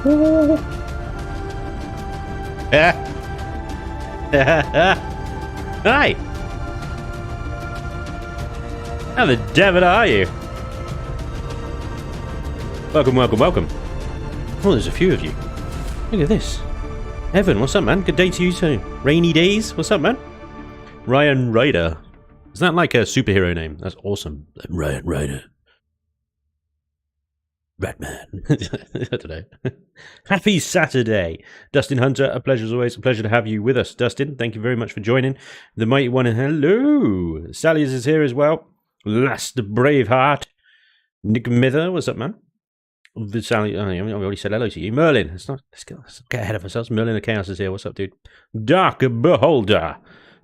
Ooh. Hi. How the devil are you? Welcome, welcome, welcome. Oh, there's a few of you. Look at this. Evan, what's up, man? Good day to you too. Rainy days? What's up, man? Ryan Ryder. Is that like a superhero name? That's awesome. Ryan Ryder. Batman. I don't know. Happy Saturday. Dustin Hunter, a pleasure as always. A pleasure to have you with us, Dustin. Thank you very much for joining. The Mighty One, and hello. Sally's is here as well. Last Braveheart. Nick Mither, what's up, man? Sally, I already said hello to you. Merlin, let's get ahead of ourselves. Merlin of Chaos is here. What's up, dude? Dark Beholder.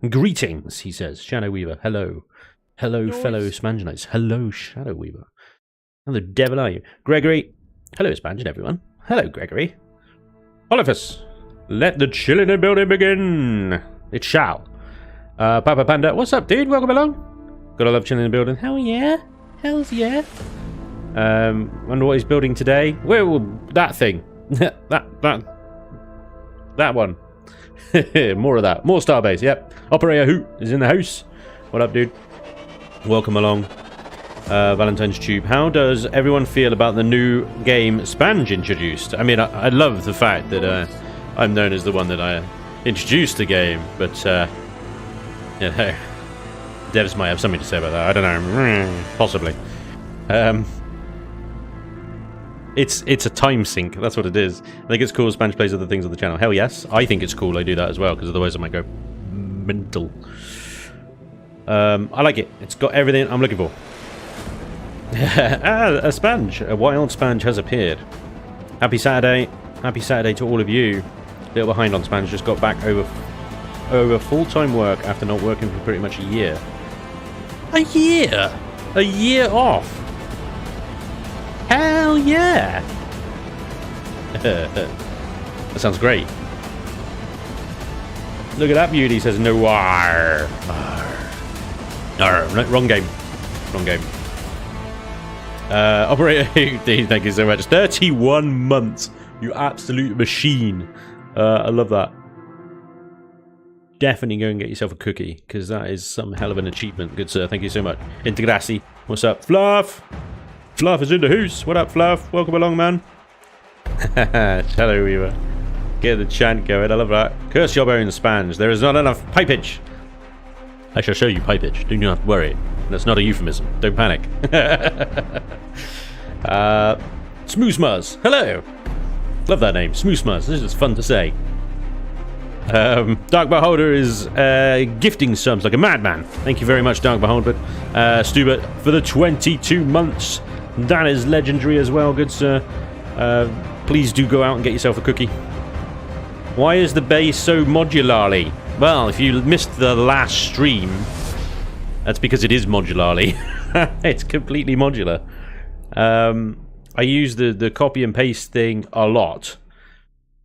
Greetings, he says. Shadow Weaver, hello. Hello, fellow Spanjanites. Hello, Shadow Weaver. How the devil are you? Gregory. Hello, Spanjan, everyone. Hello, Gregory. Olivus. Let the Chillin Buildin begin. It shall. Papa Panda. What's up, dude? Welcome along. Gotta love Chillin Buildin. Hell yeah. Hells yeah. Wonder what he's building today. Well, that thing. that one. More of that. More Starbase, yep. Operator Hoot is in the house. What up, dude? Welcome along. Valentine's Tube. How does everyone feel about the new game Spanj introduced? I mean, I love the fact that I'm known as the one that I introduced the game, but you know, devs might have something to say about that. I don't know. Possibly. It's a time sink. That's what it is. I think it's cool Spanj plays other things on the channel. Hell yes. I think it's cool I do that as well, because otherwise I might go mental. I like it. It's got everything I'm looking for. A Spanj. A wild Spanj has appeared. Happy Saturday. Happy Saturday to all of you. A little behind on Spanj. Just got back over full-time work after not working for pretty much a year. A year? A year off? Hell yeah! That sounds great. Look at that beauty, says Noir. Wrong game. Wrong game. Operator, thank you so much. 31 months. You absolute machine. I love that. Definitely go and get yourself a cookie, because that is some hell of an achievement. Good sir, thank you so much. Integrassi. What's up? Fluff! Fluff is in the house. What up, Fluff? Welcome along, man. Shadow Weaver. Get the chant going. I love that. Curse your bones, Spanj. There is not enough pipage. I shall show you pipage. Do not worry. That's not a euphemism. Don't panic. Smoosmuzz. Hello. Love that name. Smoosmuzz. This is fun to say. Dark Beholder is gifting subs like a madman. Thank you very much, Dark Beholder. Stubert for the 22 months. That is legendary as well, good sir. Please do go out and get yourself a cookie. Why is the base so modularly? Well, if you missed the last stream, that's because it is modularly. It's completely modular. I use the copy and paste thing a lot.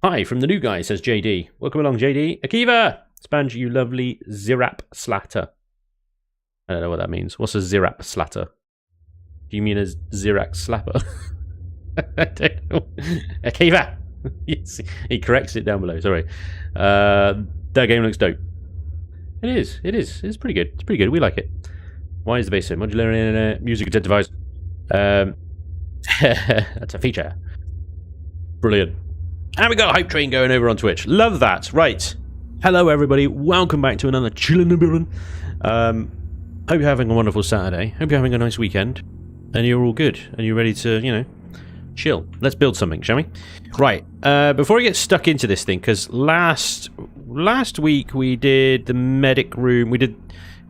Hi, from the new guy, says JD. Welcome along, JD. Akiva! Spanj, you lovely Zirap slatter. I don't know what that means. What's a Zirap slatter? Do you mean a Zirac slapper? I don't know. Akiva! He corrects it down below, sorry. That game looks dope. It is. It's pretty good. It's pretty good. We like it. Why is the base so modular in music identifies? That's a feature. Brilliant. And we got a hype train going over on Twitch. Love that. Right. Hello, everybody. Welcome back to another Chillin Buildin. Hope you're having a wonderful Saturday. Hope you're having a nice weekend. And you're all good. And you're ready to, you know, chill. Let's build something, shall we? Right. Before we get stuck into this thing, because last week we did the medic room. We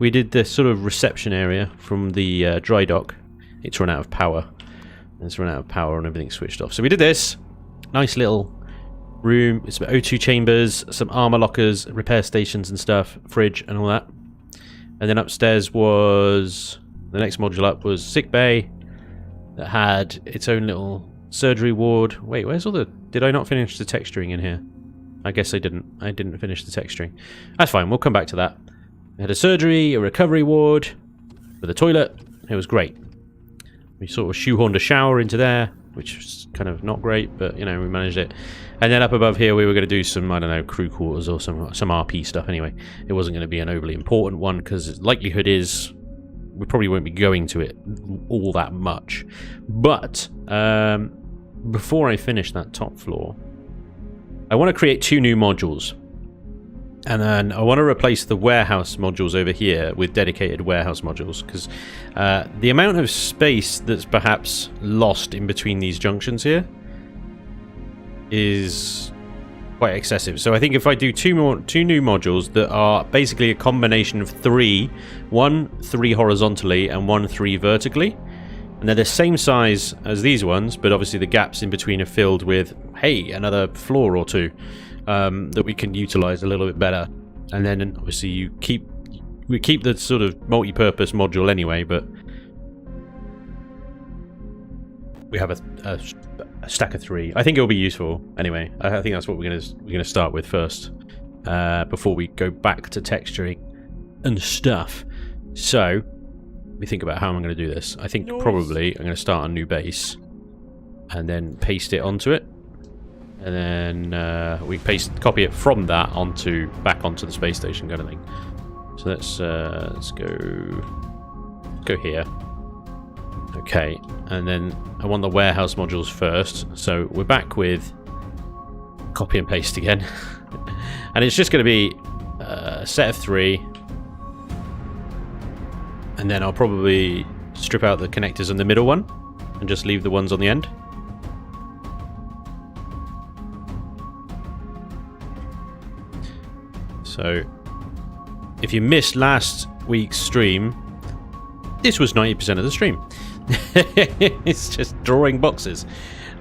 did the sort of reception area from the dry dock. It's run out of power. It's run out of power and everything's switched off. So we did this. Nice little room. It's about O2 chambers, some armor lockers, repair stations and stuff, fridge and all that. And then upstairs was the next module up was sick bay that had its own little surgery ward. Wait, where's all the? Did I not finish the texturing in here? I guess I didn't. I didn't finish the texturing. That's fine. We'll come back to that. We had a surgery, a recovery ward with a toilet. It was great. We sort of shoehorned a shower into there. which was kind of not great, but you know, we managed it. And then up above here we were going to do some, I don't know, crew quarters or some RP stuff anyway. It wasn't going to be an overly important one because likelihood is we probably won't be going to it all that much. But before I finish that top floor, I want to create 2 new modules. And then I want to replace the warehouse modules over here with dedicated warehouse modules, because the amount of space that's perhaps lost in between these junctions here is quite excessive. So I think if I do 2 new modules that are basically a combination of 3, 1 3 horizontally and 1 3 vertically, and they're the same size as these ones, but obviously the gaps in between are filled with, hey, another floor or 2. That we can utilize a little bit better, and then obviously we keep the sort of multi-purpose module anyway, but we have a stack of 3. I think it'll be useful anyway. I think that's what we're gonna start with first, before we go back to texturing and stuff. So we think about how I'm going to do this. I think probably I'm going to start a new base and then paste it onto it. And then we copy it from that back onto the space station kind of thing. So let's go here. Okay, and then I want the warehouse modules first. So we're back with copy and paste again, and it's just going to be a set of 3, and then I'll probably strip out the connectors in the middle one and just leave the ones on the end. So, if you missed last week's stream, this was 90% of the stream. It's just drawing boxes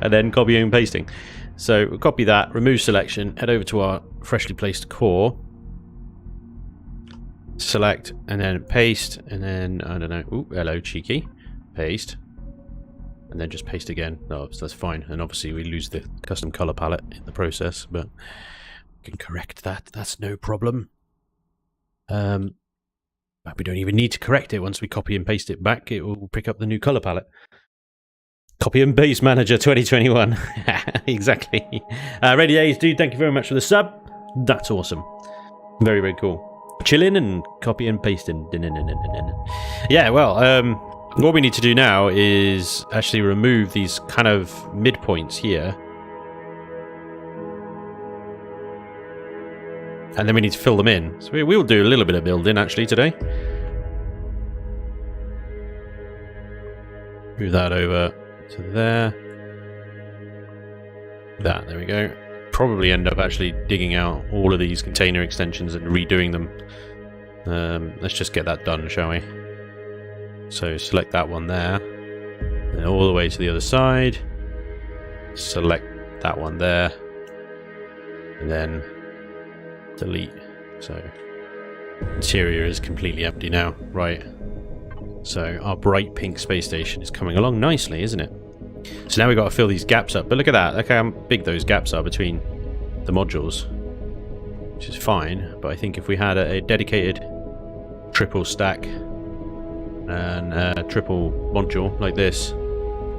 and then copying and pasting. So, we'll copy that, remove selection, head over to our freshly placed core, select, and then paste, and then, I don't know, ooh, hello, cheeky, paste, and then just paste again. No, so that's fine. And obviously, we lose the custom color palette in the process, but can correct that. That's no problem. But we don't even need to correct it. Once we copy and paste it back, it will pick up the new color palette. Copy and paste manager 2021. Exactly. Ready A's, dude, thank you very much for the sub. That's awesome. Very, very cool. Chillin and copy and pasting. Yeah, well, what we need to do now is actually remove these kind of midpoints here. And then we need to fill them in. So we will do a little bit of building actually today. Move that over to there. There we go. Probably end up actually digging out all of these container extensions and redoing them. Let's just get that done, shall we? So select that one there. And all the way to the other side. Select that one there. And then delete. So interior is completely empty now. Right. So our bright pink space station is coming along nicely, isn't it? So now we've got to fill these gaps up. But look at that. Look how big those gaps are between the modules. Which is fine. But I think if we had a dedicated triple stack and a triple module like this,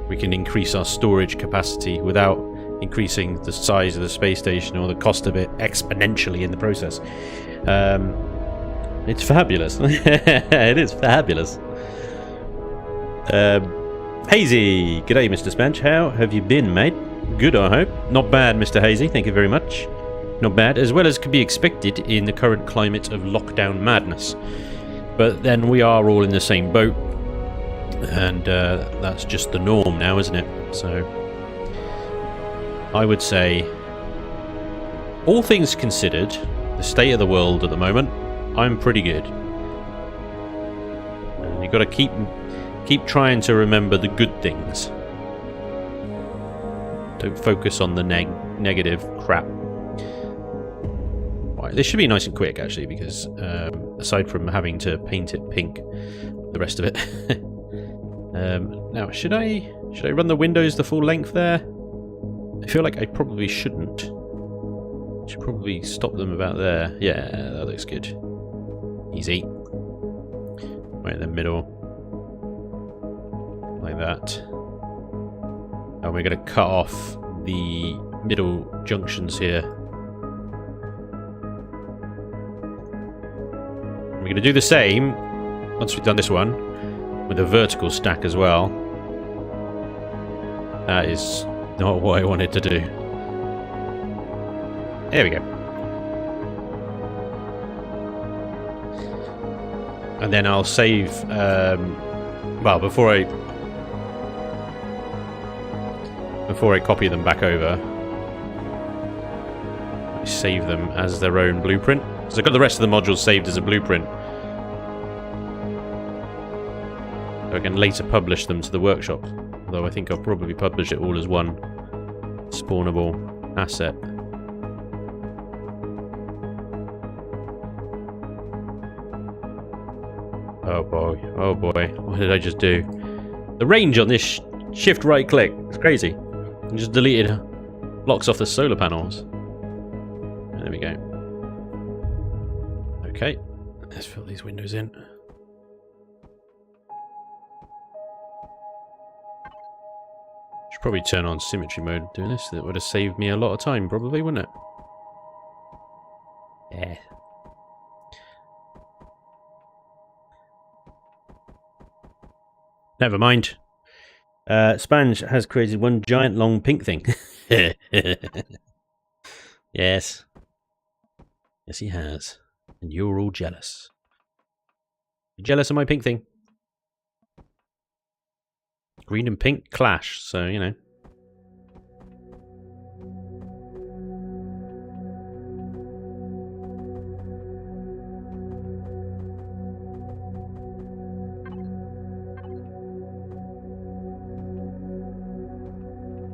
we can increase our storage capacity without increasing the size of the space station or the cost of it exponentially in the process. It's fabulous. It is fabulous. Hazy, g'day Mr. Spanj, how have you been, mate? Good, I hope. Not bad, Mr. Hazy, thank you very much. Not bad, as well as could be expected in the current climate of lockdown madness. But then we are all in the same boat, and that's just the norm now, isn't it? So I would say, all things considered, the state of the world at the moment, I'm pretty good. And you've got to keep trying to remember the good things. Don't focus on the negative crap. Right, this should be nice and quick actually, because aside from having to paint it pink, the rest of it. Now, should I run the windows the full length there? I feel like I probably shouldn't. Should probably stop them about there. Yeah, that looks good. Easy. Right in the middle. Like that. How And we're going to cut off the middle junctions here. We're going to do the same once we've done this one with a vertical stack as well. That is not what I wanted to do. There we go. And then I'll save, well, before I copy them back over, I save them as their own blueprint. So I've got the rest of the modules saved as a blueprint. So I can later publish them to the workshop. Although I think I'll probably publish it all as one spawnable asset. Oh boy, oh boy, what did I just do? The range on this shift right click, it's crazy. I just deleted blocks off the solar panels. There we go. Okay, let's fill these windows in. Should probably turn on symmetry mode doing this. That would have saved me a lot of time, probably, wouldn't it? Yeah. Never mind. Spanj has created one giant long pink thing. Yes. Yes, he has. And you're all jealous. You're jealous of my pink thing. Green and pink clash, so, you know.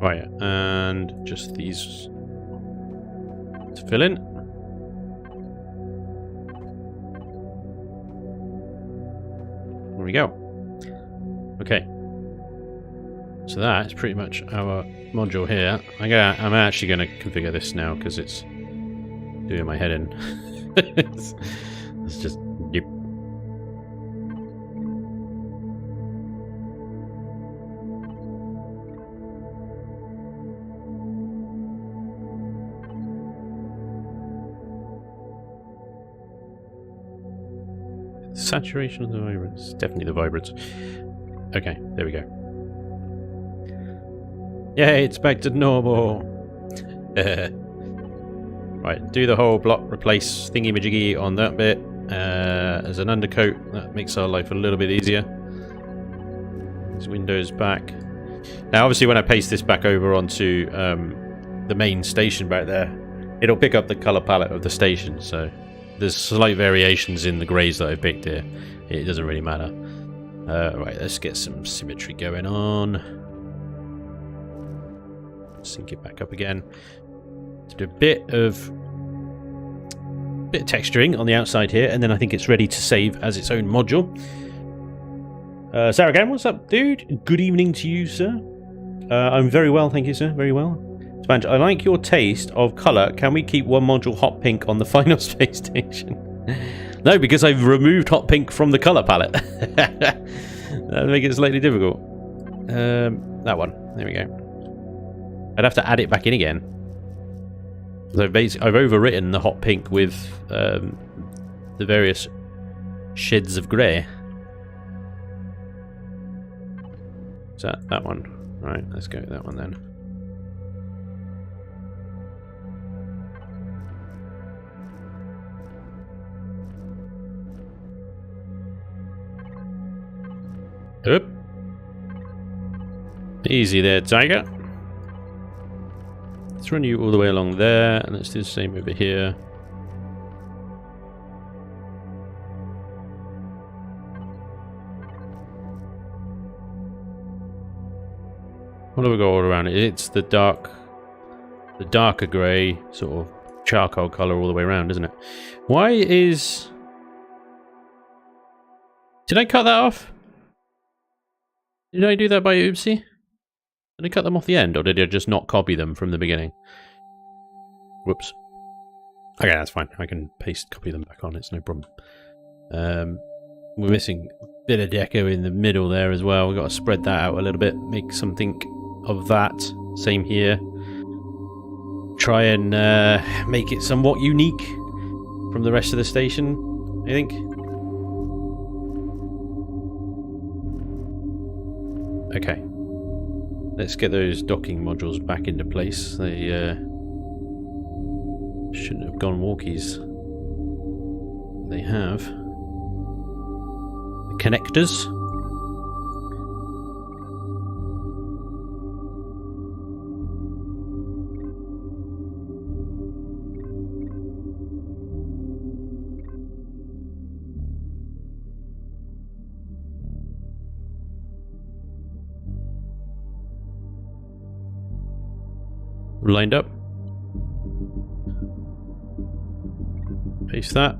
Right, and just these to fill in. There we go. Okay. So that is pretty much our module here. I'm actually going to configure this now because it's doing my head in. it's just... Yep. Saturation of the vibrance. Definitely the vibrance. Okay, there we go. Yay, it's back to normal. Right, do the whole block replace thingy-majiggy on that bit as an undercoat. That makes our life a little bit easier. These windows back. Now, obviously, when I paste this back over onto the main station back there, it'll pick up the color palette of the station. So there's slight variations in the greys that I picked here. It doesn't really matter. Right, let's get some symmetry going on. Sync it back up again. To do a bit of texturing on the outside here, and then I think it's ready to save as its own module. Sarah again, what's up, dude? Good evening to you, sir. I'm very well, thank you, sir. Very well. Spanj, I like your taste of colour. Can we keep one module hot pink on the final space station? No, because I've removed hot pink from the colour palette. That'll make it slightly difficult. That one. There we go. I'd have to add it back in again. So I've overwritten the hot pink with the various shades of grey. Is that one? Right, let's go with that one then. Oop. Easy there, Tiger. Let's run you all the way along there, and let's do the same over here. What do we got all around it? It's the darker grey, sort of charcoal colour all the way around, isn't it? Why is... Did I cut that off? Did I do that by oopsie? Did I cut them off the end, or did I just not copy them from the beginning? Whoops. Okay, that's fine. I can copy them back on. It's no problem. We're missing a bit of deco in the middle there as well. We've got to spread that out a little bit. Make something of that. Same here. Try and make it somewhat unique from the rest of the station, I think. Okay. Let's get those docking modules back into place. They shouldn't have gone walkies. They have. The connectors. Lined up. Paste that.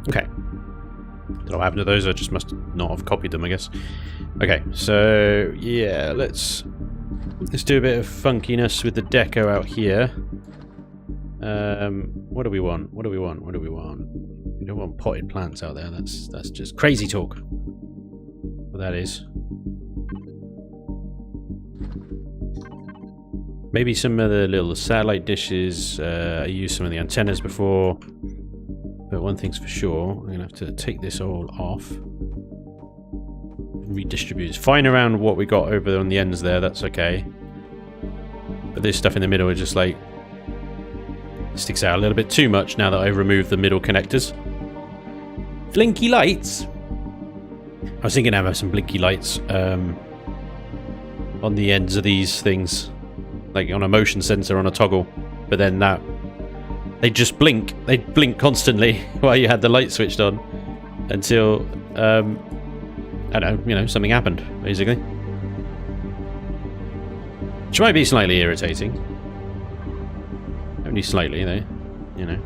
Okay. Don't know what happened to those, I just must not have copied them, I guess. Okay, so yeah, let's do a bit of funkiness with the deco out here. What do we want? What do we want? What do we want? We don't want potted plants out there. That's just crazy talk. What that is. Maybe some of the little satellite dishes. I used some of the antennas before. But one thing's for sure, I'm going to have to take this all off. Redistribute. It's fine around what we got over on the ends there, that's okay. But this stuff in the middle is just like... sticks out a little bit too much now that I've removed the middle connectors. Blinky lights! I was thinking I'd have some blinky lights on the ends of these things. Like on a motion sensor on a toggle. But then that... they'd just blink. They'd blink constantly while you had the light switched on. Until, I don't know, you know, something happened, basically. Which might be slightly irritating. Only slightly, though, you know.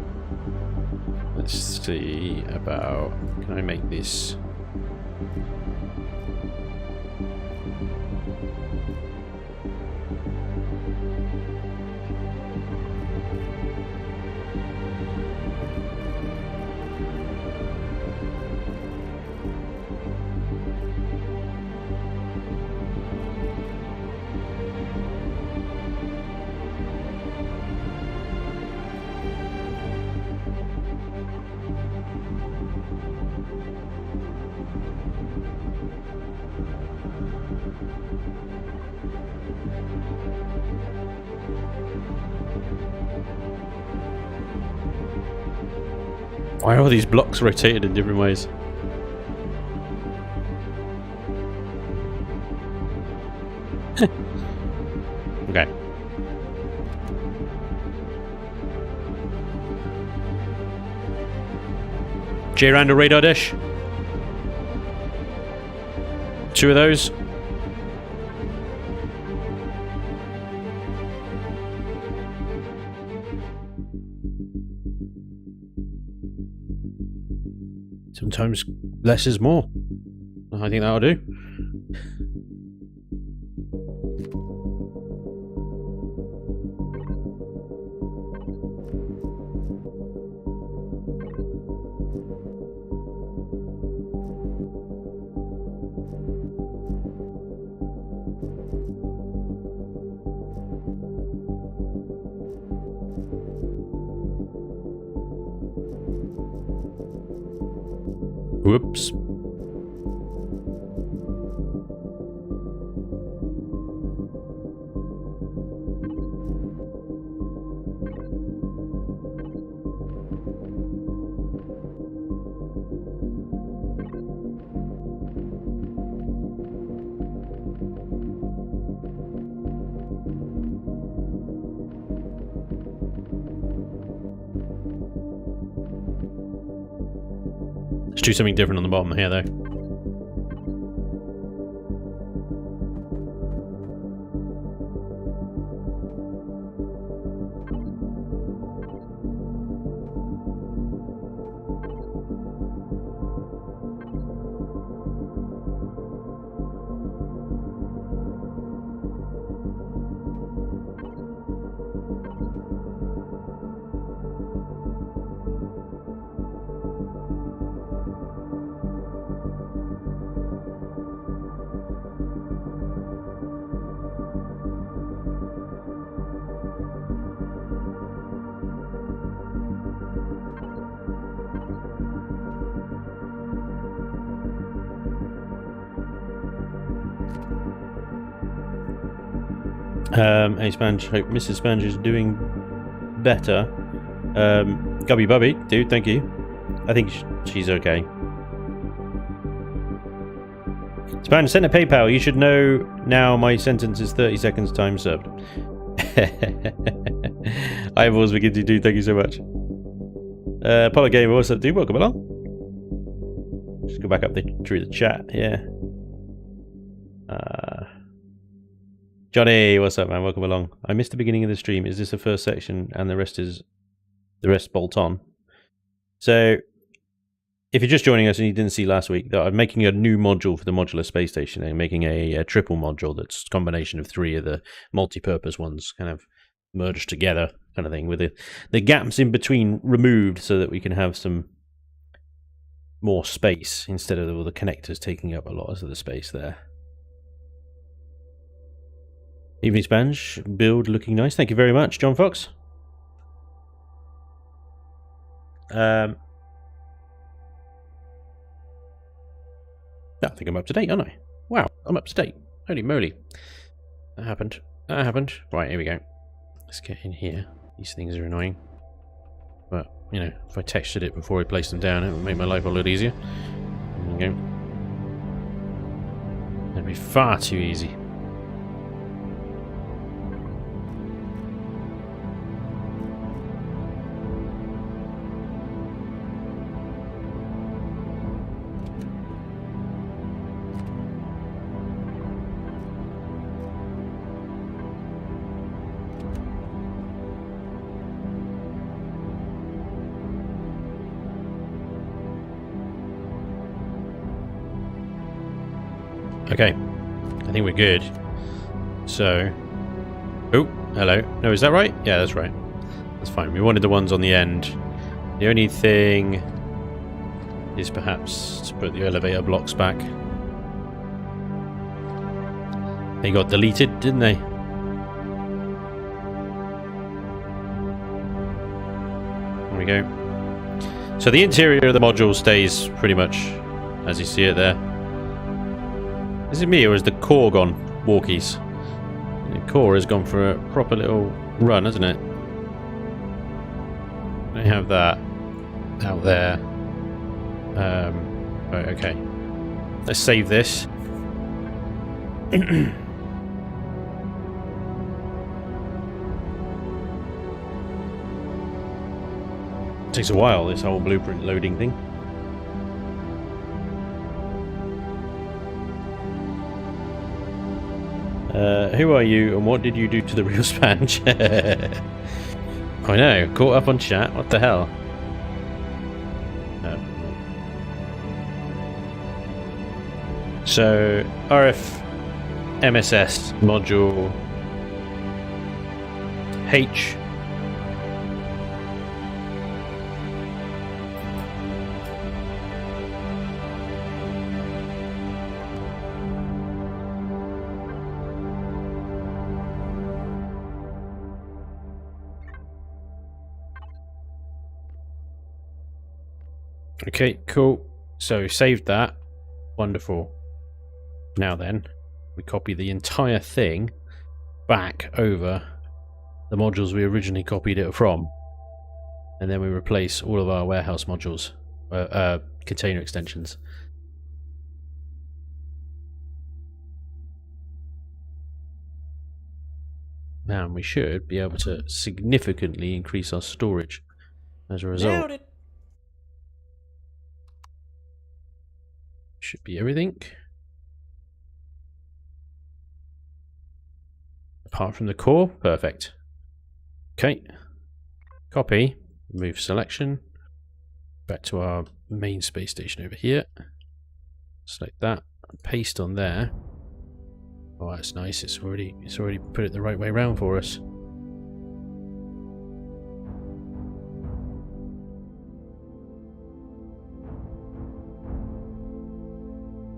Let's see about... can I make this... Why are all these blocks rotated in different ways? Okay. J-Rando radar dish. 2 of those. Sometimes less is more. I think that'll do. Whoops. Let's do something different on the bottom here, though. Hey Spanj, hope Mrs. Spanj is doing better. Gubby Bubby, dude, thank you. I think she's okay. Spanj, send a PayPal. You should know now my sentence is 30 seconds time served. Eyeballs begin to do, thank you so much. Apollo Gamer, what's up, dude? Welcome along. Just go back up through the chat, yeah. Johnny, what's up, man? Welcome along. I missed the beginning of the stream. Is this the first section and the rest bolt on? So, if you're just joining us and you didn't see last week, I'm making a new module for the modular space station. I'm making a triple module that's a combination of 3 of the multi-purpose ones, kind of merged together, kind of thing, with the gaps in between removed so that we can have some more space instead of all the connectors taking up a lot of the space there. Evening Spanj, build looking nice. Thank you very much, John Fox. I think I'm up to date, aren't I? Wow, I'm up to date. Holy moly. That happened. That happened. Right, here we go. Let's get in here. These things are annoying. But, you know, if I textured it before I placed them down, it would make my life a lot easier. There we go. That'd be far too easy. Okay, I think we're good. So, oh, hello. No, is that right? Yeah, that's right. That's fine. We wanted the ones on the end. The only thing is perhaps to put the elevator blocks back. They got deleted, didn't they? There we go. So the interior of the module stays pretty much as you see it there. Is it me or is the core gone walkies? The core has gone for a proper little run, hasn't it? I have that out there. Right, okay. Let's save this. Takes a while, this whole blueprint loading thing. Who are you and what did you do to the real Spanj? I know, caught up on chat, what the hell? So, RF MSS module H. Okay, cool. So saved that. Wonderful. Now then, we copy the entire thing back over the modules we originally copied it from. And then we replace all of our warehouse modules, container extensions. Now we should be able to significantly increase our storage as a result. Should be everything. Apart from the core, perfect. Okay. Copy, move selection. Back to our main space station over here. Select that, paste on there. Oh, that's nice. It's already put it the right way around for us.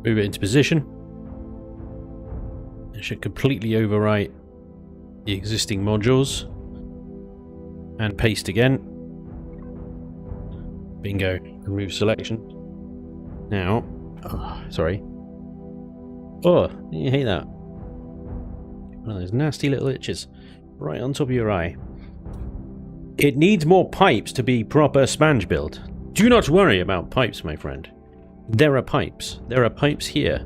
Move it into position. It should completely overwrite the existing modules. And paste again. Bingo. Remove selection. Now, oh, sorry. Oh, you hate that. One of those nasty little itches right on top of your eye. It needs more pipes to be proper Spanj build. Do not worry about pipes, my friend. There are pipes. There are pipes here.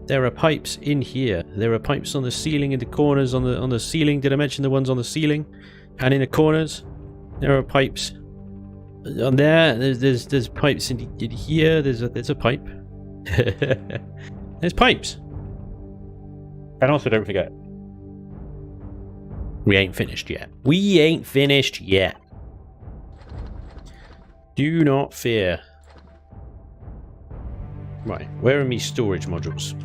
There are pipes in here. There are pipes on the ceiling, in the corners, on the ceiling. Did I mention the ones on the ceiling? And in the corners, there are pipes. On there, there's pipes in here. There's a pipe. There's pipes. And also, don't forget, we ain't finished yet. We ain't finished yet. Do not fear. Right, where are my storage modules?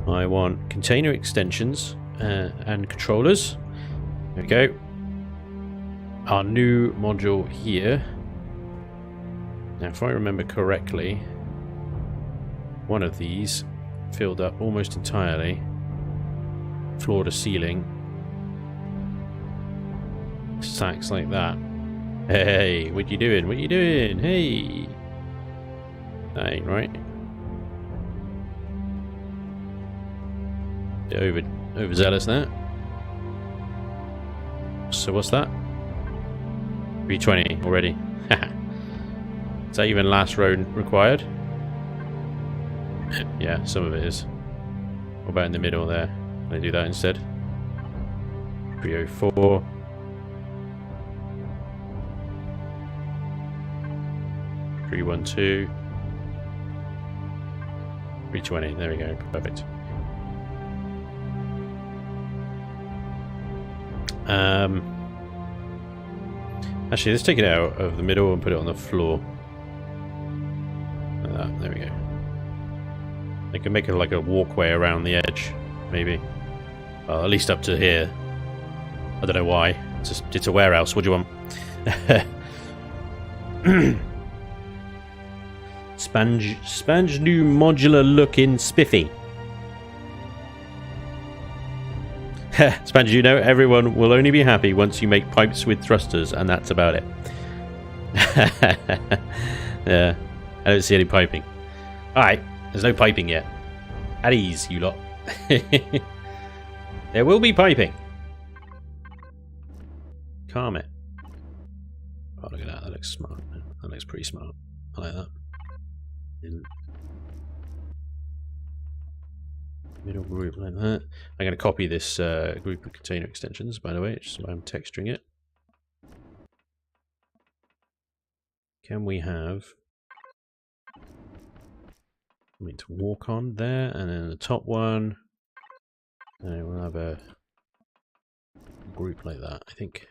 I want container extensions and controllers. There we go. Our new module here. Now, if I remember correctly, one of these filled up almost entirely, floor to ceiling. Stacks like that. Hey, what you doing? What you doing? Hey, that ain't right. Overzealous there. So what's that? 320 already. Is that even last row required? Yeah, some of it is. What about in the middle there? Can I do that instead? 304. 312. 320. There we go. Perfect. Actually, let's take it out of the middle and put it on the floor. Like that. There we go. They can make it like a walkway around the edge, maybe. Well, at least up to here. I don't know why. It's a warehouse. What do you want? Spanj new modular looking spiffy. Spanj, you know, everyone will only be happy once you make pipes with thrusters, and that's about it. Yeah, I don't see any piping. Alright, there's no piping yet. At ease, you lot. There will be piping. Calm it. Oh, look at that. That looks smart. That looks pretty smart. I like that. Middle group like that. I'm going to copy this group of container extensions, by the way, just so I'm texturing it. Can we have something to walk on there, and then the top one, and we'll have a group like that, I think.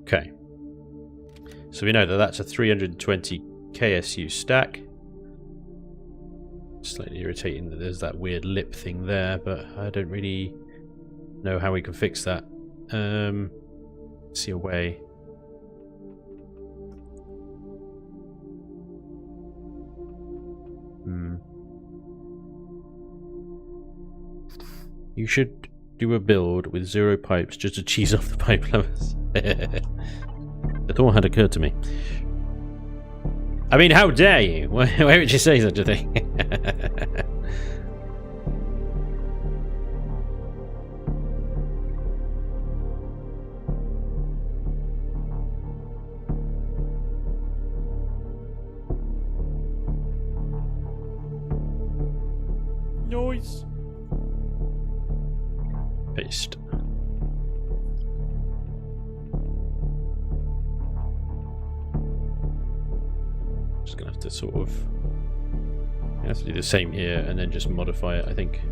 Okay. So we know that that's a 320 KSU stack. Slightly irritating that there's that weird lip thing there, but I don't really know how we can fix that. See a way. You should do a build with 0 pipes just to cheese off the pipe lovers. The thought had occurred to me. I mean, how dare you? Why would you say such a thing? Noise. Paste. Just gonna have to sort of have to do the same here and then just modify it, I think.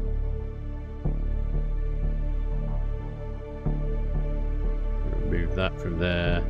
Remove that from there.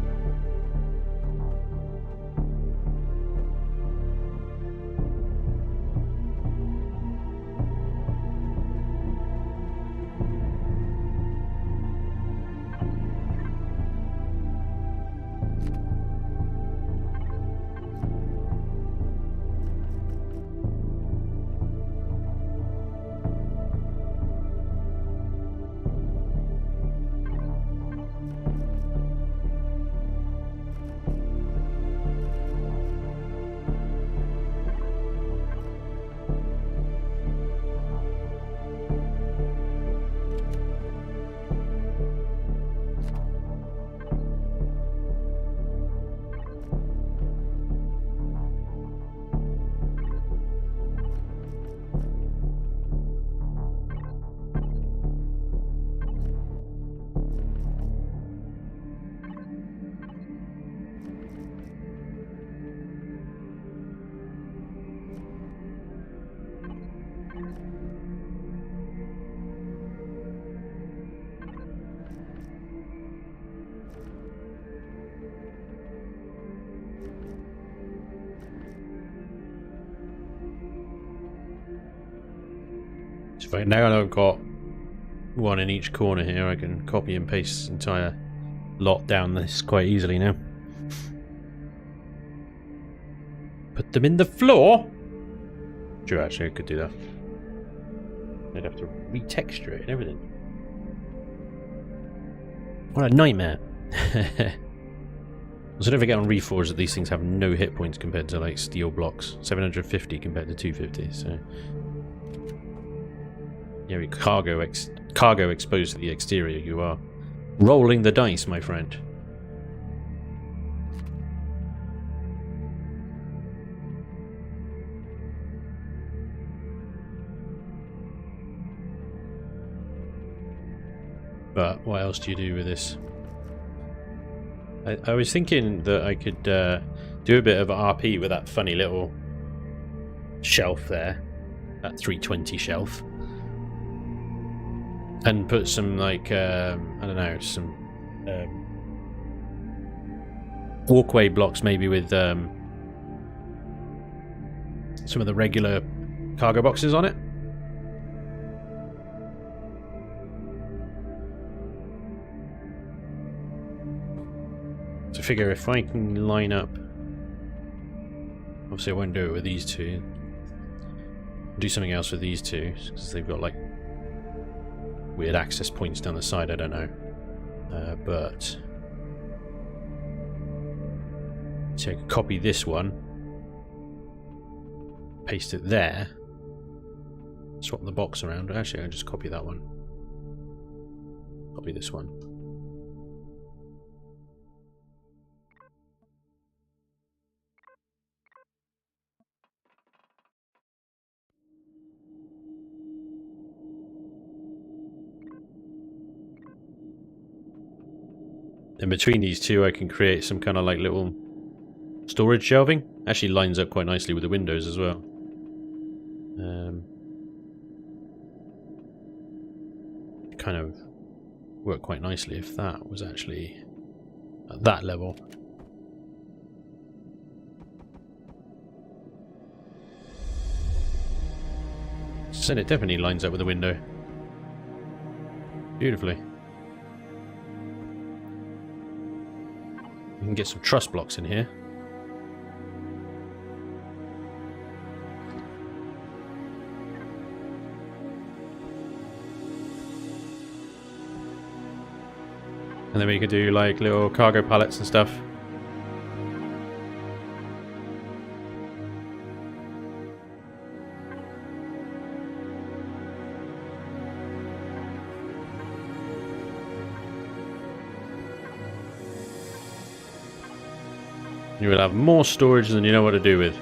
Right, now that I've got one in each corner here, I can copy and paste this entire lot down this quite easily now. Put them in the floor? True, actually, I could do that. I'd have to retexture it and everything. What a nightmare. So don't forget on Reforged that these things have no hit points compared to like steel blocks. 750 compared to 250, so... Yeah, cargo exposed to the exterior, you are rolling the dice, my friend. But what else do you do with this? I was thinking that I could do a bit of RP with that funny little shelf there, that 320 shelf, and put some like I don't know, some walkway blocks maybe with some of the regular cargo boxes on it. To figure if I can line up, obviously I won't do it with these two, do something else with these two because they've got like weird access points down the side, I don't know, but so I can copy this one, paste it there, swap the box around. Actually I'll just copy that one, copy this one. In between these two I can create some kind of like little storage shelving. Actually lines up quite nicely with the windows as well. Kind of work quite nicely if that was actually at that level. So it definitely lines up with the window beautifully. We can get some truss blocks in here. And then we could do like little cargo pallets and stuff. You will have more storage than you know what to do with.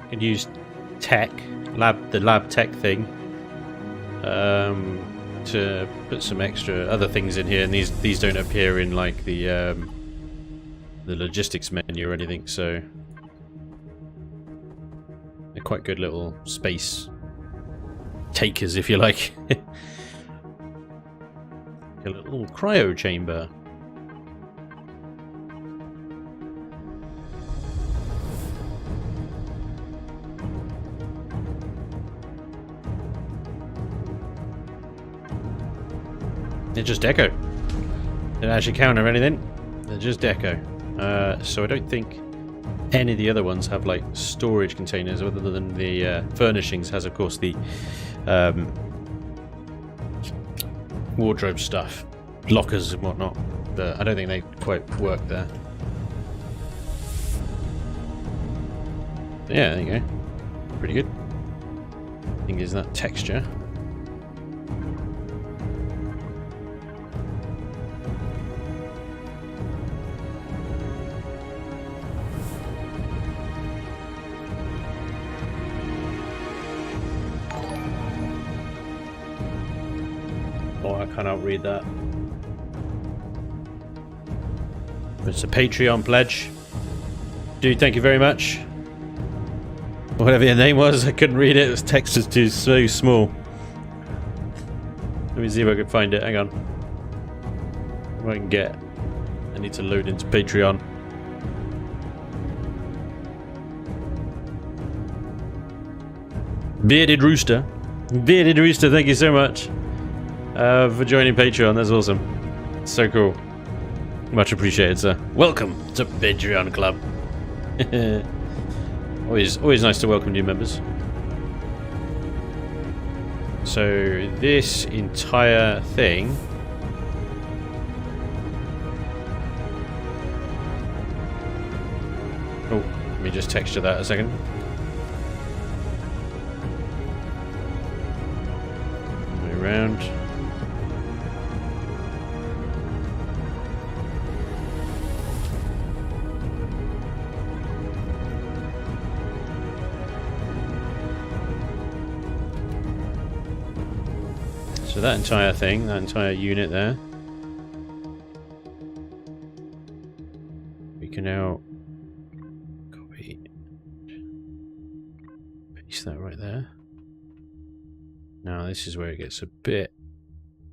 You can use tech, the lab tech thing, to put some extra other things in here, and these don't appear in like the logistics menu or anything, so they're quite good little space takers, if you like. A little cryo chamber. They're just deco. They don't actually count or anything. They're just deco. So I don't think any of the other ones have like storage containers other than the furnishings has, of course, the wardrobe stuff, lockers and whatnot, but I don't think they quite work there. But yeah, there you go. Pretty good. I think is that texture. Oh, I cannot read that. It's a Patreon pledge. Dude, thank you very much. Whatever your name was, I couldn't read it. The text was so small. Let me see if I can find it. Hang on. If I can get... I need to load into Patreon. Bearded Rooster. Bearded Rooster, thank you so much for joining Patreon. That's awesome. So cool. Much appreciated, sir. Welcome to Patreon Club. always nice to welcome new members. So this entire thing... Oh, let me just texture that a second. Around. So that entire thing, that entire unit there, we can now copy, paste that right there. Now this is where it gets a bit,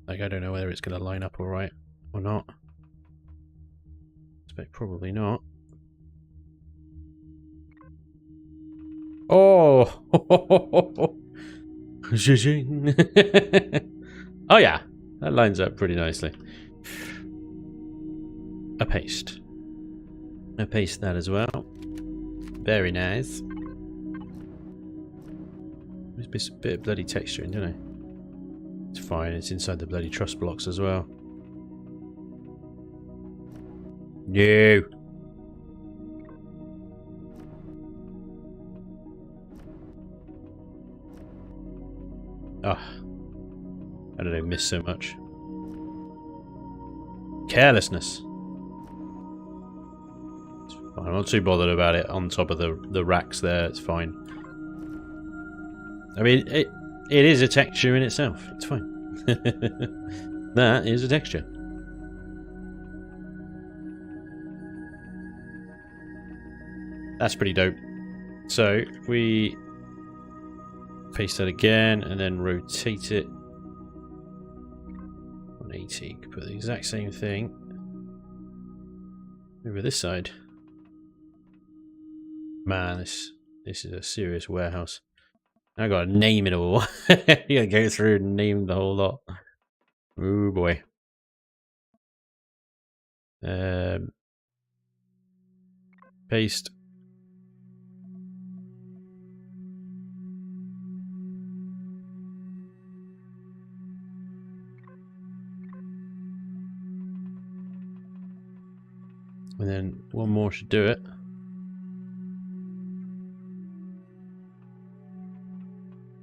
like I don't know whether it's going to line up alright or not. I expect probably not. Oh! Oh yeah, that lines up pretty nicely. A paste. I paste that as well. Very nice. There's a bit of bloody texture in, don't I? It's fine, it's inside the bloody truss blocks as well. No! Ah. How did I miss so much? Carelessness. It's fine. I'm not too bothered about it on top of the racks there, it's fine. I mean, it is a texture in itself. It's fine. That is a texture. That's pretty dope. So, if we paste that again and then rotate it 180, put the exact same thing over this side. Man, this is a serious warehouse. I gotta name it all. You gotta go through and name the whole lot. Oh boy. Paste. And then one more should do it.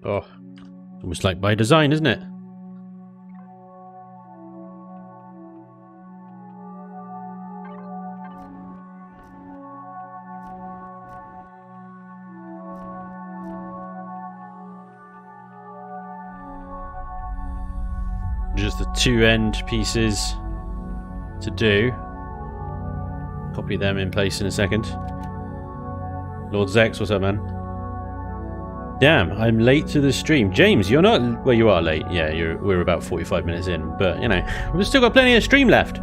Oh, almost like by design, isn't it? Just the two end pieces to do. Copy them in place in a second. Lord Zex, what's up, man? Damn, I'm late to the stream. James, you're not... Well, you are late. Yeah, we're about 45 minutes in. But, you know, we've still got plenty of stream left.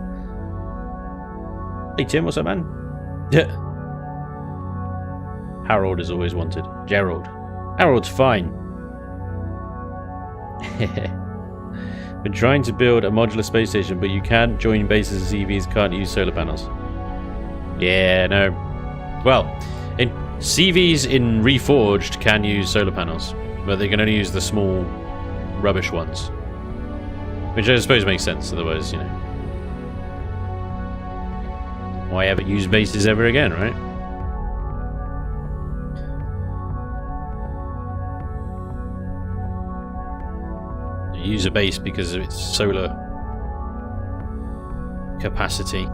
Hey, Tim, what's up, man? Harold is always wanted. Gerald. Harold's fine. Been trying to build a modular space station, but you can't join bases and CVs, can't use solar panels. Yeah, no. Well, in CVs in Reforged can use solar panels, but they can only use the small rubbish ones. Which I suppose makes sense, otherwise, you know. Why ever use bases ever again, right? You use a base because of its solar capacity.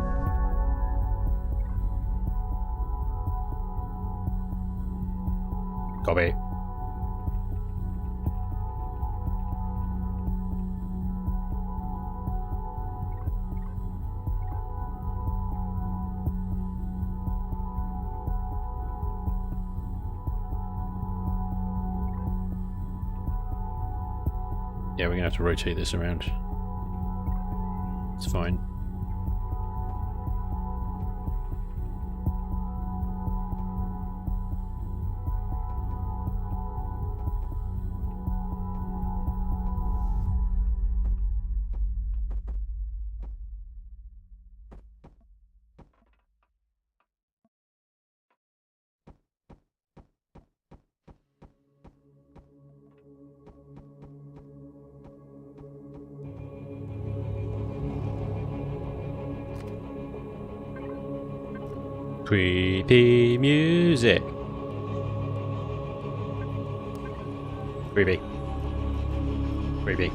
Copy. Yeah, we're gonna have to rotate this around. It's fine. Creepy music. Creepy. Creepy.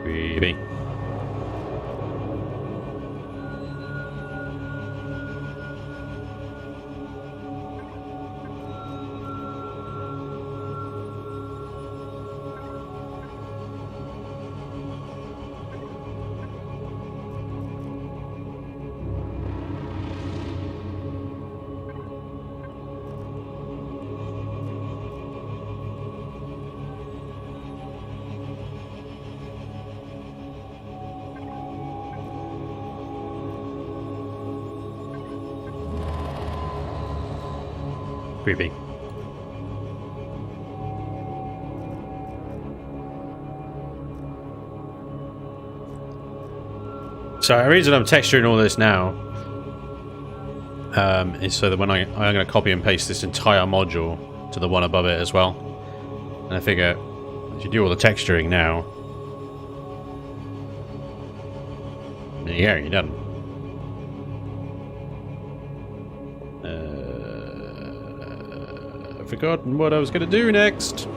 Creepy. Creepy. So the reason I'm texturing all this now is so that when I'm going to copy and paste this entire module to the one above it as well. And I figure if you do all the texturing now, there you go, you're done. I've forgotten what I was going to do next.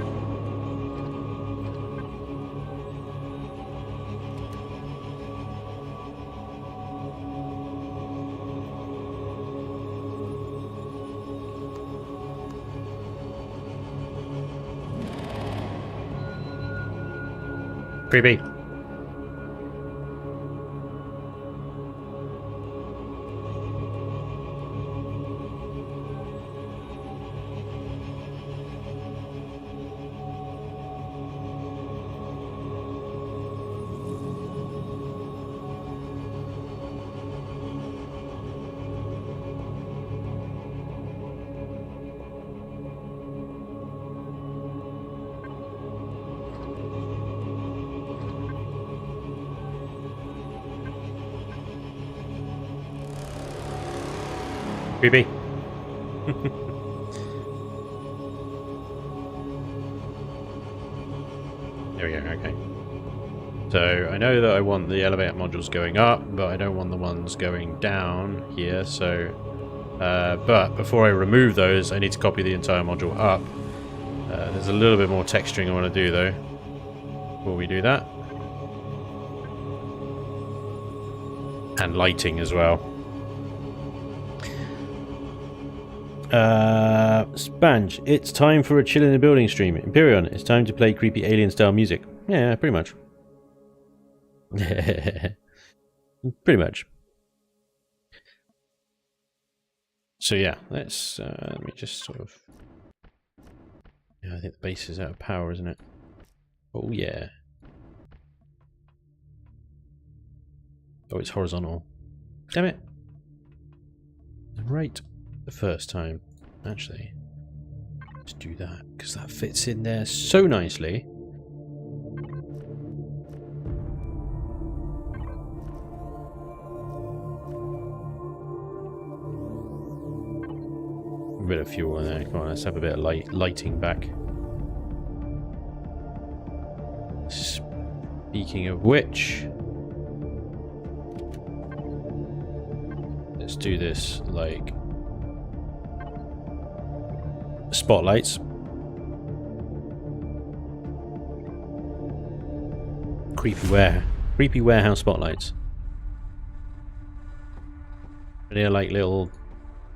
Creepy. Creepy. There we go, okay. So I know that I want the elevator modules going up, but I don't want the ones going down here, so... but before I remove those, I need to copy the entire module up. There's a little bit more texturing I want to do, though, before we do that. And lighting as well. Spanj, it's time for a Chillin Buildin stream. Imperion, it's time to play creepy alien style music. Yeah, pretty much. Pretty much. So yeah, let's let me just sort of... Yeah, I think the base is out of power, isn't it? Oh yeah. Oh, it's horizontal. Damn it. Right. The first time. Actually, let's do that, because that fits in there so nicely. A bit of fuel in there. Come on, let's have a bit of lighting back. Speaking of which, let's do this like spotlights. Creepy warehouse spotlights. They're like little...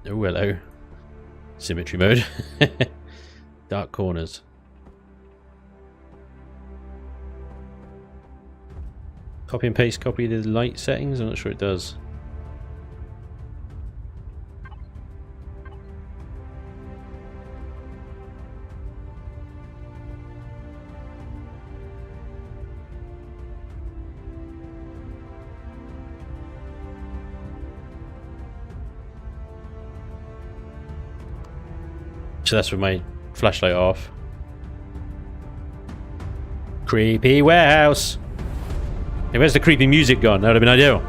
Oh, hello. Symmetry mode. Dark corners. Copy and paste, copy the light settings. I'm not sure it does. So that's with my flashlight off. Creepy warehouse. Hey, where's the creepy music gone? That would have been ideal.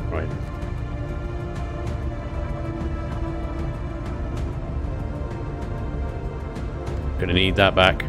Right. Gonna need that back.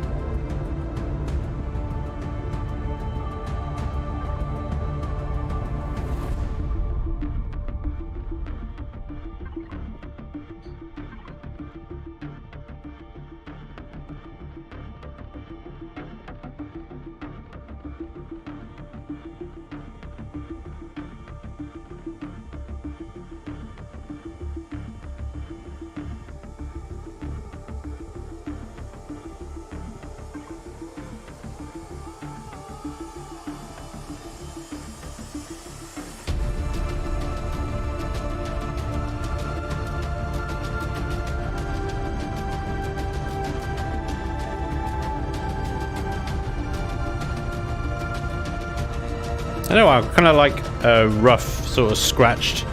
I know, I kind of like a rough, sort of scratched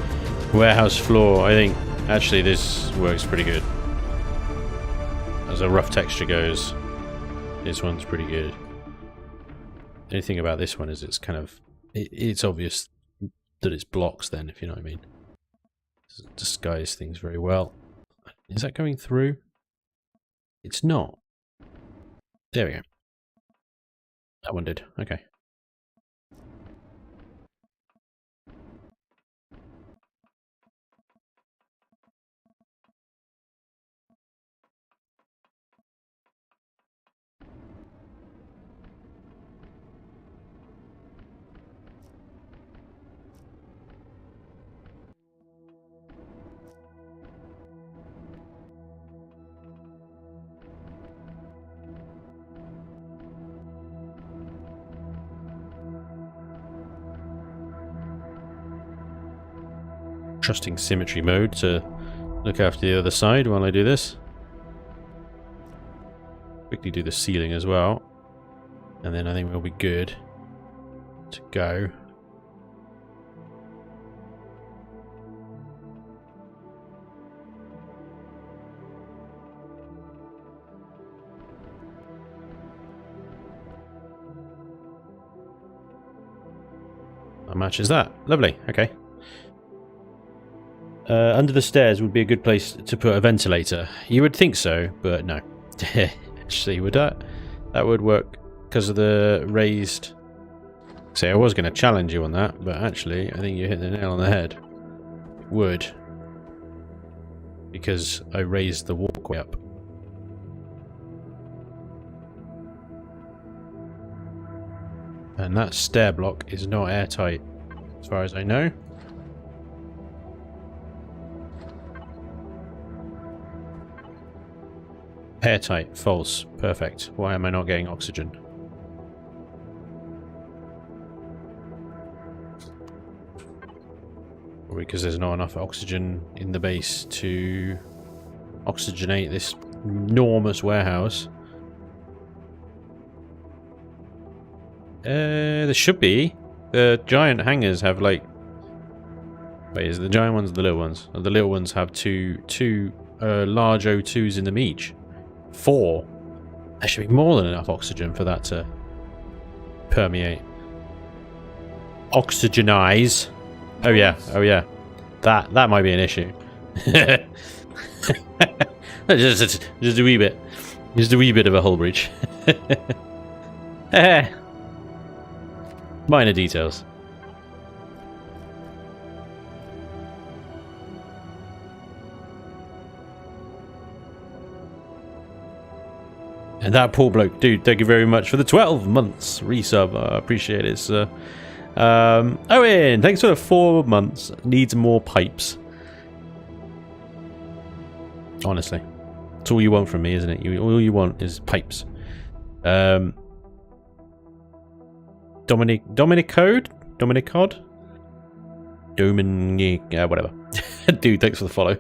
warehouse floor. I think actually this works pretty good. As a rough texture goes, this one's pretty good. The only thing about this one is it's kind of, it's obvious that it's blocks then, if you know what I mean. It disguise things very well. Is that going through? It's not. There we go. That one did. Okay. Trusting symmetry mode to look after the other side while I do this. Quickly do the ceiling as well, and then I think we'll be good to go. That matches that. Lovely. Okay. Under the stairs would be a good place to put a ventilator. You would think so, but no. Actually, would that would work because of the raised... See, I was going to challenge you on that, but actually, I think you hit the nail on the head. It would. Because I raised the walkway up. And that stair block is not airtight, as far as I know. Airtight, false, perfect. Why am I not getting oxygen? Probably because there's not enough oxygen in the base to oxygenate this enormous warehouse. There should be. The giant hangars have like... Wait, is it the giant ones or the little ones? Oh, the little ones have two large O2s in them each. 4. There should be more than enough oxygen for that to permeate. Oxygenize. Oh yeah, oh yeah. That might be an issue. just a wee bit. Just a wee bit of a hull breach. Minor details. And that poor bloke, dude, thank you very much for the 12 months resub. I appreciate it, sir. Owen, thanks for the 4 months. Needs more pipes. Honestly. It's all you want from me, isn't it? All you want is pipes. Dominic Code? Whatever. Dude, thanks for the follow.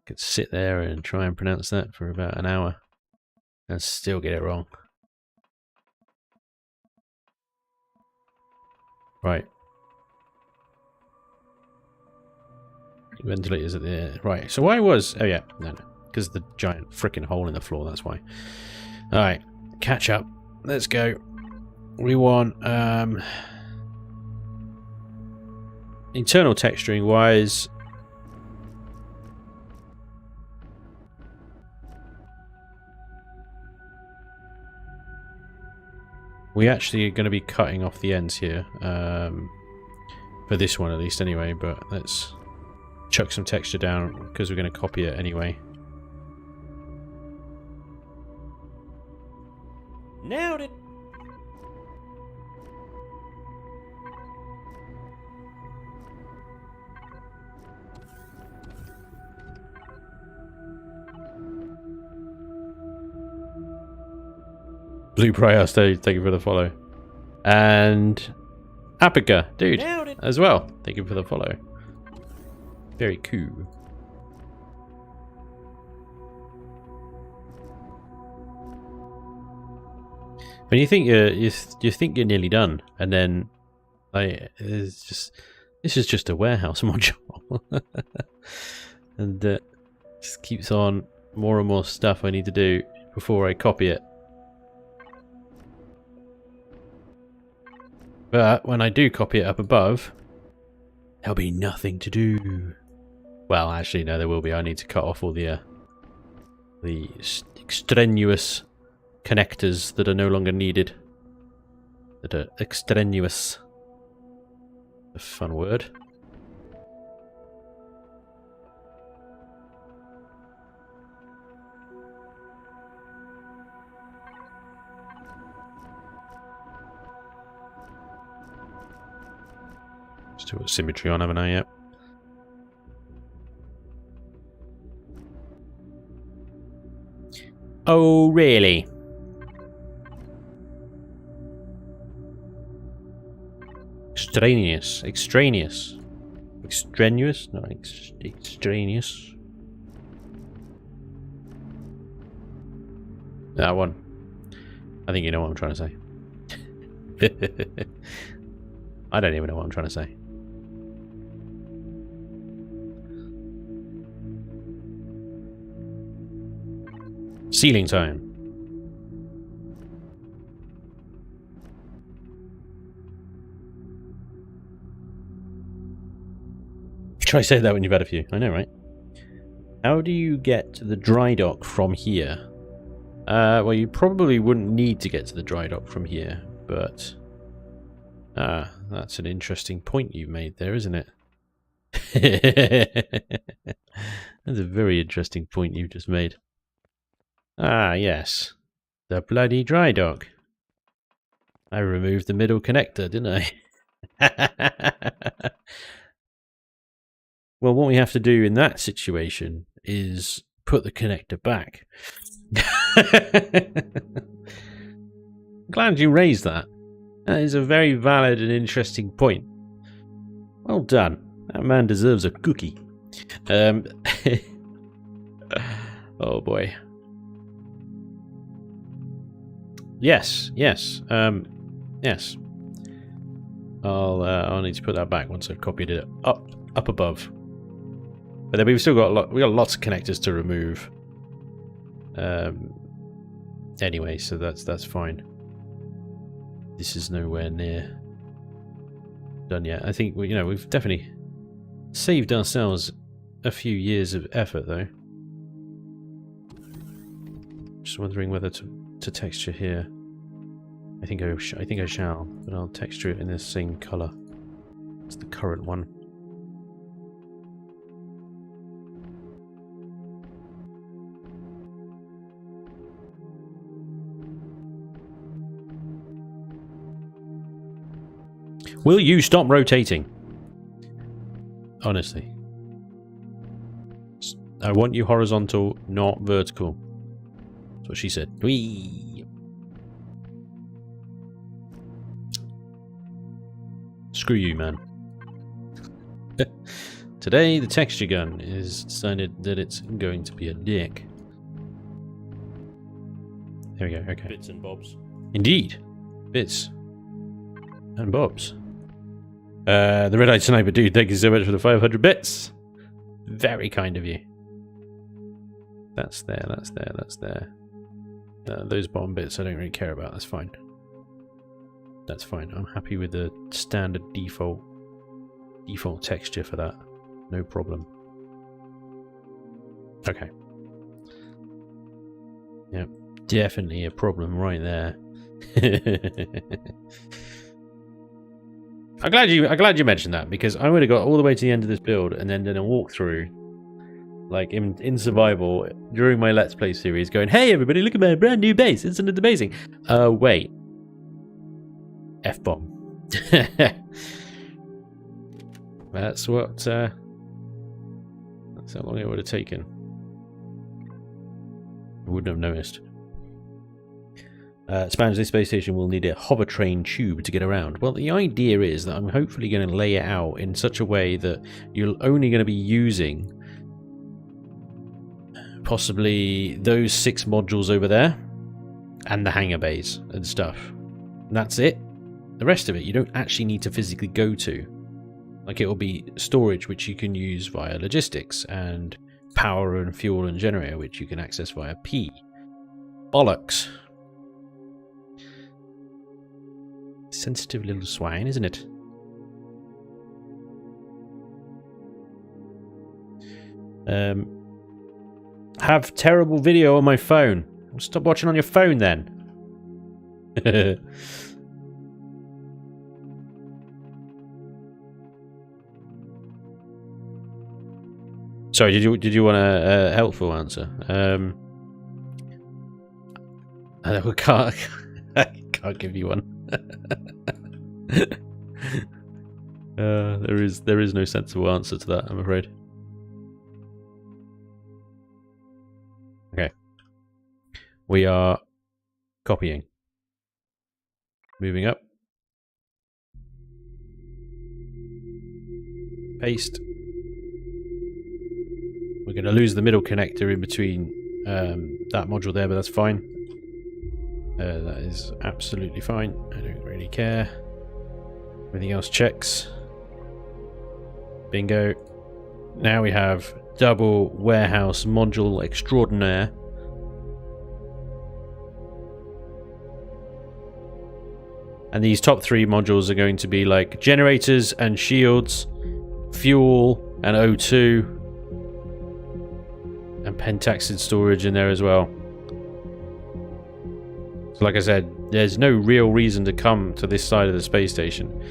Could sit there and try and pronounce that for about an hour and still get it wrong. Right. Ventilators at the right. So why was oh yeah, no, because the giant freaking hole in the floor, that's why. Alright, catch up. Let's go. We want internal texturing wise. We actually are going to be cutting off the ends here. For this one at least anyway, but let's chuck some texture down because we're going to copy it anyway. Nailed it! Blue Prior, thank you for the follow. And Apica, dude, as well. Thank you for the follow. Very cool. When you think you think you're nearly done, and then like this is just a warehouse module, and just keeps on more and more stuff I need to do before I copy it. But when I do copy it up above, there'll be nothing to do. Well, actually, no, there will be. I need to cut off all the extraneous connectors that are no longer needed. That are extraneous. A fun word. Still got symmetry on, haven't I yet? Oh, really? Extraneous. Extraneous. Extraneous? No, extraneous. That one. I think you know what I'm trying to say. I don't even know what I'm trying to say. Ceiling time. Try to say that when you've had a few. I know, right? How do you get to the dry dock from here? Well, you probably wouldn't need to get to the dry dock from here, but... that's an interesting point you've made there, isn't it? That's a very interesting point you've just made. Ah, yes. The bloody dry dock. I removed the middle connector, didn't I? Well, what we have to do in that situation is put the connector back. Glad you raised that. That is a very valid and interesting point. Well done. That man deserves a cookie. Oh boy. Yes, yes, yes. I'll need to put that back once I've copied it up above. But then we've still got we got lots of connectors to remove. Anyway, so that's fine. This is nowhere near done yet. I think we've definitely saved ourselves a few years of effort, though. Just wondering whether to texture here. I think I shall, but I'll texture it in the same color as the current one. Will you stop rotating? Honestly. I want you horizontal, not vertical. That's what she said. Whee! Screw you, man. Today, the texture gun is decided that it's going to be a dick. There we go, okay. Bits and bobs. Indeed. Bits. And bobs. The red-eyed sniper dude, thank you so much for the 500 bits. Very kind of you. That's there, that's there, that's there. Those bottom bits I don't really care about, that's fine. That's fine, I'm happy with the standard default texture for that. No problem. Okay. Yep, definitely a problem right there. I'm glad you mentioned that, because I would have got all the way to the end of this build and then done a walkthrough, like in survival during my Let's Play series, going, "Hey everybody, look at my brand new base! Isn't it amazing?" Wait. F-bomb. That's how long it would have taken. I wouldn't have noticed. Spanj, this space station will need a hover train tube to get around. Well, the idea is that I'm hopefully going to lay it out in such a way that you're only going to be using possibly those 6 modules over there and the hangar bays and stuff. And that's it. The rest of it you don't actually need to physically go to. Like, it will be storage which you can use via logistics, and power and fuel and generator which you can access via P. Bollocks. Sensitive little swine, isn't it? Have terrible video on my phone. Stop watching on your phone then. Sorry, did you want a helpful answer? I can't give you one. There is no sensible answer to that, I'm afraid. Okay. We are copying. Moving up. Paste. We're going to lose the middle connector in between that module there, but that's fine. That is absolutely fine. I don't really care. Everything else checks. Bingo. Now we have double warehouse module extraordinaire. And these top 3 modules are going to be like generators and shields, fuel and O2, and pentaxid storage in there as well. So like I said, there's no real reason to come to this side of the space station.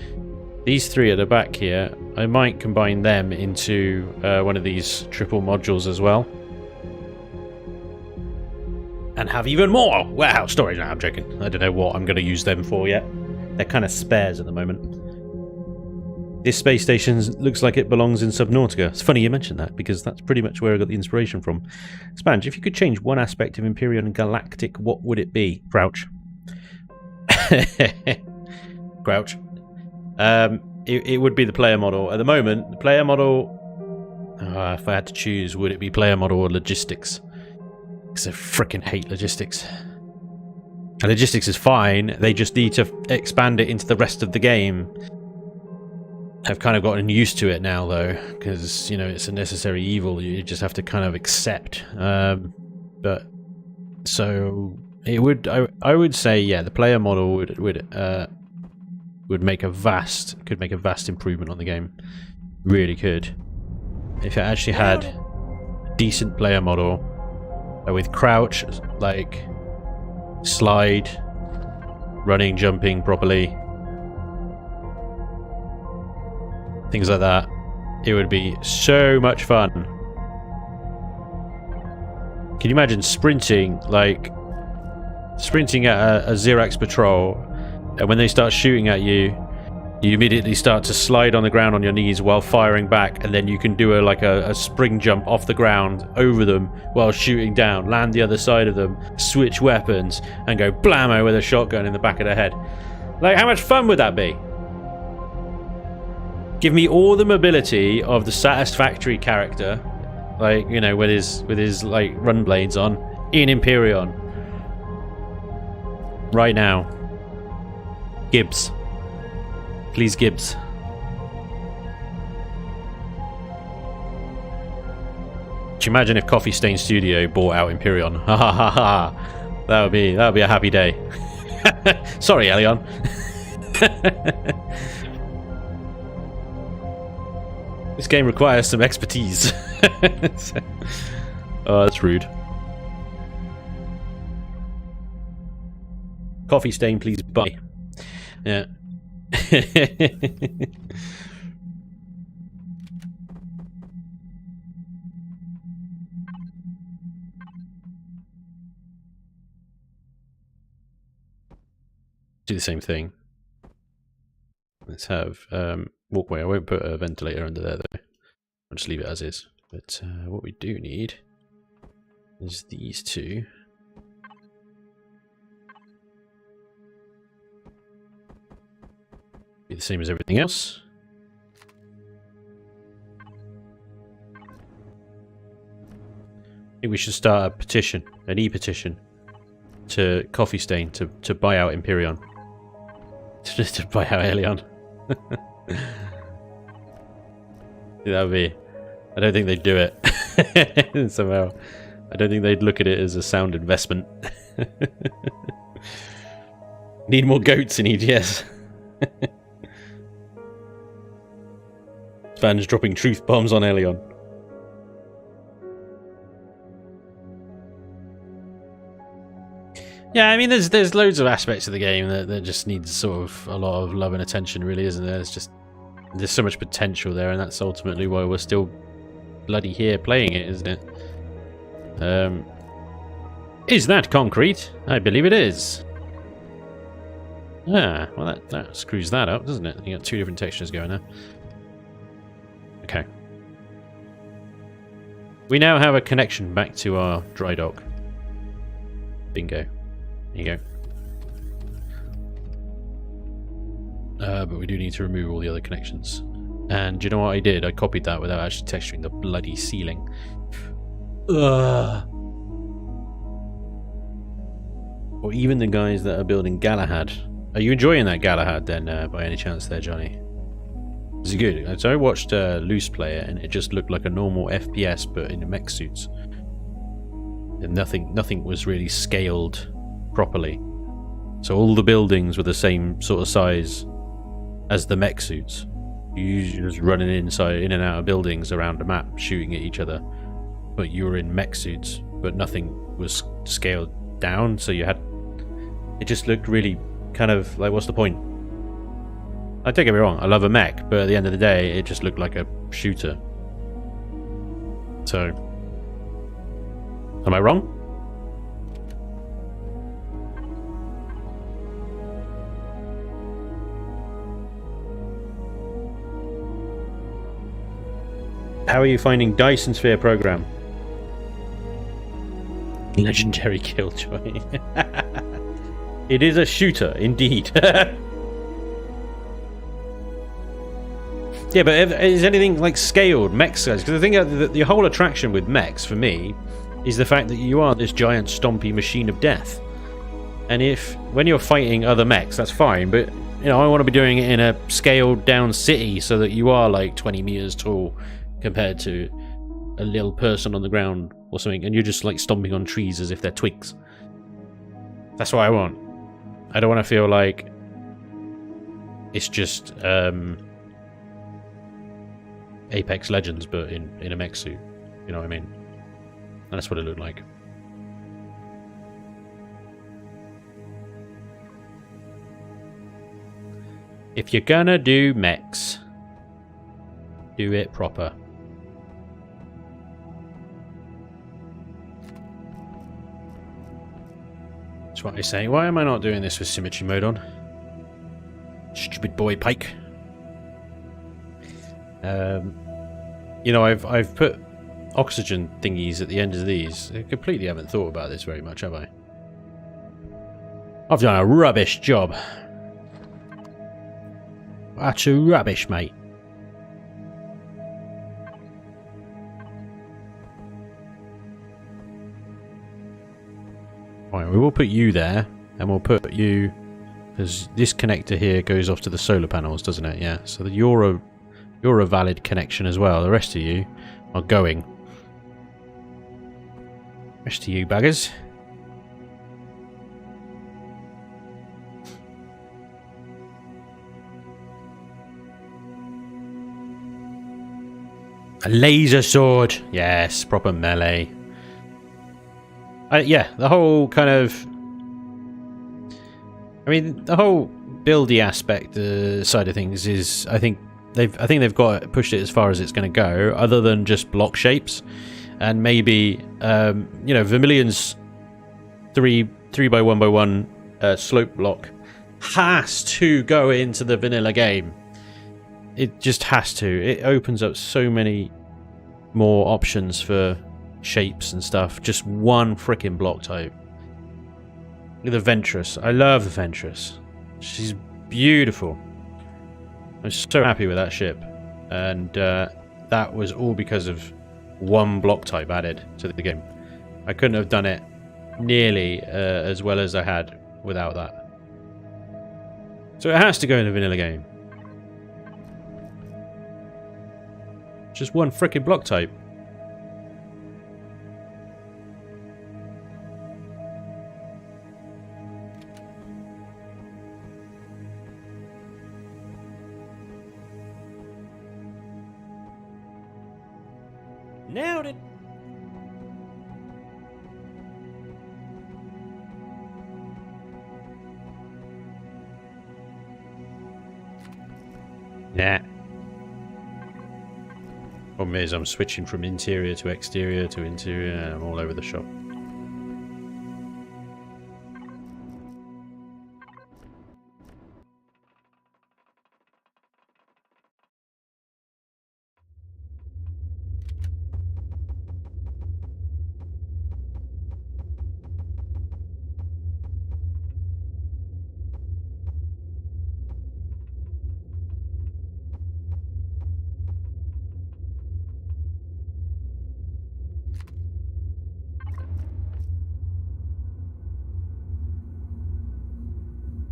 These 3 at the back here, I might combine them into one of these triple modules as well. And have even more warehouse storage. No, I'm joking. I don't know what I'm going to use them for yet. They're kind of spares at the moment. This space station looks like it belongs in Subnautica. It's funny you mentioned that, because that's pretty much where I got the inspiration from. Spanj, if you could change one aspect of Imperial and Galactic, what would it be? Crouch. Crouch. It would be the player model. At the moment, the player model... if I had to choose, would it be player model or logistics? Because I freaking hate logistics. And logistics is fine, they just need to expand it into the rest of the game. I've kind of gotten used to it now, though, because, you know, it's a necessary evil you just have to kind of accept. But so it would, I would say, yeah, the player model would make a vast improvement on the game. Really could, if it actually had a decent player model with crouch, like slide, running, jumping properly. Things like that. It would be so much fun. Can you imagine sprinting, like sprinting at a Xerax patrol, and when they start shooting at you, You immediately start to slide on the ground on your knees while firing back, and then you can do a spring jump off the ground over them while shooting down, land the other side of them, switch weapons, and go blammo with a shotgun in the back of their head. Like, how much fun would that be? Give me all the mobility of the Satisfactory character, like, you know, with his like run blades on, in Empyrean. Right now. Gibbs. Please, Gibbs. Could you imagine if Coffee Stain Studio bought out Empyrean? Ha ha ha ha. That would be a happy day. Sorry, Elion. This game requires some expertise. Oh, that's rude. Coffee Stain, please buy. Yeah. Do the same thing. Let's have walkway. I won't put a ventilator under there though. I'll just leave it as is. But what we do need is these two. Be the same as everything else. I think we should start a petition, an e-petition, to Coffee Stain to buy out Empyrean. To buy out Elion. That would be... I don't think they'd do it. Somehow. I don't think they'd look at it as a sound investment. Need more goats in EGS. Spanj dropping truth bombs on Elion. Yeah, I mean, there's loads of aspects of the game that just needs sort of a lot of love and attention, really, isn't there? There's so much potential there, and that's ultimately why we're still bloody here playing it, isn't it? Is that concrete? I believe it is. Ah, well that screws that up, doesn't it? You got two different textures going there. Okay. We now have a connection back to our dry dock. Bingo. There you go. But we do need to remove all the other connections. And do you know what I did? I copied that without actually texturing the bloody ceiling. Ugh. Or even the guys that are building Galahad. Are you enjoying that Galahad then, by any chance there, Johnny? Is it good? So I watched Loose play it, and it just looked like a normal FPS, but in mech suits. And nothing was really scaled properly. So all the buildings were the same sort of size as the mech suits. You're just running in and out of buildings around a map, shooting at each other. But you were in mech suits, but nothing was scaled down, so you had... It just looked really kind of like, what's the point? Don't get me wrong, I love a mech, but at the end of the day, it just looked like a shooter. So... Am I wrong? How are you finding Dyson Sphere program? Legendary Killjoy. It is a shooter, indeed. Yeah, but is anything like scaled mechs? Because I think the whole attraction with mechs for me is the fact that you are this giant stompy machine of death. And when you're fighting other mechs, that's fine, but you know, I want to be doing it in a scaled down city so that you are like 20 meters tall compared to a little person on the ground or something, and you're just like stomping on trees as if they're twigs. That's what I want. I don't want to feel like it's just Apex Legends but in a mech suit. You know what I mean? And that's what it looked like. If you're gonna do mechs, do it proper. That's what I say. Why am I not doing this with symmetry mode on? Stupid boy Pike. You know, I've put oxygen thingies at the end of these. I completely haven't thought about this very much, have I? I've done a rubbish job. That's rubbish, mate. Right, we will put you there, and we'll put you, because this connector here goes off to the solar panels, doesn't it? Yeah, so that you're a valid connection as well. The rest of you are going. Rest of you buggers. A laser sword. Yes, proper melee. Yeah, the whole kind of... I mean, the whole buildy aspect side of things is, I think they've got pushed it as far as it's going to go, other than just block shapes, and maybe you know, Vermilion's 3x1x1 slope block has to go into the vanilla game. It just has to. It opens up so many more options for shapes and stuff. Just one freaking block type. Look at the Ventress. I love the Ventress. She's beautiful. I'm so happy with that ship. And that was all because of one block type added to the game. I couldn't have done it nearly as well as I had without that. So it has to go in the vanilla game. Just one frickin' block type. Nailed it. Nah. Problem is, I'm switching from interior to exterior to interior, and I'm all over the shop.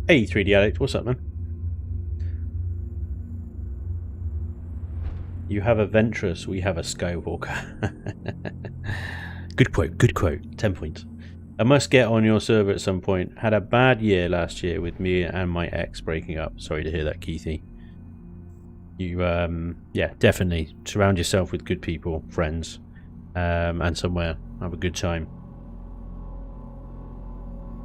Hey, 3D Addict, what's up, man? You have a Ventress, we have a Skywalker. Good quote, good quote. 10 points. I must get on your server at some point. Had a bad year last year with me and my ex breaking up. Sorry to hear that, Keithy. You, yeah, definitely surround yourself with good people, friends, and somewhere. Have a good time.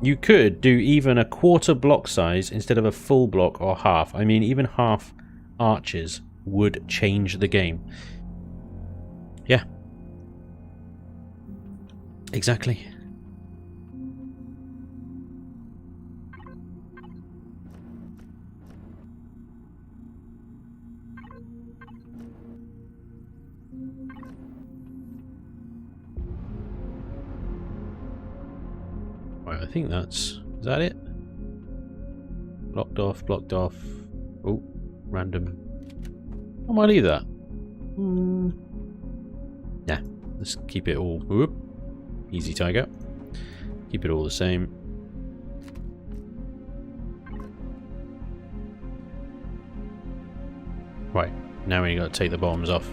You could do even a quarter block size instead of a full block or half. I mean, even half arches would change the game. Yeah. Exactly. Right, I think that's... Is that it? Blocked off, blocked off. Oh, random. I might leave that. Yeah, let's keep it all... Whoop. Easy tiger. Keep it all the same. Right, now we got to take the bombs off.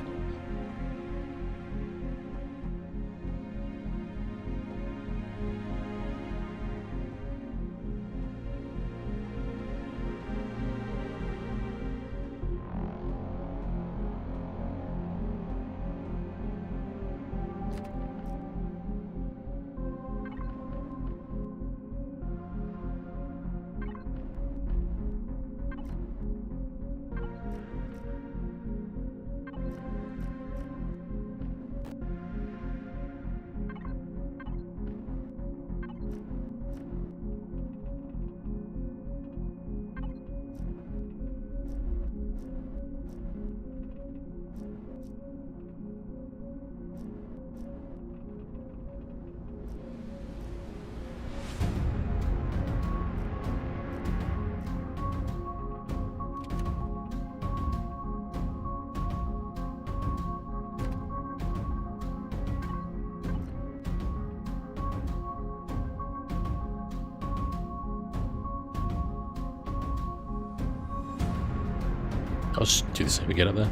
I'll just do the same again up there.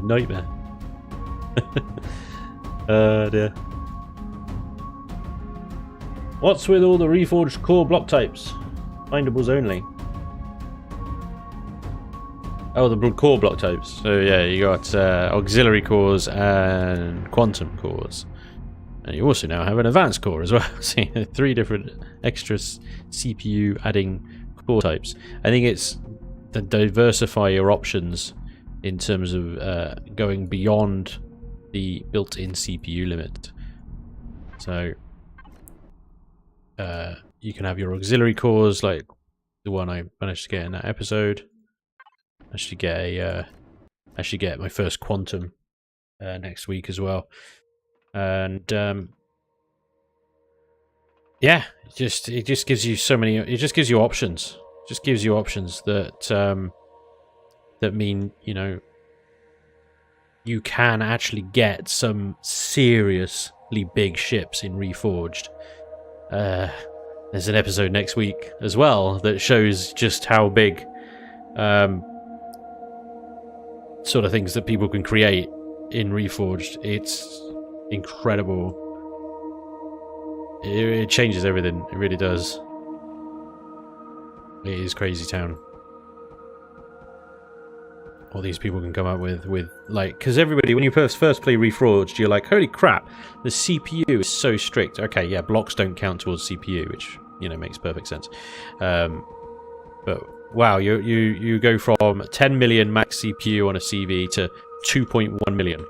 Nightmare. Dear. What's with all the reforged core block types? Findables only. Oh, the core block types. So yeah, you got auxiliary cores and quantum cores. And you also now have an advanced core as well. So 3 different extra CPU adding core types. I think it's to diversify your options in terms of going beyond the built-in CPU limit. So you can have your auxiliary cores like the one I managed to get in that episode. I should get my first quantum next week as well, and yeah, it just gives you so many. It just gives you options. It just gives you options that that mean, you know, you can actually get some seriously big ships in Reforged. There's an episode next week as well that shows just how big sort of things that people can create in Reforged. It's incredible. It changes everything. It really does. It is crazy town. All these people can come up with like, because everybody, when you first play Reforged, you're like, holy crap, the CPU is so strict. Okay, yeah, blocks don't count towards CPU, which, you know, makes perfect sense. But wow, you go from 10 million max CPU on a CV to 2.1 million.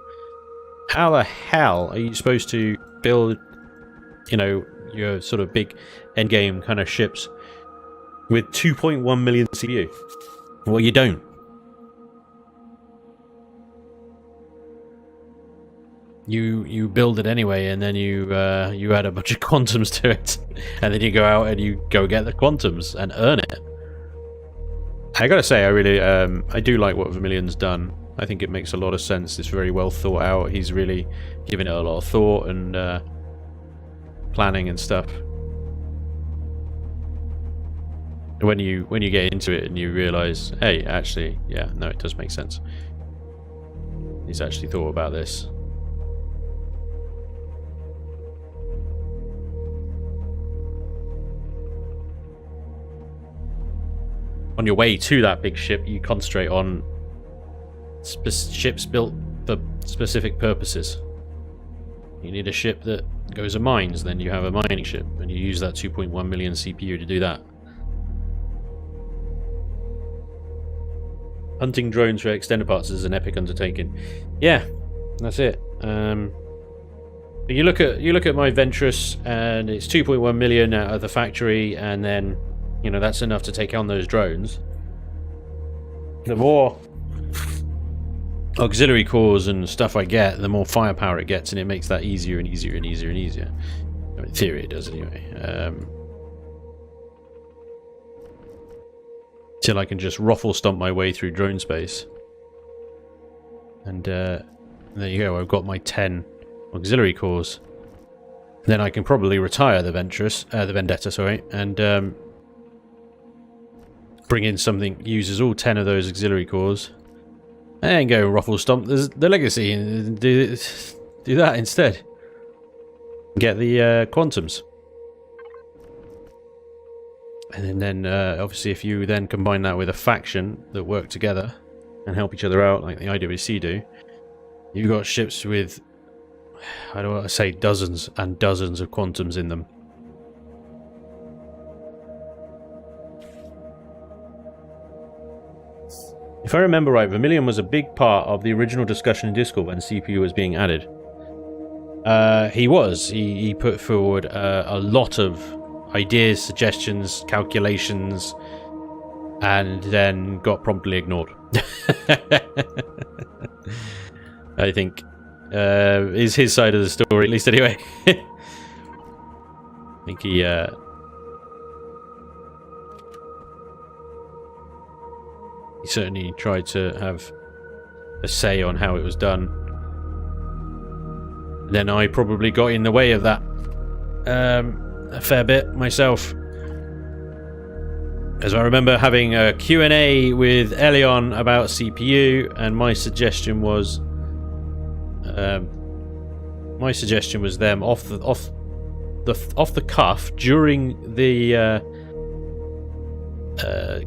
How the hell are you supposed to build, you know, your sort of big endgame kind of ships with 2.1 million CPU? Well, you don't. You build it anyway, and then you add a bunch of quantums to it, and then you go out and you go get the quantums and earn it. I gotta say, I really I do like what Vermilion's done. I think it makes a lot of sense. It's very well thought out. He's really given it a lot of thought and planning and stuff. When you get into it and you realize, hey, actually, yeah, no, it does make sense. He's actually thought about this. On your way to that big ship, you concentrate on ships built for specific purposes. You need a ship that goes to mines, then you have a mining ship, and you use that 2.1 million CPU to do that. Hunting drones for extended parts is an epic undertaking. Yeah, that's it. You look at my Ventress, and it's 2.1 million out of the factory, and then, you know, that's enough to take on those drones. The more auxiliary cores and stuff I get, the more firepower it gets, and it makes that easier and easier and easier and easier. I mean, in theory it does anyway. Till I can just ruffle stomp my way through drone space. And there you go, I've got my 10 auxiliary cores. Then I can probably retire the Vendetta, sorry, and bring in something uses all 10 of those auxiliary cores, and go ruffle stomp the legacy and do that instead. Get the quantums. And then obviously if you then combine that with a faction that work together and help each other out like the IWC do, you've got ships with, I don't want to say dozens and dozens of quantums in them. If I remember right, Vermilion was a big part of the original discussion in Discord when CPU was being added. He was. He put forward a lot of ideas, suggestions, calculations, and then got promptly ignored. I think is his side of the story, at least anyway. I think he certainly tried to have a say on how it was done. Then I probably got in the way of that a fair bit myself. As I remember having a Q&A with Elion about CPU, and my suggestion was them off the cuff during the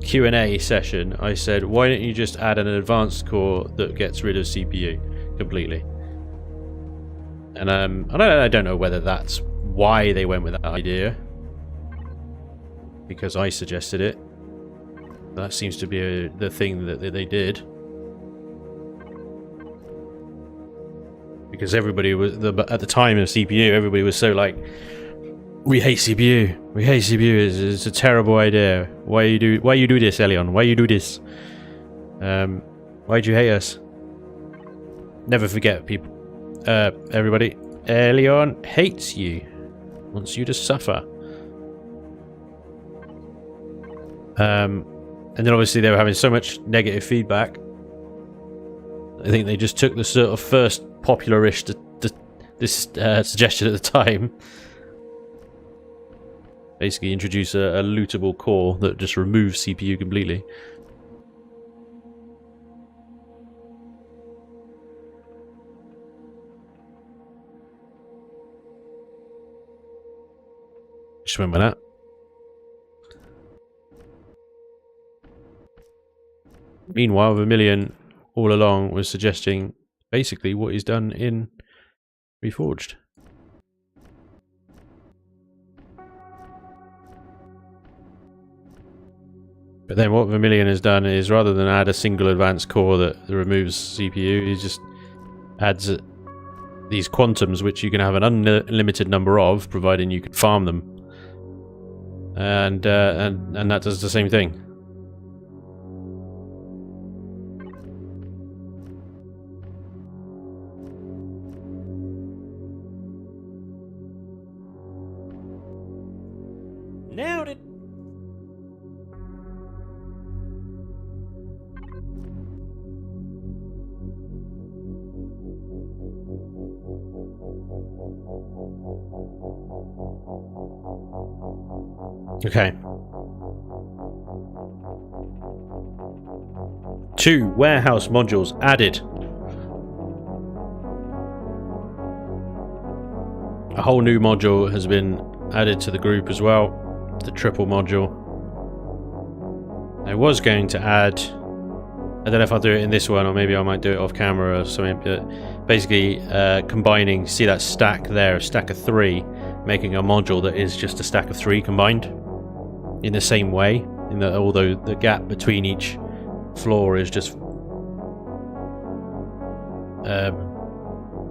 Q&A session. I said, why don't you just add an advanced core that gets rid of CPU completely? And I don't know whether that's why they went with that idea, because I suggested it. That seems to be the thing that they did, because everybody was at the time of CPU, everybody was so like, we hate CPU, it's a terrible idea. Why you do this, Elion? Why you do this? Why'd you hate us? Never forget, people. Everybody, Elion hates you, wants you to suffer. And then obviously they were having so much negative feedback. I think they just took the sort of first popular-ish suggestion at the time. Basically introduce a lootable core that just removes CPU completely. Just went with that. Meanwhile, Vermilion all along was suggesting basically what he's done in Reforged. But then what Vermilion has done is, rather than add a single advanced core that removes CPU, he just adds these quantums, which you can have an unlimited number of, providing you can farm them. And that does the same thing. Nailed it. Okay. 2 warehouse modules added. A whole new module has been added to the group as well. The triple module. I was going to add, I don't know if I'll do it in this one, or maybe I might do it off camera or something, but basically combining, see that stack there, a stack of 3, making a module that is just a stack of 3 combined in the same way, although the gap between each floor is just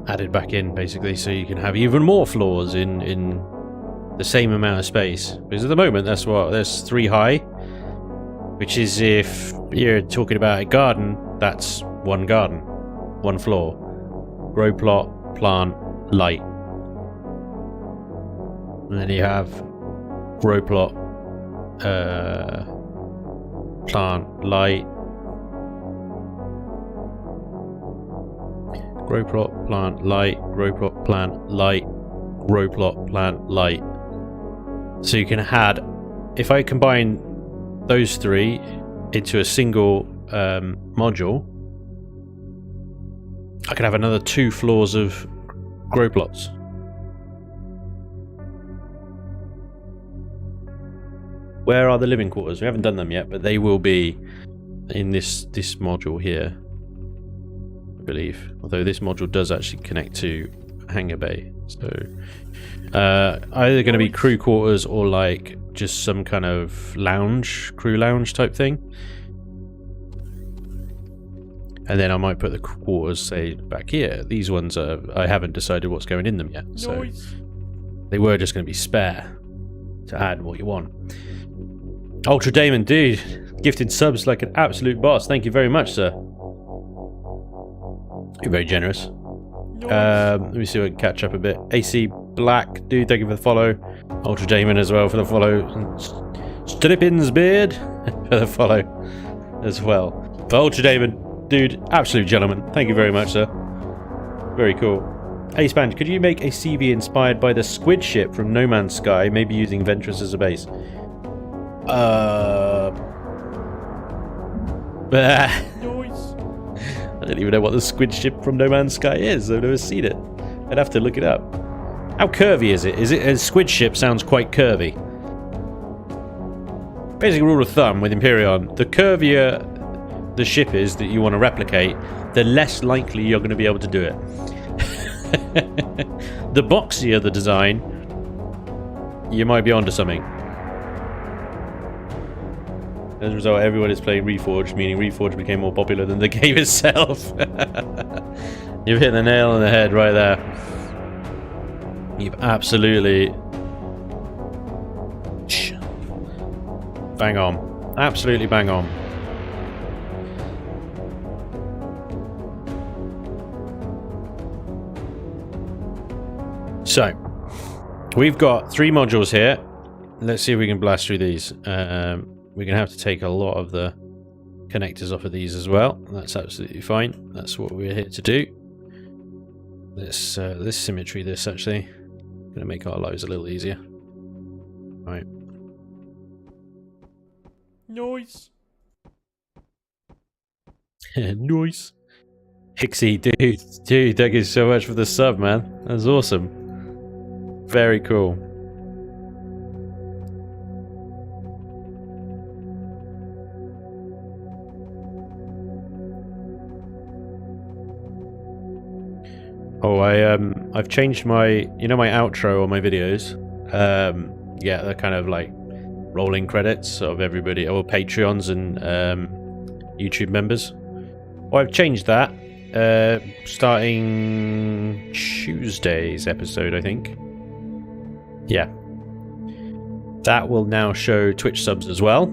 added back in, basically, so you can have even more floors in the same amount of space. Because at the moment, there's 3 high, which is, if you're talking about a garden, that's 1 garden, 1 floor. Grow plot, plant, light. And then you have grow plot, plant, light. Grow plot, plant, light. Grow plot, plant, light. Grow plot, plant, light. So you can add, if I combine those 3 into a single module, I can have another 2 floors of grow plots. Where are the living quarters? We haven't done them yet, but they will be in this module here, I believe. Although this module does actually connect to hangar bay, so either going to be crew quarters or like just some kind of lounge, crew lounge type thing. And then I might put the quarters, say, back here. These ones are, I haven't decided what's going in them yet, so they were just going to be spare to add what you want. Ultra Damon, dude, gifted subs like an absolute boss. Thank you very much, sir. You're very generous. Let me see if I can catch up a bit. AC Black, dude, thank you for the follow. Ultra Damon as well for the follow. Strippin's Beard for the follow as well. But Ultra Damon, dude, absolute gentleman. Thank you very much, sir. Very cool. Hey Spanj, could you make a CV inspired by the squid ship from No Man's Sky, maybe using Ventress as a base? Noise. I don't even know what the squid ship from No Man's Sky is. I've never seen it. I'd have to look it up. How curvy is it? Is it a squid ship? Sounds quite curvy. Basic rule of thumb with Imperion: the curvier the ship is that you want to replicate, the less likely you're going to be able to do it. The boxier the design, you might be onto something. As a result, everyone is playing Reforged, meaning Reforged became more popular than the game itself. You've hit the nail on the head right there. You've absolutely... bang on. Absolutely bang on. So, we've got 3 modules here. Let's see if we can blast through these. We're going to have to take a lot of the connectors off of these as well. That's absolutely fine. That's what we're here to do. This symmetry, this actually going to make our lives a little easier. Right. Noise. Noise. Pixie, dude, thank you so much for the sub, man. That's awesome. Very cool. Oh, I've changed my, my outro on my videos. Yeah, they're kind of like rolling credits of everybody, or Patreons and YouTube members. Well, I've changed that starting Tuesday's episode, I think. Yeah. That will now show Twitch subs as well.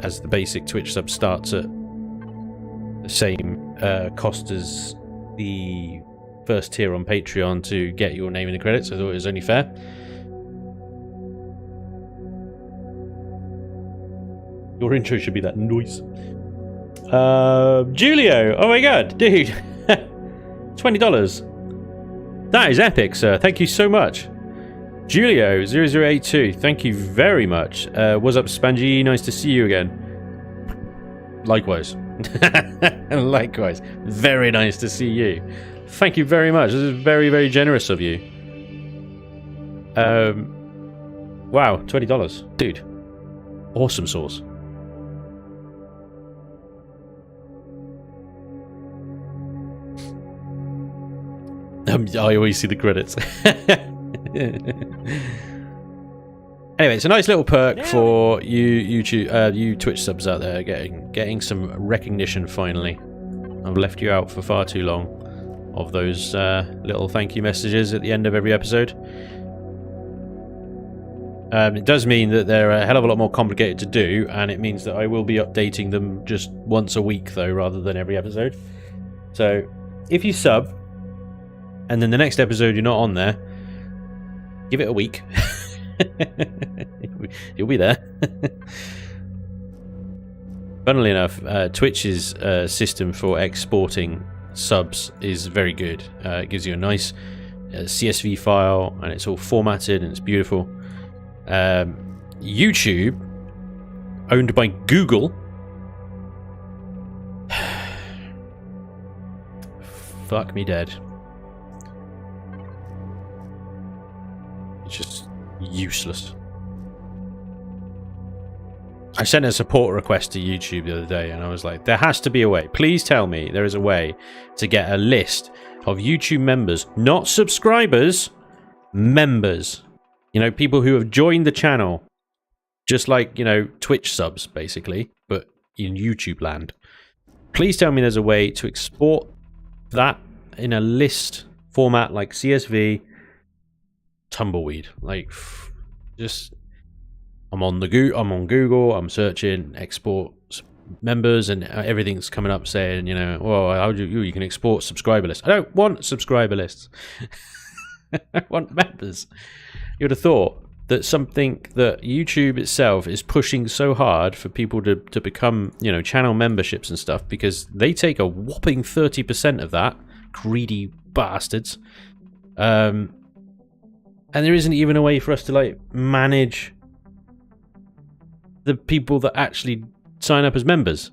As the basic Twitch sub starts at the same cost as the first tier on Patreon to get your name in the credits. I thought it was only fair. Your intro should be that noise. Julio! Oh my god, dude! $20. That is epic, sir. Thank you so much. Julio0082, thank you very much. What's up, Spanj? Nice to see you again. Likewise. Likewise. Very nice to see you. Thank you very much. This is very, very generous of you. Wow, $20. Dude. Awesome sauce. I always see the credits. Anyway, it's a nice little perk for you Twitch subs out there getting some recognition finally. I've left you out for far too long of those little thank you messages at the end of every episode. It does mean that they're a hell of a lot more complicated to do, and it means that I will be updating them just once a week though, rather than every episode. So if you sub and then the next episode you're not on there, give it a week. You'll be there. Funnily enough, Twitch's system for exporting subs is very good. It gives you a nice CSV file, and it's all formatted and it's beautiful. YouTube, owned by Google, fuck me dead. It's just useless. I sent a support request to YouTube the other day, and I was like, there has to be a way. Please tell me there is a way to get a list of YouTube members, not subscribers, members. You know, people who have joined the channel, just like, Twitch subs, basically, but in YouTube land. Please tell me there's a way to export that in a list format like CSV. Tumbleweed, like, just I'm on Google, I'm searching export members, and everything's coming up saying, well, how do you can export subscriber lists. I don't want subscriber lists. I want members. You would have thought that something that YouTube itself is pushing so hard for people to become, channel memberships and stuff, because they take a whopping 30% of that, greedy bastards. And there isn't even a way for us to manage the people that actually sign up as members.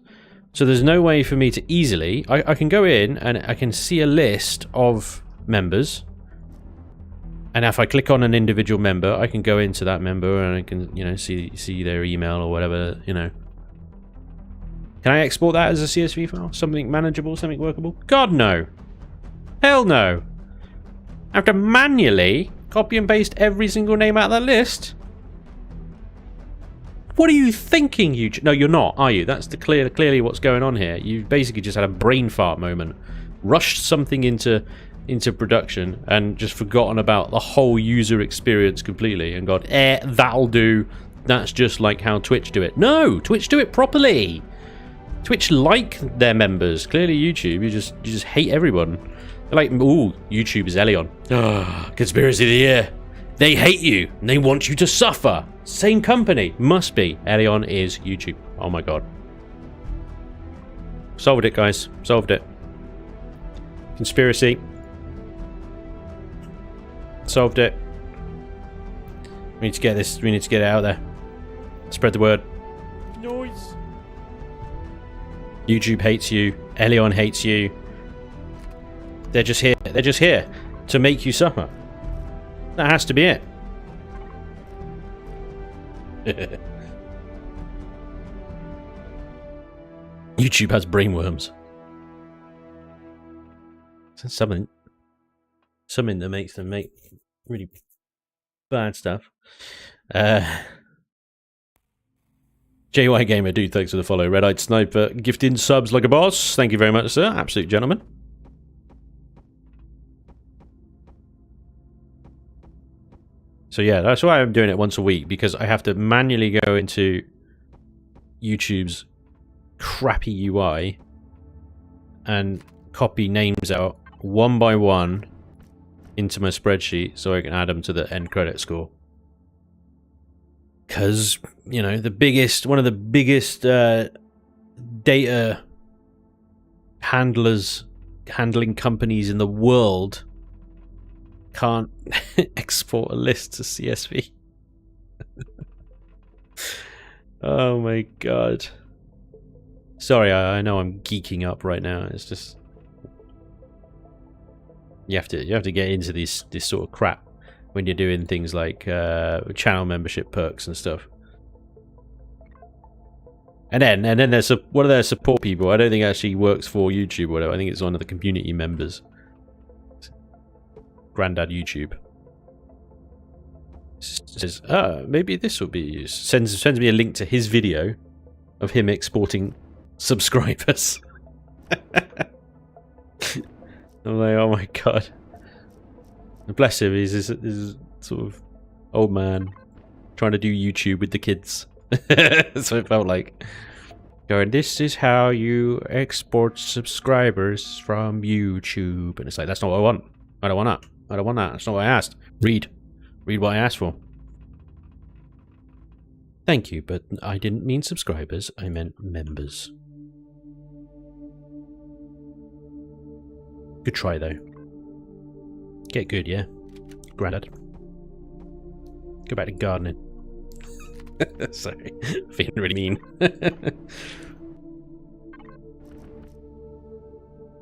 So there's no way for me to easily... I can go in and I can see a list of members. And if I click on an individual member, I can go into that member and I can, you know, see their email or whatever, you know. Can I export that as a CSV file? Something manageable, something workable? God, no. Hell no. I have to manually copy and paste every single name out of that list? What are you thinking, you... No, you're not, are you? That's clearly what's going on here. You basically just had a brain fart moment. Rushed something into production and just forgotten about the whole user experience completely and gone, that'll do. That's just like how Twitch do it. No, Twitch do it properly. Twitch like their members. Clearly YouTube, you just hate everyone. They're like, ooh, YouTube is Elion. Conspiracy of the year. They hate you and they want you to suffer. Same company. Must be. Elion is YouTube. Oh my god. Solved it, guys. Solved it. Conspiracy. Solved it. We need to get this. We need to get it out there. Spread the word. Noise. YouTube hates you. Elion hates you. They're just here. They're just here to make you suffer. That has to be it. YouTube has brainworms. Something that makes them make really bad stuff. JY Gamer, dude, thanks for the follow. Red Eyed Sniper, gifting subs like a boss. Thank you very much, sir. Absolute gentleman. So yeah, that's why I'm doing it once a week, because I have to manually go into YouTube's crappy UI and copy names out one by one into my spreadsheet so I can add them to the end credit score. Because, you know, one of the biggest data handling companies in the world can't export a list to CSV. Oh my god. Sorry, I know I'm geeking up right now. It's just you have to get into this sort of crap when you're doing things like channel membership perks and stuff. And then there's one of their support people. I don't think it actually works for YouTube or whatever. I think it's one of the community members. Grandad YouTube says, maybe this will be used. Sends me a link to his video of him exporting subscribers. I'm like, oh my god. Bless him, he's this sort of old man trying to do YouTube with the kids. So it felt like going, this is how you export subscribers from YouTube. And it's like, that's not what I want. I don't want that. I don't want that. That's not what I asked. Read what I asked for. Thank you, but I didn't mean subscribers. I meant members. Good try, though. Get good, yeah? Grandad. Go back to gardening. Sorry. Being really mean.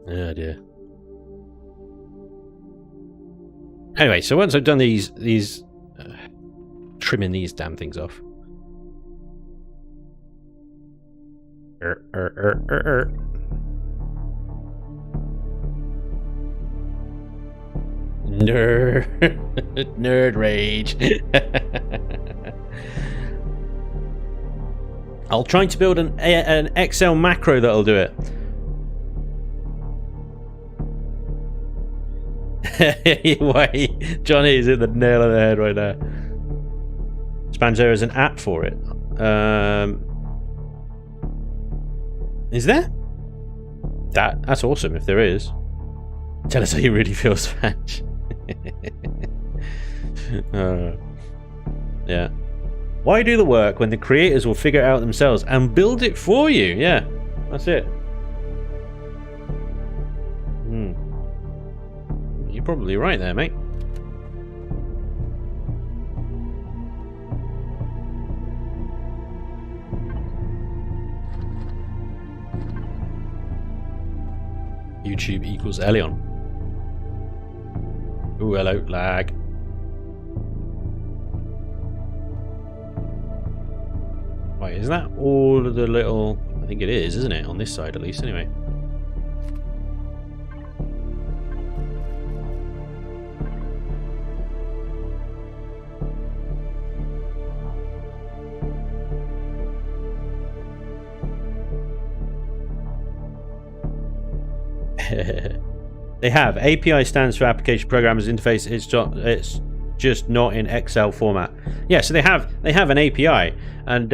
Oh, dear. Anyway, so once I've done these trimming these damn things off. Nerd rage. I'll try to build an Excel macro that'll do it. Why? Johnny is in the nail on the head right now. Spanj, there is an app for it. Is there? That's awesome if there is. Tell us how you really feel, Spanj. Yeah. Why do the work when the creators will figure it out themselves and build it for you? Yeah, that's it. You're probably right there, mate. YouTube equals Elion. Ooh, hello, lag. Right, is that all of the little... I think it is, isn't it? On this side, at least, anyway. They have. API stands for Application Programmers Interface. It's just not in Excel format. Yeah, so they have an API, and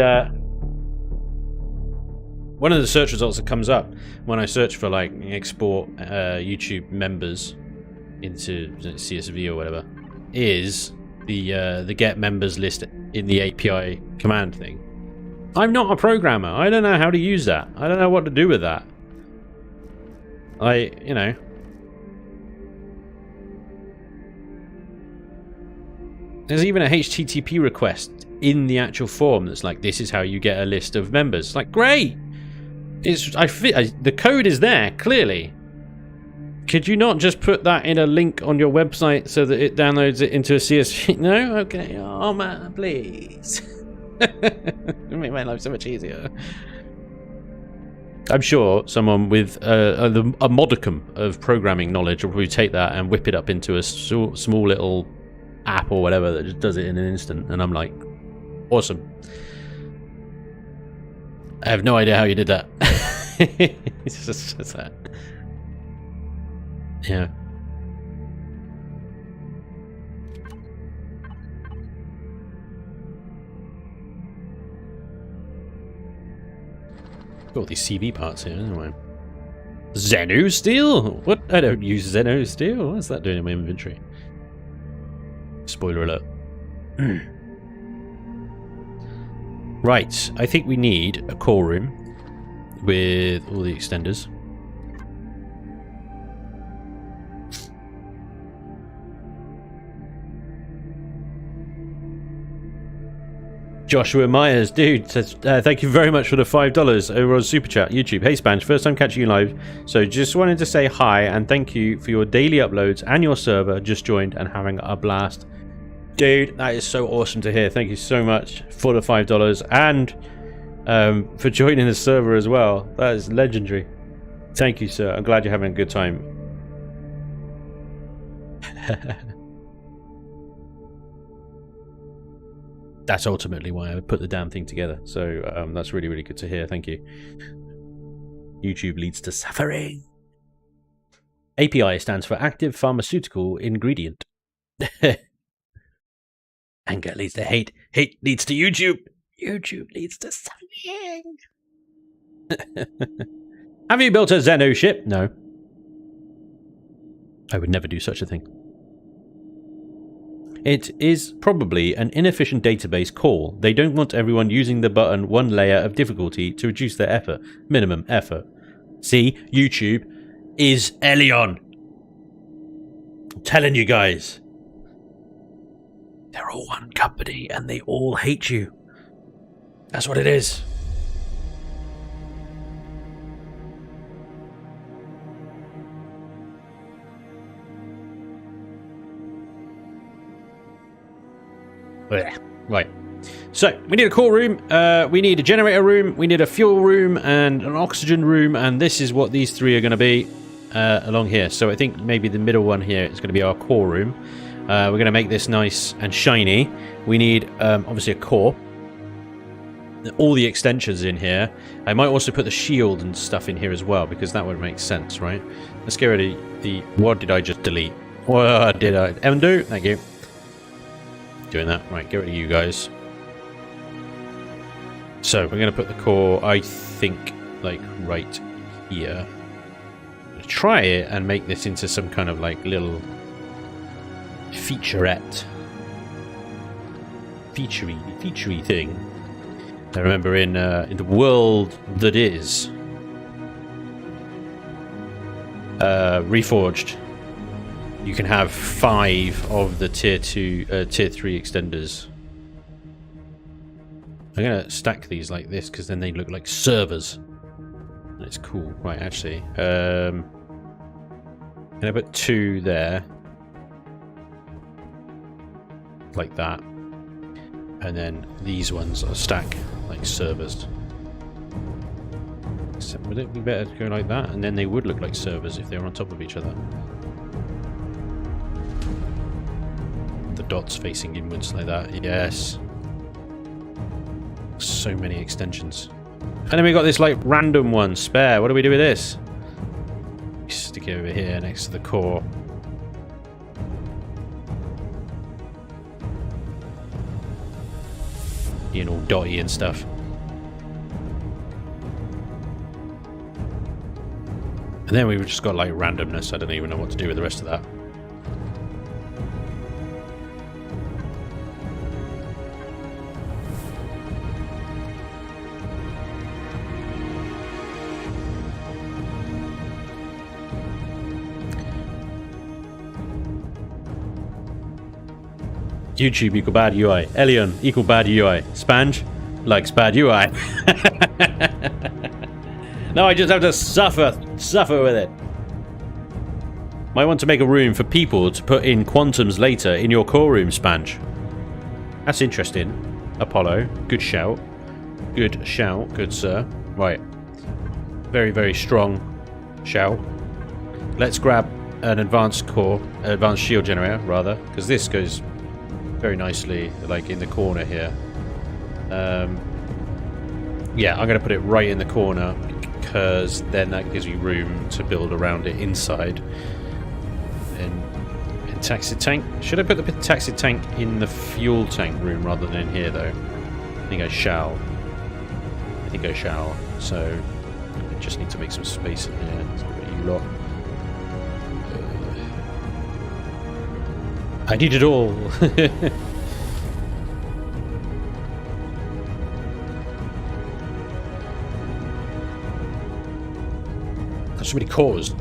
one of the search results that comes up when I search for like export YouTube members into CSV or whatever is the get members list in the API command thing. I'm not a programmer. I don't know how to use that. I don't know what to do with that. You know. There's even a HTTP request in the actual form that's like, this is how you get a list of members. It's like, great! The code is there, clearly. Could you not just put that in a link on your website so that it downloads it into a CSV? No? Okay. Oh man, please. It'll make my life so much easier. I'm sure someone with a modicum of programming knowledge will probably take that and whip it up into a small little app or whatever that just does it in an instant. And I'm like, awesome. I have no idea how you did that. It's just that. Yeah. Got all these CV parts here, anyway. Xeno Steel? What? I don't use Xeno Steel. What's that doing in my inventory? Spoiler alert. Right, I think we need a core room with all the extenders. Joshua Myers, dude, says, thank you very much for the $5 over on Super Chat, YouTube. Hey Spanj, first time catching you live, so just wanted to say hi and thank you for your daily uploads and your server. Just joined and having a blast. Dude, that is so awesome to hear. Thank you so much for the $5 and for joining the server as well. That is legendary. Thank you, sir. I'm glad you're having a good time. That's ultimately why I put the damn thing together. So that's really, really good to hear. Thank you. YouTube leads to suffering. API stands for Active Pharmaceutical Ingredient. Anger leads to hate. Hate leads to YouTube. YouTube leads to suffering. Have you built a Xeno ship? No. I would never do such a thing. It is probably an inefficient database call. They don't want everyone using the button one layer of difficulty to reduce their effort. Minimum effort. See, YouTube is Elion. I'm telling you guys. They're all one company and they all hate you. That's what it is. Right. So, we need a core room, we need a generator room, we need a fuel room, and an oxygen room, and this is what these three are going to be along here. So I think maybe the middle one here is going to be our core room. We're going to make this nice and shiny. We need, obviously, a core. All the extensions in here. I might also put the shield and stuff in here as well, because that would make sense, right? Let's get rid of the... What did I just delete? What did I undo? Thank you. Doing that. Right, get rid of you guys. So, we're going to put the core, I think, like, right here. I'm going to try it and make this into some kind of, like, little featurette. Featurey thing. I remember in the world that is Reforged, you can have 5 of the tier 3 extenders. I'm gonna stack these like this because then they look like servers. It's cool. Right, actually, And I put 2 there. Like that. And then these ones are stack like servers. So would it be better to go like that? And then they would look like servers if they were on top of each other. The dots facing inwards like that. Yes. So many extensions. And then we got this like random one spare. What do we do with this? Stick it over here next to the core. Being all dotty and stuff. And then we've just got like randomness. I don't even know what to do with the rest of that. YouTube equal bad UI. Elion equal bad UI. Spanj likes bad UI. No, I just have to suffer with it. Might want to make a room for people to put in quantums later in your core room, Spanj. That's interesting. Apollo, good shout. Good shout, good sir. Right. Very, very strong shout. Let's grab an advanced shield generator, rather, because this goes very nicely, like in the corner here. Yeah, I'm going to put it right in the corner because then that gives you room to build around it inside. And taxi tank. Should I put the taxi tank in the fuel tank room rather than in here, though? I think I shall. So I just need to make some space in here. So you lot. I need it all. There's so many cores.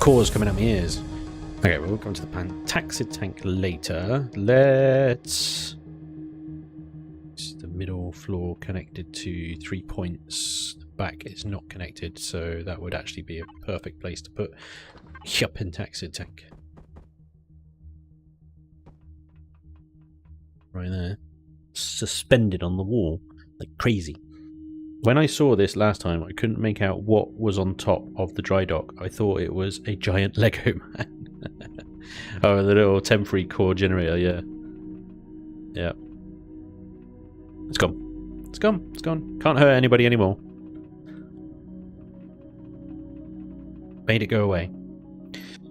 Cores coming out my ears. Okay, we'll come to the taxi tank later. Let's... It's the middle floor connected to 3 points. The back is not connected, so that would actually be a perfect place to put up in taxi tank. Right there. Suspended on the wall. Like crazy. When I saw this last time, I couldn't make out what was on top of the dry dock. I thought it was a giant Lego man. Oh, the little temporary core generator, yeah. Yeah. It's gone. It's gone. It's gone. Can't hurt anybody anymore. Made it go away.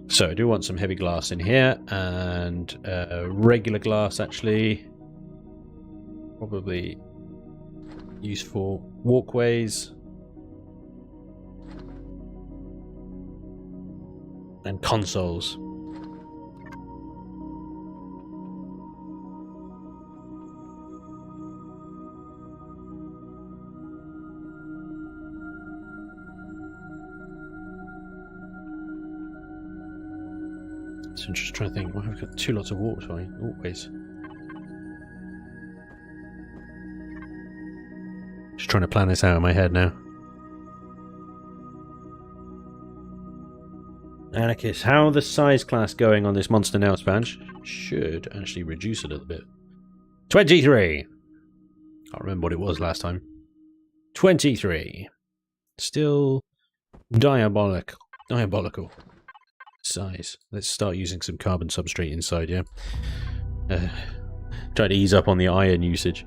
So I do want some heavy glass in here, and regular glass actually. Probably useful walkways and consoles. So I'm just trying to think. Well, I've got 2 lots of walkways. Just trying to plan this out in my head now. Anarchist, how the size class going on this monster now, Spanj? Should actually reduce a little bit. 23! Can't remember what it was last time. 23. Still diabolical size. Let's start using some carbon substrate inside, yeah? Try to ease up on the iron usage.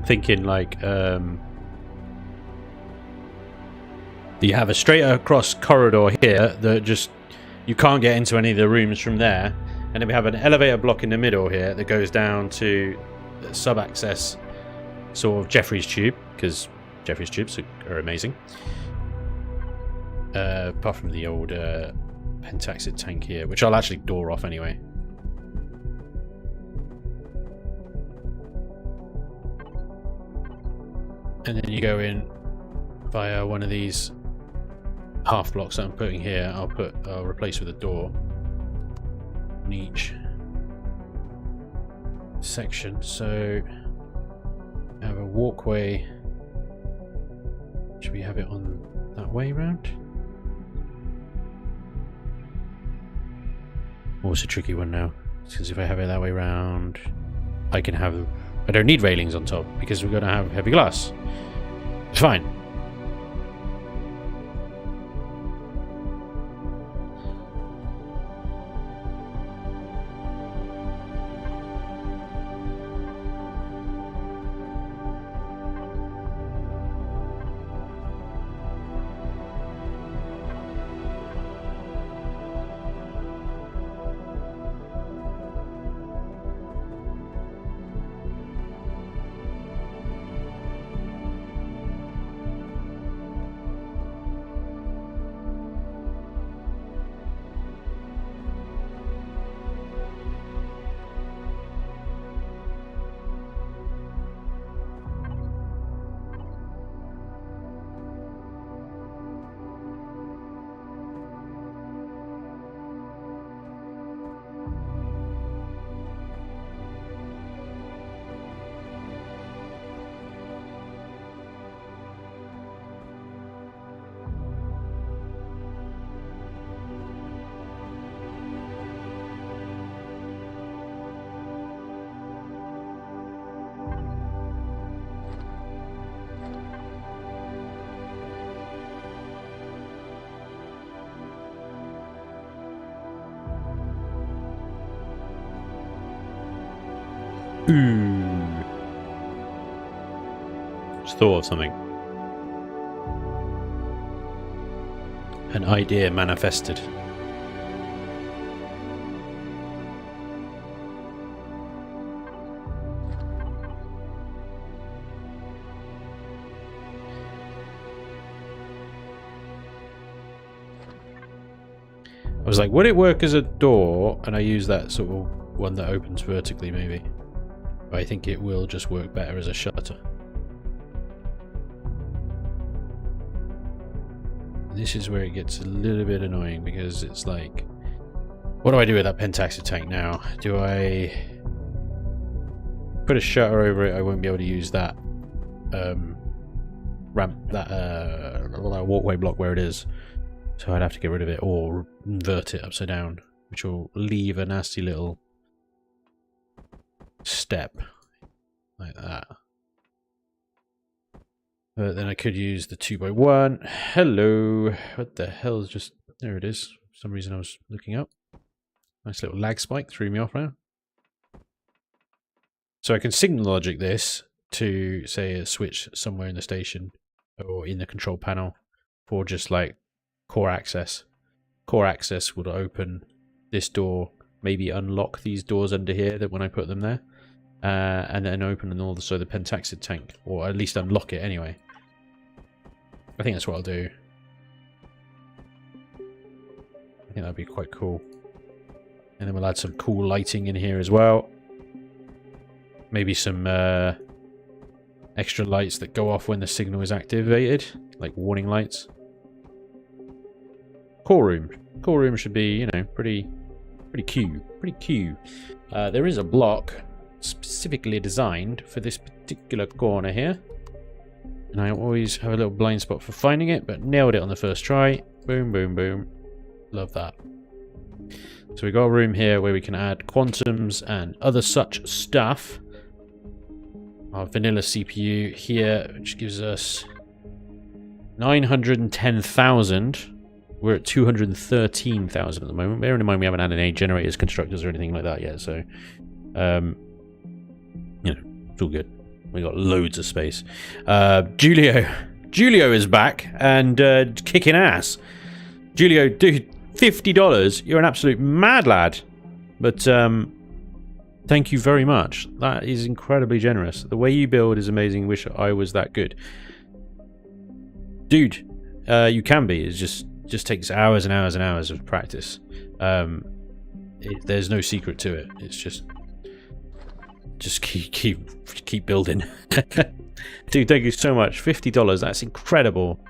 Thinking like you have a straight across corridor here that just you can't get into any of the rooms from there. And then we have an elevator block in the middle here that goes down to sub-access sort of Jeffrey's tube, because Jeffrey's tubes are amazing. Apart from the old pentaxid tank here, which I'll actually door off anyway. And then you go in via one of these half blocks that I'm putting here. I'll replace with a door in each section. So I have a walkway. Should we have it on that way round? Oh, it's a tricky one now, because if I have it that way round, I don't need railings on top because we're going to have heavy glass. It's fine. Ooh. Just thought of something. An idea manifested. I was like, would it work as a door? And I use that sort of one that opens vertically, maybe. But I think it will just work better as a shutter. This is where it gets a little bit annoying, because it's like, what do I do with that pentaxid tank now? Do I put a shutter over it? I won't be able to use that ramp, that walkway block where it is. So I'd have to get rid of it or invert it upside down, which will leave a nasty little step like that. But then I could use the 2x1. Hello. What the hell is just... There it is. For some reason I was looking up. Nice little lag spike. Threw me off now. So I can signal logic this to, say, a switch somewhere in the station or in the control panel for just like core access. Core access would open this door, maybe unlock these doors under here that when I put them there. And then open and also the pentaxid tank, or at least unlock it anyway. I think that's what I'll do. I think that'd be quite cool. And then we'll add some cool lighting in here as well. Maybe some extra lights that go off when the signal is activated, like warning lights. Core room. Core room should be, you know, pretty cute. Pretty cute. There is a block specifically designed for this particular corner here, and I always have a little blind spot for finding it, but nailed it on the first try. Boom, boom, boom. Love that. So we got a room here where we can add quantums and other such stuff. Our vanilla CPU here, which gives us 910,000. We're at 213,000 at the moment. Bearing in mind we haven't added any generators, constructors, or anything like that yet, so you know, it's all good. We got loads of space. Julio is back and kicking ass. Julio, dude, $50? You're an absolute mad lad. But thank you very much. That is incredibly generous. The way you build is amazing. Wish I was that good. Dude, you can be. It just takes hours and hours and hours of practice. There's no secret to it. It's just keep building. Dude, thank you so much. $50. That's incredible.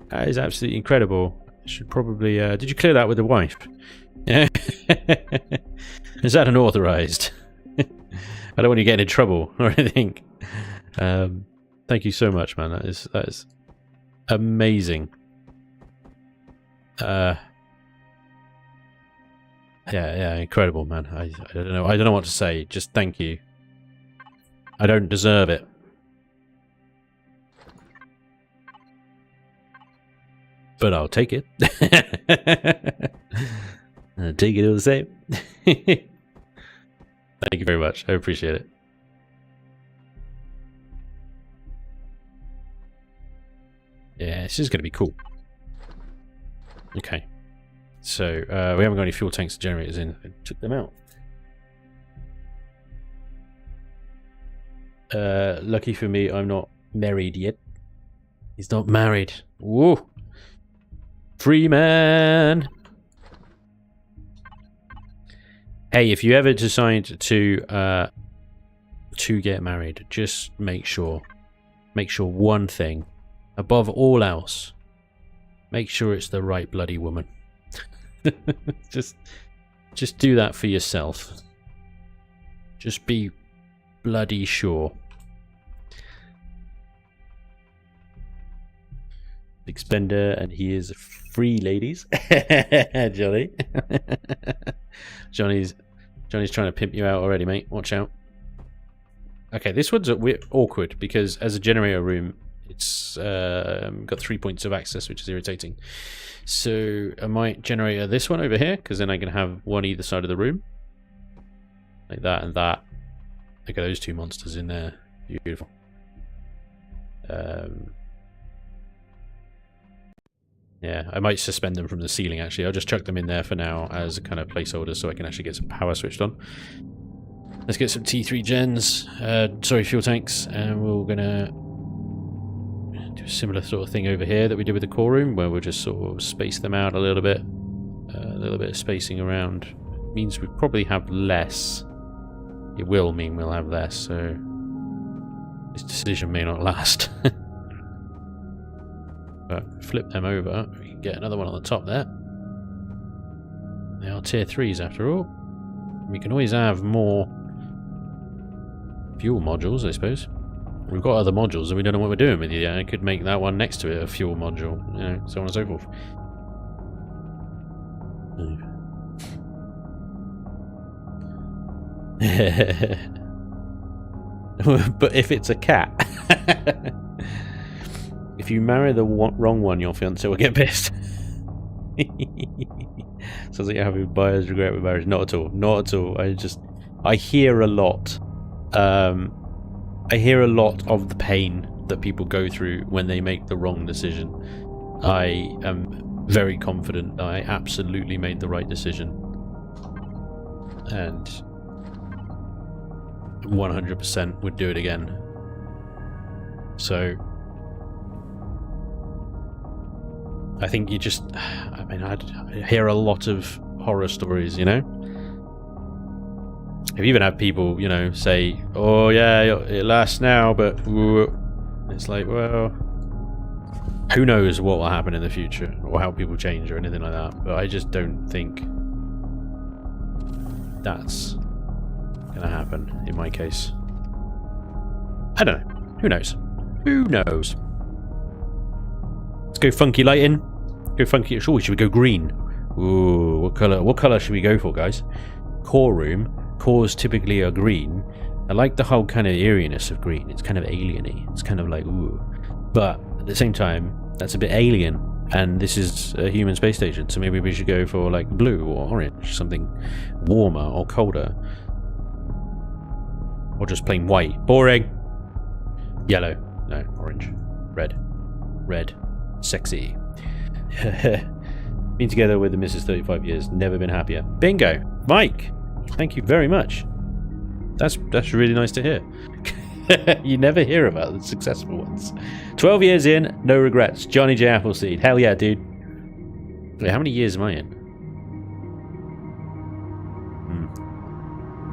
That is absolutely incredible. I should probably. Did you clear that with the wife? Yeah. Is that unauthorized? I don't want you getting in trouble or anything. Thank you so much, man. That is amazing. Yeah, incredible, man. I don't know what to say. Just thank you. I don't deserve it. But I'll take it. I'll take it all the same. Thank you very much. I appreciate it. Yeah, this is going to be cool. Okay. So, we haven't got any fuel tanks and generators in. I took them out. Lucky for me, I'm not married yet. He's not married. Whoa. Free man. Hey, if you ever decide to get married, just make sure one thing, above all else, make sure it's the right bloody woman. just do that for yourself. Just be bloody sure. Big spender, and he is free, ladies. Johnny. Johnny's trying to pimp you out already, mate. Watch out. Okay, this one's a bit awkward because as a generator room, it's got 3 points of access, which is irritating. So I might generate this one over here, because then I can have one either side of the room. Like that and that. Look at those two monsters in there. Beautiful. Yeah, I might suspend them from the ceiling, actually. I'll just chuck them in there for now as a kind of placeholder so I can actually get some power switched on. Let's get some T3 gens, fuel tanks, and we're going to do a similar sort of thing over here that we did with the core room, where we'll just sort of space them out a little bit. A little bit of spacing around means we probably have less. It will mean we'll have less, so this decision may not last. But flip them over, we can get another one on the top there. They are tier 3s after all. We can always have more fuel modules, I suppose. We've got other modules and we don't know what we're doing with it yet. I could make that one next to it a fuel module, you know, so on and so forth. But if it's a cat... If you marry the wrong one, your fiancé will get pissed. Sounds like you're having buyer's regret with marriage. Not at all. Not at all. I hear a lot. I hear a lot of the pain that people go through when they make the wrong decision. I am very confident that I absolutely made the right decision. And 100% would do it again. So... I think you just... I mean, I hear a lot of horror stories, you know? I've even had people, you know, say, oh yeah, it lasts now, but... It's like, well... Who knows what will happen in the future, or how people change, or anything like that. But I just don't think... that's... gonna happen, in my case. I don't know. Who knows? Who knows? Let's go funky lighting. Go funky. Sure, should we go green? Ooh, what color? What color should we go for, guys? Core room. Cores typically are green. I like the whole kind of eeriness of green. It's kind of alien-y. It's kind of like ooh, but at the same time, that's a bit alien. And this is a human space station, so maybe we should go for like blue or orange, something warmer or colder, or just plain white. Boring. Yellow. No, orange. Red. Red. Sexy. Been together with the missus 35 years. Never been happier. Bingo. Mike, thank you very much. That's really nice to hear. You never hear about the successful ones. 12 years in, no regrets. Johnny J. Appleseed. Hell yeah, dude. Wait, how many years am I in?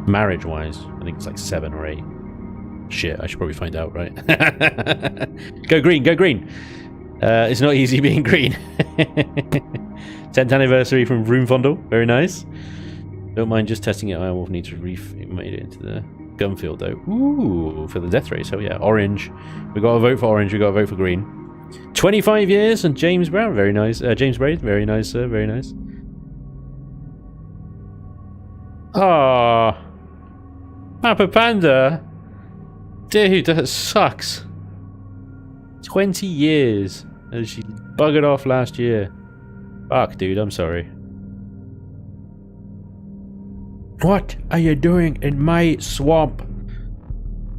Marriage-wise, I think it's like 7 or 8. Shit, I should probably find out, right? Go green, go green. It's not easy being green. 10th anniversary from Room Fondle. Very nice. Don't mind just testing it. I will need to made it into the gun field though. Ooh, for the death race. Oh yeah, orange. We got to vote for orange. We got to vote for green. 25 years and James Brown. Very nice. James Braid. Very nice, sir. Very nice. Ah, Papa Panda. Dude, that sucks. 20 years. And she buggered off last year. Fuck, dude. I'm sorry. What are you doing in my swamp?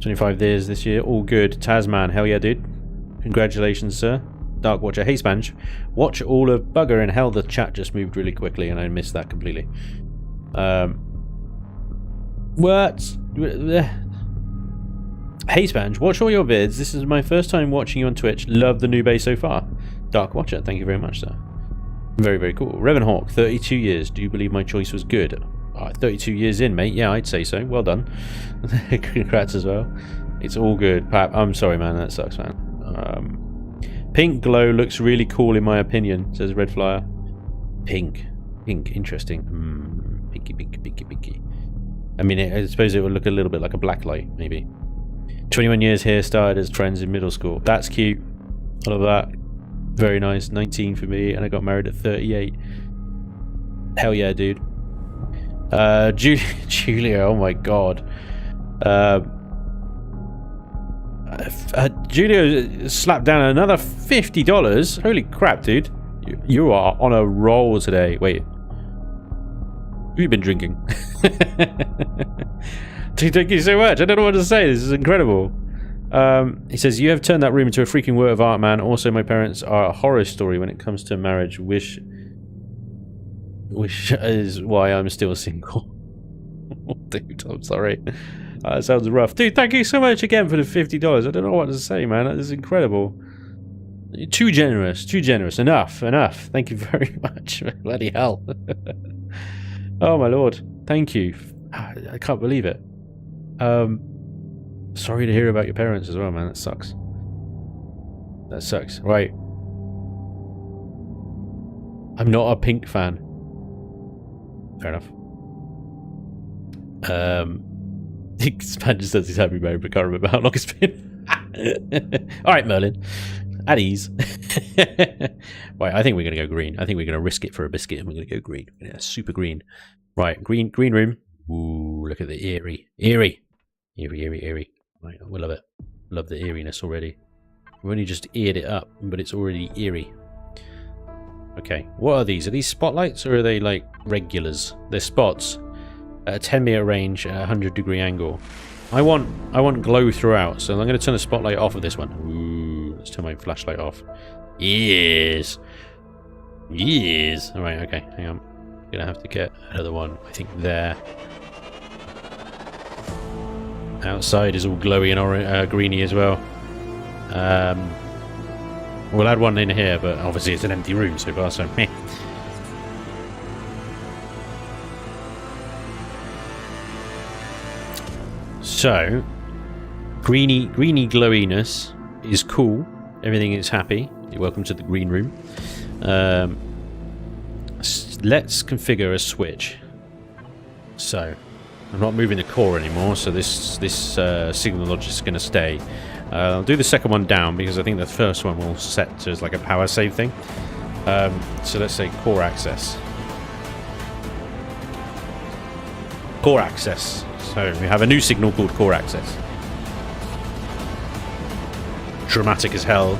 25 years this year. All good. Tasman. Hell yeah, dude. Congratulations, sir. Dark Watcher. Hey, Spanj. Watch all of Bugger in Hell. The chat just moved really quickly and I missed that completely. What? Hey, Spanj. Watch all your vids. This is my first time watching you on Twitch. Love the new base so far. Dark Watcher. Thank you very much, sir. Very, very cool. Revenhawk. 32 years. Do you believe my choice was good? 32 years in, mate. Yeah, I'd say so. Well done. Congrats as well. It's all good, Pap. I'm sorry, man. That sucks, man. Pink glow looks really cool in my opinion, says Red Flyer. Pink. Pink. Interesting. Pinky, pinky, pinky, pinky. I mean, I suppose it would look a little bit like a black light, maybe. 21 years here, started as friends in middle school. That's cute. I love that. Very nice. 19 for me, and I got married at 38. Hell yeah, dude. Julia, oh my god. Julia slapped down another $50. Holy crap, dude. You are on a roll today. Wait. Who have you been drinking? Dude, thank you so much. I don't know what to say. This is incredible. He says, you have turned that room into a freaking work of art, man. Also, my parents are a horror story when it comes to marriage. Wish is why I'm still single. Dude, I'm sorry. That sounds rough. Dude, thank you so much again for the $50. I don't know what to say, man. That is incredible. Too generous. Too generous. Enough. Enough. Thank you very much. Bloody hell. Oh, my lord. Thank you. I can't believe it. Sorry to hear about your parents as well, man. That sucks. That sucks. Right. I'm not a Pink fan. Fair enough. Spanj says he's happy married, but can't remember how long it's been. Alright, Merlin. At ease. Right, I think we're going to go green. I think we're going to risk it for a biscuit and we're going to go green. Yeah, super green. Right, green room. Ooh, look at the eerie. Eerie. Right, we love it. Love the eeriness already. We've only just eared it up, but it's already eerie. Okay, what are these? Are these spotlights or are they like regulars? They're spots at a 10-meter range at a 100-degree angle. I want glow throughout, so I'm going to turn the spotlight off of this one. Ooh, let's turn my flashlight off. Yes. Yes. All right, okay, hang on. I'm going to have to get another one, I think there. Outside is all glowy and greeny as well. We'll add one in here, but obviously it's an empty room so far, so meh. So, greeny glowiness is cool. Everything is happy. You're welcome to the green room. Let's configure a switch. So, I'm not moving the core anymore, so this signal logic is going to stay. I'll do the second one down because I think the first one will set to as like a power save thing. So let's say core access. Core access. So we have a new signal called core access. Dramatic as hell.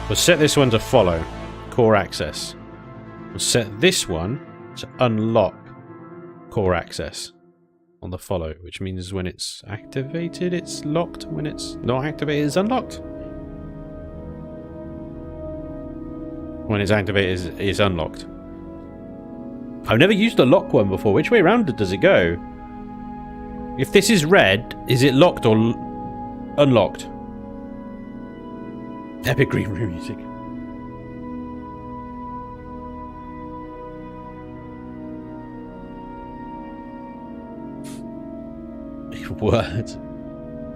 We'll set this one to follow, core access. We'll set this one to unlock core access. on the follow, which means when it's activated, it's locked. When it's not activated, it's unlocked. When it's activated, it's unlocked. I've never used the lock one before. Which way around does it go? If this is red, is it locked or unlocked? Epic green room music. What?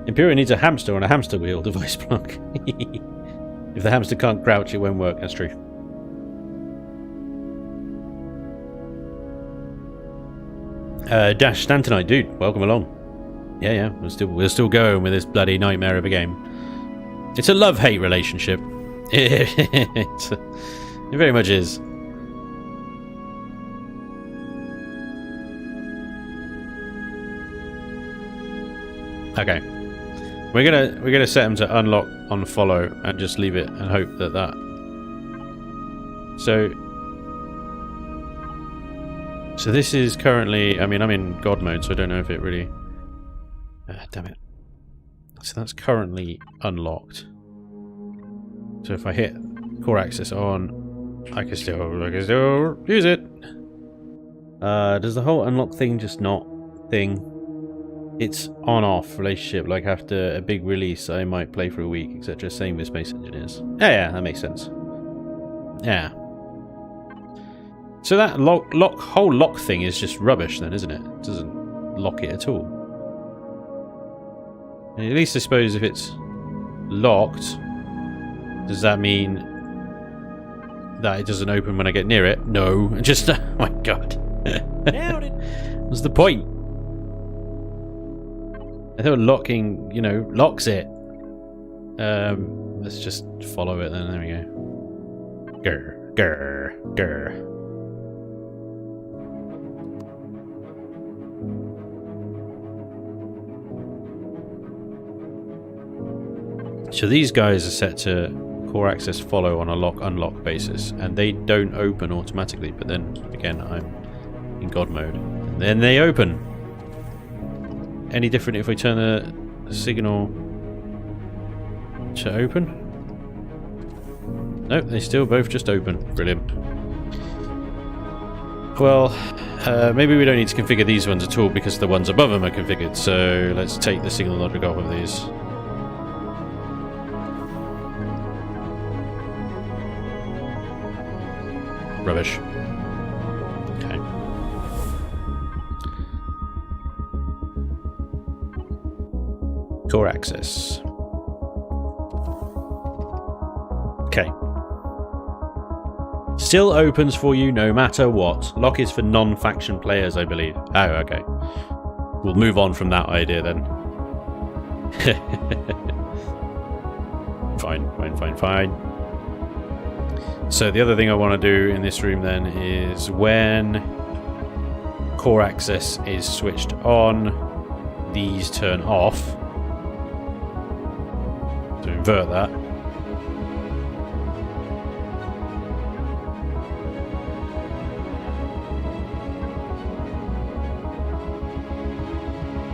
Imperial needs a hamster on a hamster wheel device block. If the hamster can't crouch, it won't work. That's true. Dash Stantonite, dude, welcome along. Yeah, we're still going with this bloody nightmare of a game. It's a love-hate relationship. It very much is. Okay, we're gonna set him to unlock on follow and just leave it and hope that. So this is currently. I mean, I'm in God mode, so I don't know if it really. Damn it. So that's currently unlocked. So if I hit core access on, I can still use it. Does the whole unlock thing just not thing? It's on-off relationship, like after a big release I might play for a week, etc. Same with Space Engineers. Yeah, that makes sense. Yeah. So that whole lock thing is just rubbish then, isn't it? It doesn't lock it at all. And at least I suppose if it's locked, does that mean that it doesn't open when I get near it? No. Just, oh my god. What's the point? I thought locking, locks it. Let's just follow it then. There we go. Grr. So these guys are set to core access follow on a lock-unlock basis, and they don't open automatically, but then, again, I'm in God mode. And then they open. Any different if we turn the signal to open? Nope, they still both just open. Brilliant. Well, maybe we don't need to configure these ones at all because the ones above them are configured, so let's take the signal logic off of these. Rubbish. Okay. Core access. Okay. Still opens for you no matter what. Lock is for non-faction players, I believe. Oh, okay. We'll move on from that idea then. Fine. So the other thing I want to do in this room then is when core access is switched on, these turn off. To invert that.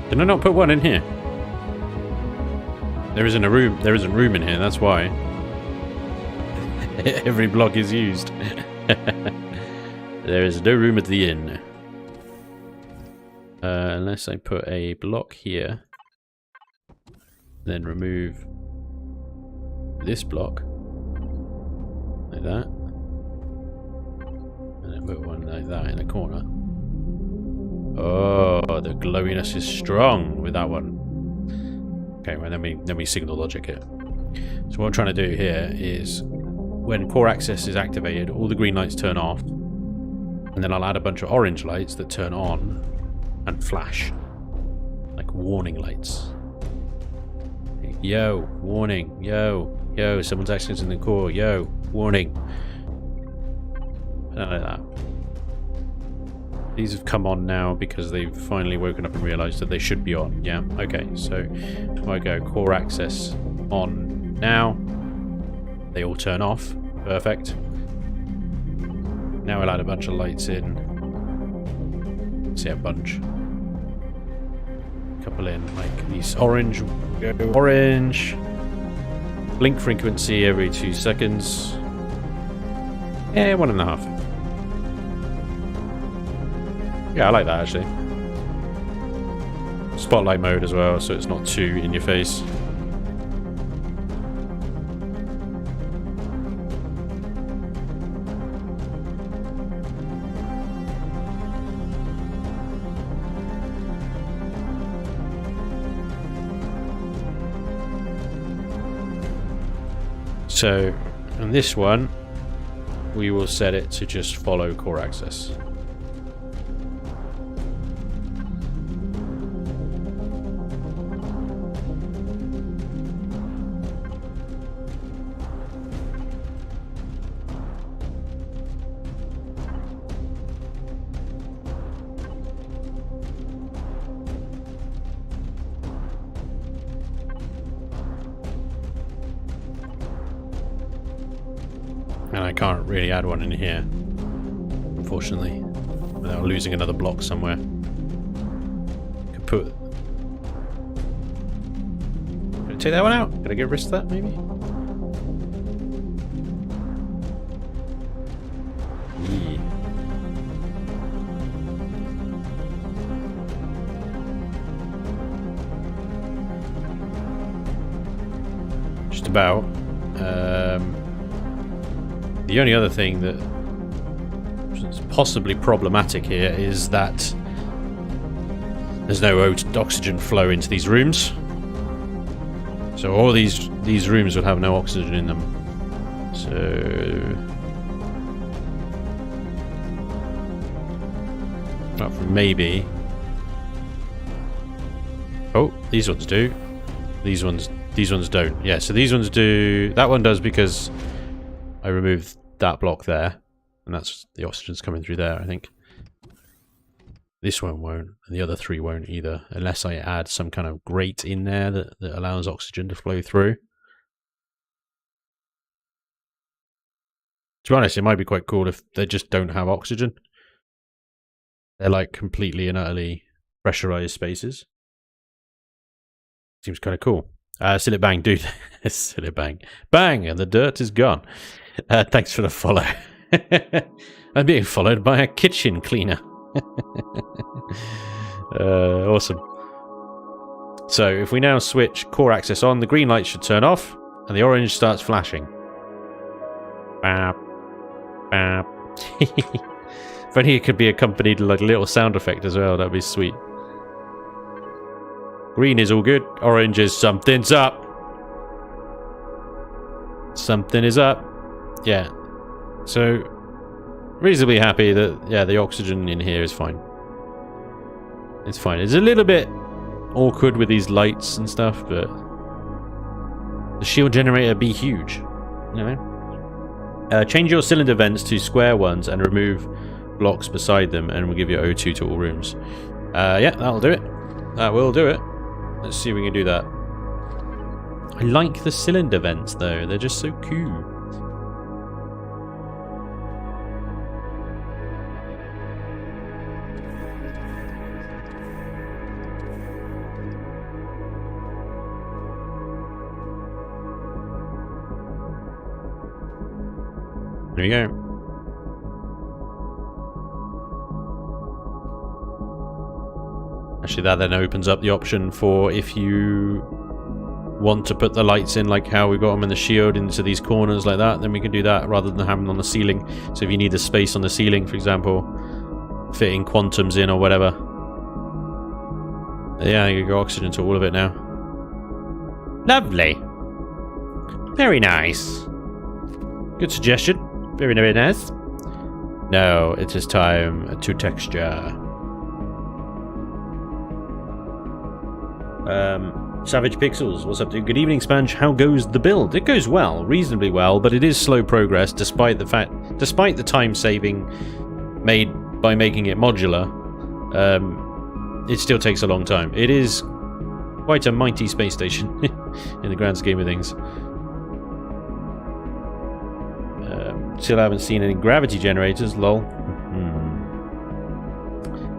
Did I not put one in here? There isn't room in here, that's why. Every block is used. There is no room at the inn. Unless I put a block here. Then remove this block. Like that. And then put one like that in the corner. Oh, the glowiness is strong with that one. Okay, well then we signal logic it. So what I'm trying to do here is when core access is activated, all the green lights turn off, and then I'll add a bunch of orange lights that turn on and flash, like warning lights. Yo, warning. Yo, someone's accessing the core. Yo, warning. Like that. These have come on now because they've finally woken up and realised that they should be on. Yeah, okay, so I go core access on now. They all turn off. Perfect. Now we'll add a bunch of lights in. See, a bunch. couple in, like these orange, go orange. Blink frequency every 2 seconds. Yeah, 1.5. Yeah, I like that actually. Spotlight mode as well, so it's not too in your face. So, on this one, we will set it to just follow core access. And I can't really add one in here, unfortunately, without losing another block somewhere. Could put... Can I take that one out? Can I get rid of that, maybe? Yeah. Just about. The only other thing that is possibly problematic here is that there's no oxygen flow into these rooms. So all these rooms will have no oxygen in them. So apart from maybe. Oh, these ones do. These ones don't. Yeah, so these ones do. That one does because I removed that block there, and that's the oxygen's coming through there, I think. This one won't, and the other 3 won't either, unless I add some kind of grate in there that allows oxygen to flow through. To be honest, it might be quite cool if they just don't have oxygen. They're like completely and utterly pressurized spaces. Seems kind of cool. Silly bang, dude. Silly bang. Bang, and the dirt is gone. Thanks for the follow. I'm being followed by a kitchen cleaner. Awesome. So if we now switch core access on, the green light should turn off and the orange starts flashing. Bap, bap. If only it could be accompanied with like a little sound effect as well, that'd be sweet. Green is all good. Orange is something's up. Something is up. Yeah. So, reasonably happy that, yeah, the oxygen in here is fine. It's fine. It's a little bit awkward with these lights and stuff, but the shield generator be huge. You know? Change your cylinder vents to square ones and remove blocks beside them, and we'll give you O2 to all rooms. Yeah, that'll do it. That will do it. Let's see if we can do that. I like the cylinder vents, though. They're just so cool. There you go. Actually, that then opens up the option for if you want to put the lights in like how we got them in the shield into these corners like that, then we can do that rather than having them on the ceiling. So if you need the space on the ceiling, for example, fitting quantums in or whatever. Yeah, you go oxygen to all of it now. Lovely. Very nice. Good suggestion. Very, very nice. Now it is time to texture. Savage Pixels, what's up, dude? Good evening, Spanj. How goes the build? It goes well, reasonably well, but it is slow progress despite the time saving made by making it modular. It still takes a long time. It is quite a mighty space station in the grand scheme of things. Still haven't seen any gravity generators, lol.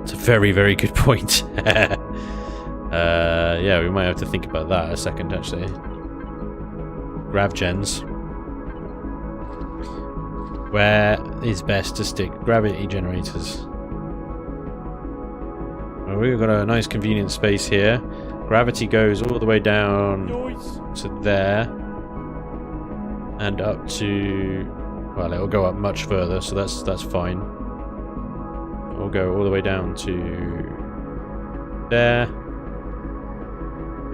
It's a very, very good point. Yeah, we might have to think about that a second, actually. Grav gens. Where is best to stick gravity generators? Well, we've got a nice convenient space here. Gravity goes all the way down to there. And up to... Well, it'll go up much further, so that's fine. It'll go all the way down to... there.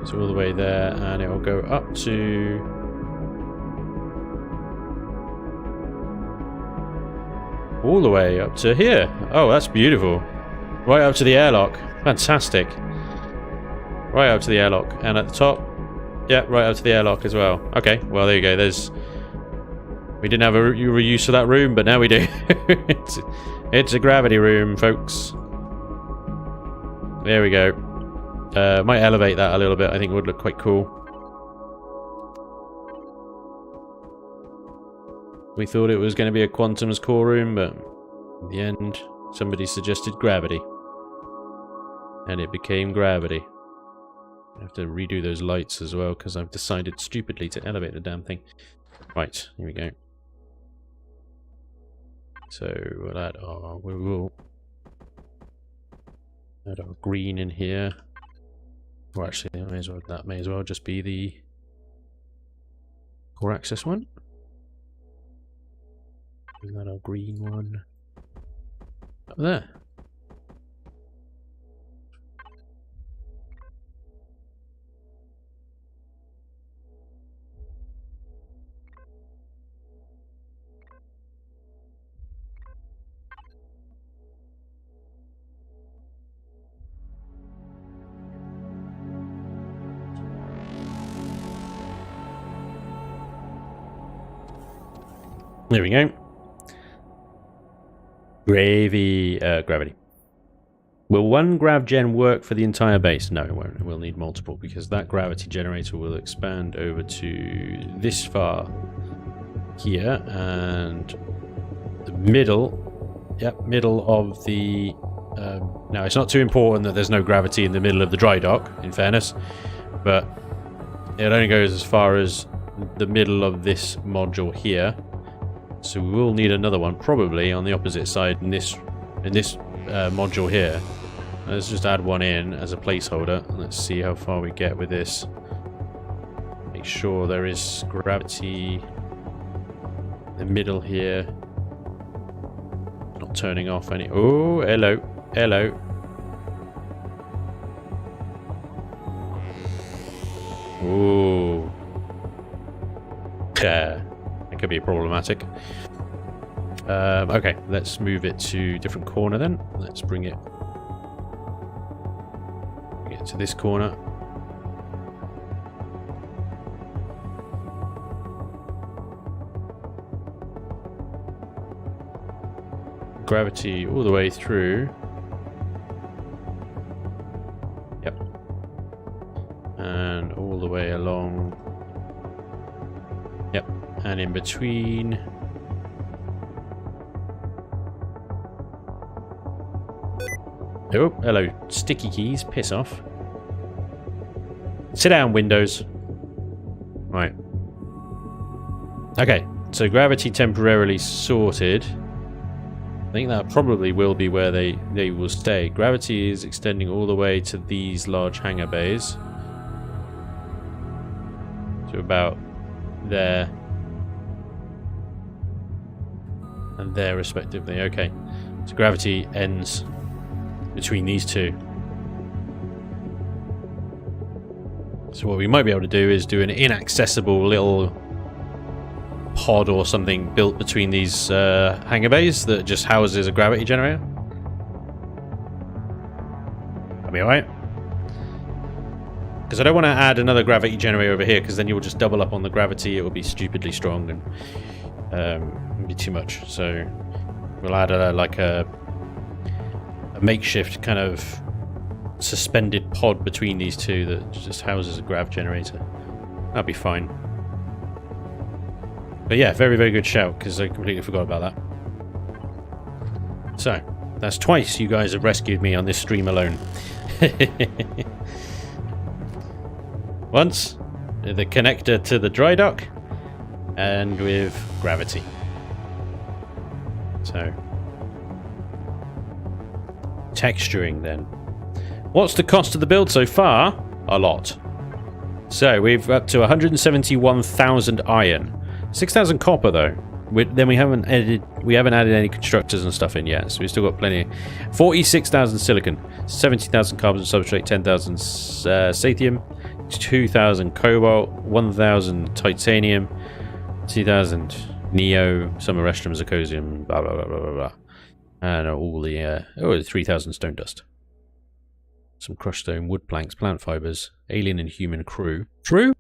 It's all the way there, and it'll go up to... all the way up to here. Oh, that's beautiful. Right up to the airlock. Fantastic. Right up to the airlock. And at the top, yeah, right up to the airlock as well. Okay, well, there you go. We didn't have a reuse of that room, but now we do. It's a gravity room, folks. There we go. Might elevate that a little bit. I think it would look quite cool. We thought it was going to be a Quantum's core room, but in the end, somebody suggested gravity. And it became gravity. I have to redo those lights as well, because I've decided stupidly to elevate the damn thing. Right, here we go. So we'll add our... we will add our green in here. Well, actually, that may as well just be the core access one. Is that our green one? Up there. There we go. Gravity. Will one grav gen work for the entire base? No, it won't. We'll need multiple because that gravity generator will expand over to this far here and the middle. Yep, middle of the... now, it's not too important that there's no gravity in the middle of the dry dock, in fairness, but it only goes as far as the middle of this module here. So we will need another one, probably on the opposite side in this module here. Let's just add one in as a placeholder. Let's see how far we get with this. Make sure there is gravity in the middle here. Not turning off any... Oh, hello. Hello. Ooh. That could be problematic. Okay, let's move it to a different corner then. Let's bring it to this corner. Gravity all the way through. Yep. And all the way along. Yep. And in between. Oh, hello, sticky keys. Piss off. Sit down, Windows. Right. Okay, so gravity temporarily sorted. I think that probably will be where they will stay. Gravity is extending all the way to these large hangar bays. To about there. And there, respectively. Okay. So gravity ends between these two. So what we might be able to do is do an inaccessible little pod or something built between these hangar bays that just houses a gravity generator. That'll be alright. Because I don't want to add another gravity generator over here, because then you'll just double up on the gravity. It will be stupidly strong and it'll be too much. So we'll add a makeshift kind of suspended pod between these two that just houses a grav generator. That'll be fine. But yeah, very, very good shout, because I completely forgot about that. So, that's twice you guys have rescued me on this stream alone. once, the connector to the dry dock, and with gravity. So, texturing then. What's the cost of the build so far? A lot. So we've up to 171,000 iron, 6,000 copper though. Then we haven't added any constructors and stuff in yet, so we've still got plenty. 46,000 silicon, 70,000 carbon substrate, 10,000 sathium, 2,000 cobalt, 1,000 titanium, 2,000 neo, some arrestrum zirconium, blah blah blah blah blah blah, and all the 3,000 stone dust. Some crushed stone, wood planks, plant fibers, alien and human crew. Crew?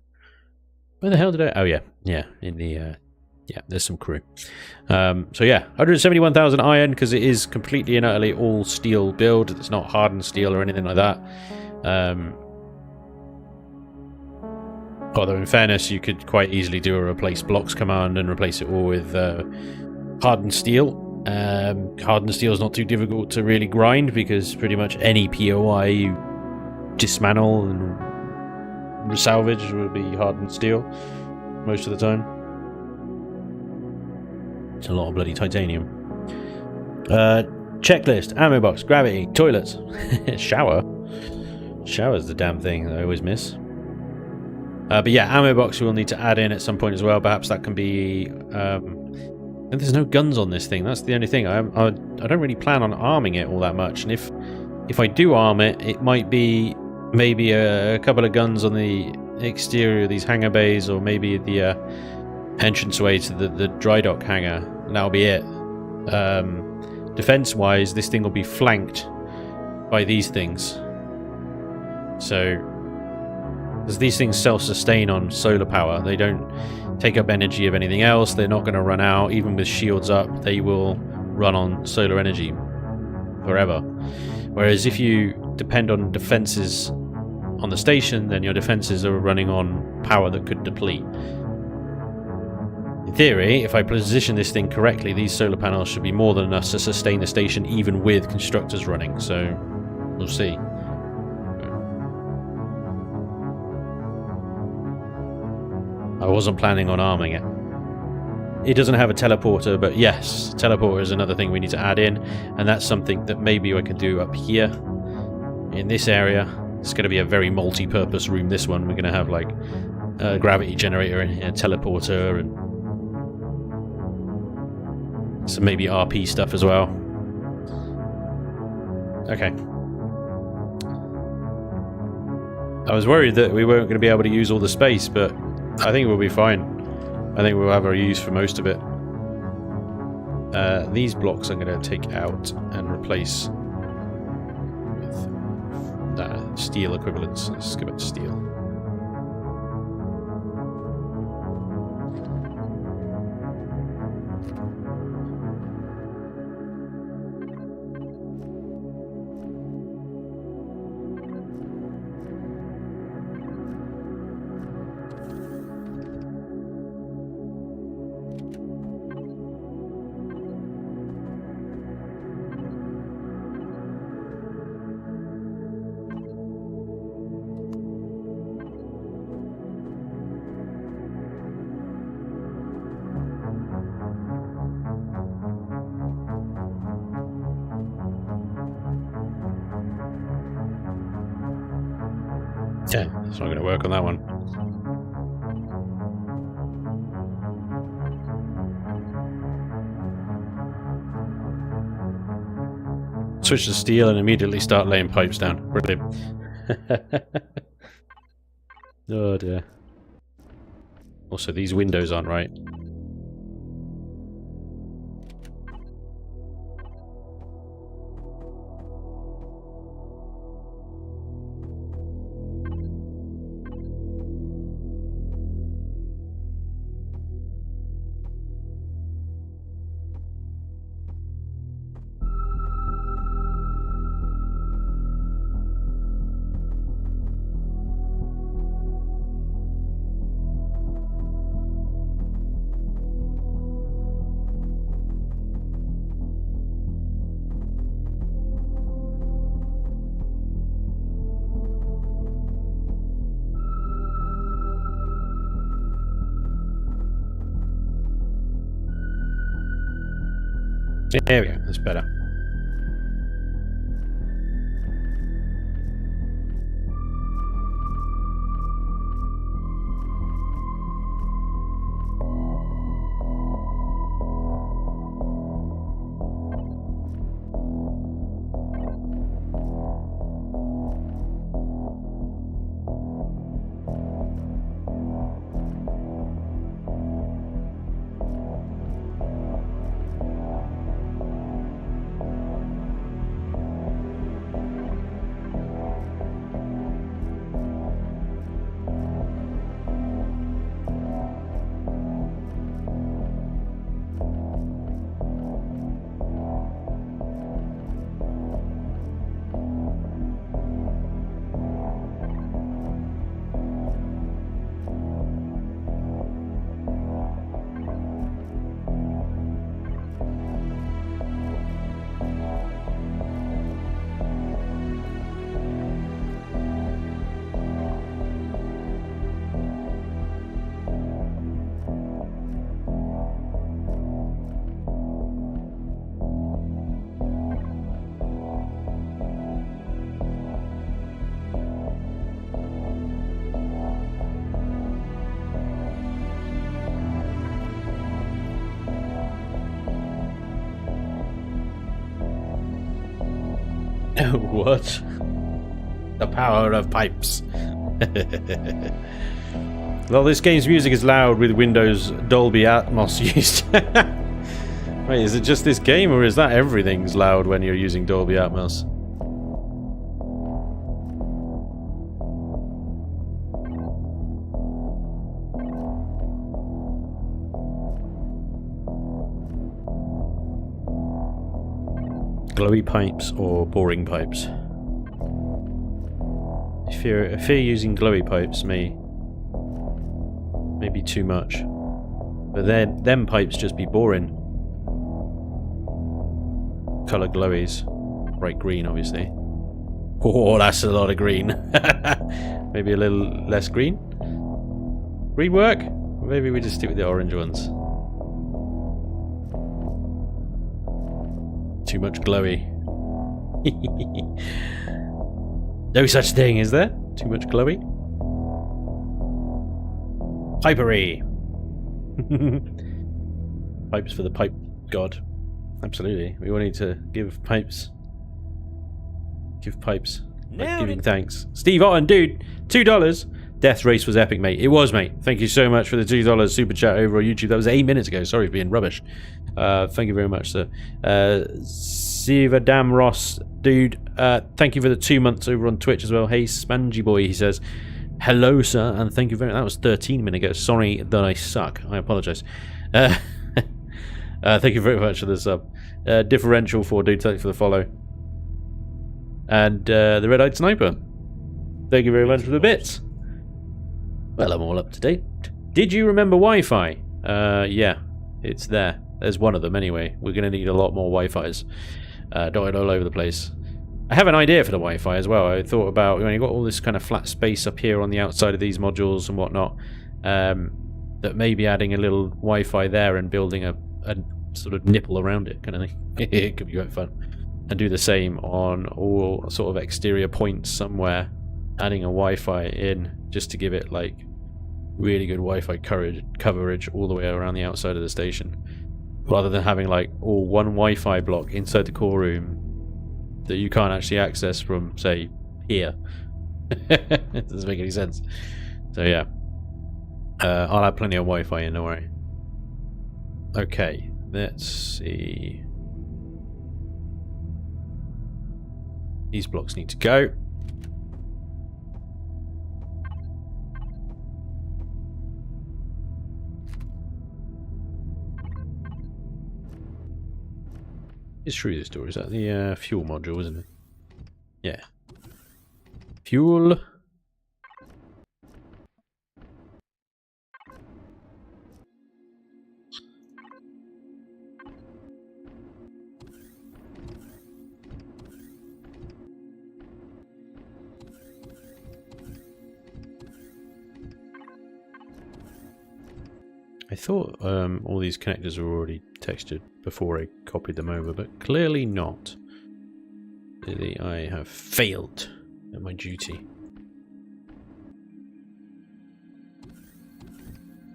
Where the hell did I... Oh, yeah. Yeah, in the... yeah, there's some crew. So, yeah, 171,000 iron, because it is completely and utterly all steel build. It's not hardened steel or anything like that. Although, in fairness, you could quite easily do a replace blocks command and replace it all with hardened steel. Hardened steel is not too difficult to really grind because pretty much any POI you dismantle and salvage will be hardened steel most of the time. It's a lot of bloody titanium. Checklist, ammo box, gravity, toilets, shower. Shower's the damn thing that I always miss. But yeah, ammo box we will need to add in at some point as well. Perhaps that can be... and there's no guns on this thing. That's the only thing. I don't really plan on arming it all that much. And if I do arm it, it might be maybe a couple of guns on the exterior of these hangar bays, or maybe the entranceway to the dry dock hangar. And that'll be it. Defense-wise, this thing will be flanked by these things. So, as these things self-sustain on solar power, they don't take up energy of anything else. They're not going to run out. Even with shields up, they will run on solar energy forever. Whereas if you depend on defenses on the station, then your defenses are running on power that could deplete. In theory, if I position this thing correctly, these solar panels should be more than enough to sustain the station even with constructors running. So we'll see. I wasn't planning on arming it. It doesn't have a teleporter, but yes, teleporter is another thing we need to add in, and that's something that maybe I can do up here in this area. It's going to be a very multi-purpose room, this one. We're going to have like a gravity generator and a teleporter and some maybe RP stuff as well. Okay. I was worried that we weren't going to be able to use all the space, but I think we'll be fine. I think we'll have our use for most of it. These blocks I'm going to take out and replace with steel equivalents. Let's go back to steel. Yeah, it's not going to work on that one. Switch to steel and immediately start laying pipes down. Brilliant. Oh dear. Also, these windows aren't right. There we go, that's better. What? The power of pipes. Well, this game's music is loud with Windows Dolby Atmos used. Wait, is it just this game, or is that everything's loud when you're using Dolby Atmos? Glowy pipes or boring pipes? If you're using glowy pipes, maybe too much. But them pipes just be boring. Colour glowies. Bright green, obviously. Oh, that's a lot of green. Maybe a little less green? Green work? Maybe we just stick with the orange ones. Too much glowy. No such thing, is there? Too much glowy? Pipery! Pipes for the pipe god. Absolutely. We all need to give pipes. Give pipes. Like giving thanks. Steve Otten, dude, $2. Death race was epic, mate. It was, mate. Thank you so much for the $2 super chat over on YouTube. That was 8 minutes ago. Sorry for being rubbish. Thank you very much, sir. Sivadam Ross, dude, thank you for the 2 months over on Twitch as well. Hey, Spanj boy, he says, hello, sir, and thank you very much. That was 13 minutes ago. Sorry that I suck. I apologise. Thank you very much for the sub. Differential for dude, thank you for the follow. And the Red-Eyed Sniper, thank you very much for the bits. Well, I'm all up to date. Did you remember Wi-Fi? Yeah, it's there. There's one of them anyway. We're going to need a lot more Wi-Fis dotted all over the place. I have an idea for the Wi-Fi as well. I thought about, when you've got all this kind of flat space up here on the outside of these modules and whatnot, that maybe adding a little Wi-Fi there and building a sort of nipple around it kind of thing. It could be quite fun. And do the same on all sort of exterior points somewhere, adding a Wi-Fi in just to give it like really good Wi-Fi coverage all the way around the outside of the station, rather than having like all one Wi-Fi block inside the core room that you can't actually access from, say, here. It doesn't make any sense. So yeah, I'll have plenty of Wi-Fi in, don't worry. Okay, let's see. These blocks need to go. It's through this door. Is that the fuel module, isn't it? Yeah. Fuel. I thought all these connectors were already textured before I copied them over, but clearly not. Clearly I have failed at my duty.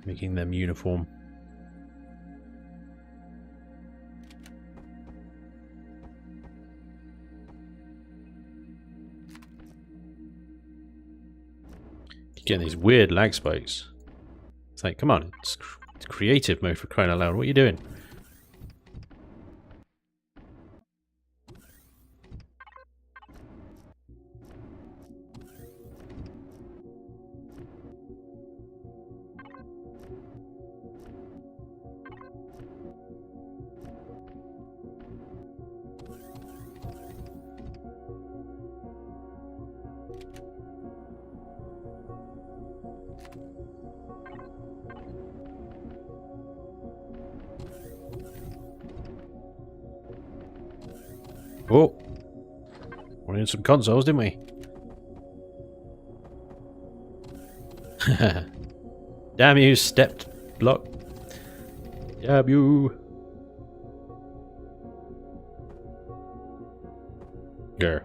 Making them uniform. Getting these weird lag spikes. It's like, come on, it's creative mode for crying out loud. What are you doing? Oh, we need some consoles, didn't we? Damn you, stepped block. Damn you. Grr.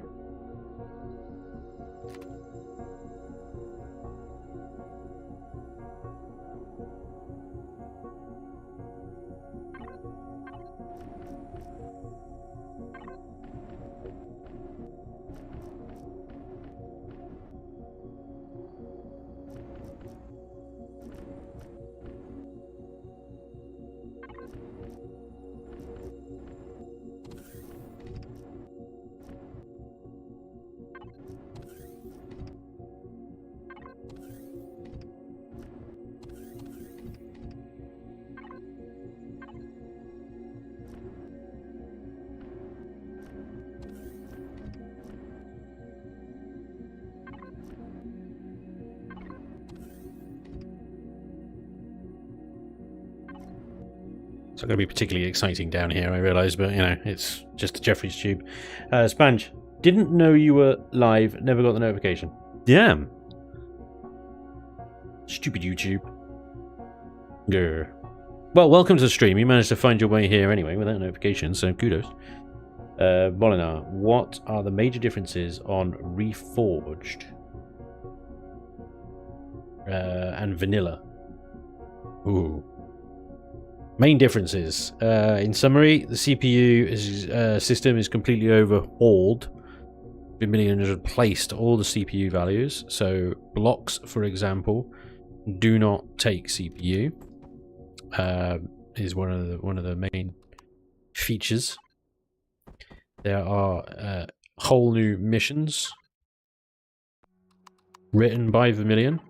It's not going to be particularly exciting down here, I realise, but, you know, it's just a Jeffrey's tube. Spanj, didn't know you were live, never got the notification. Damn. Stupid YouTube. Grr. Well, welcome to the stream. You managed to find your way here anyway without notification, so kudos. Bolinar, what are the major differences on Reforged and Vanilla? Ooh. Main differences. In summary, the CPU system is completely overhauled. Vermilion has replaced all the CPU values. So blocks, for example, do not take CPU. Is one of the main features. There are whole new missions written by Vermilion.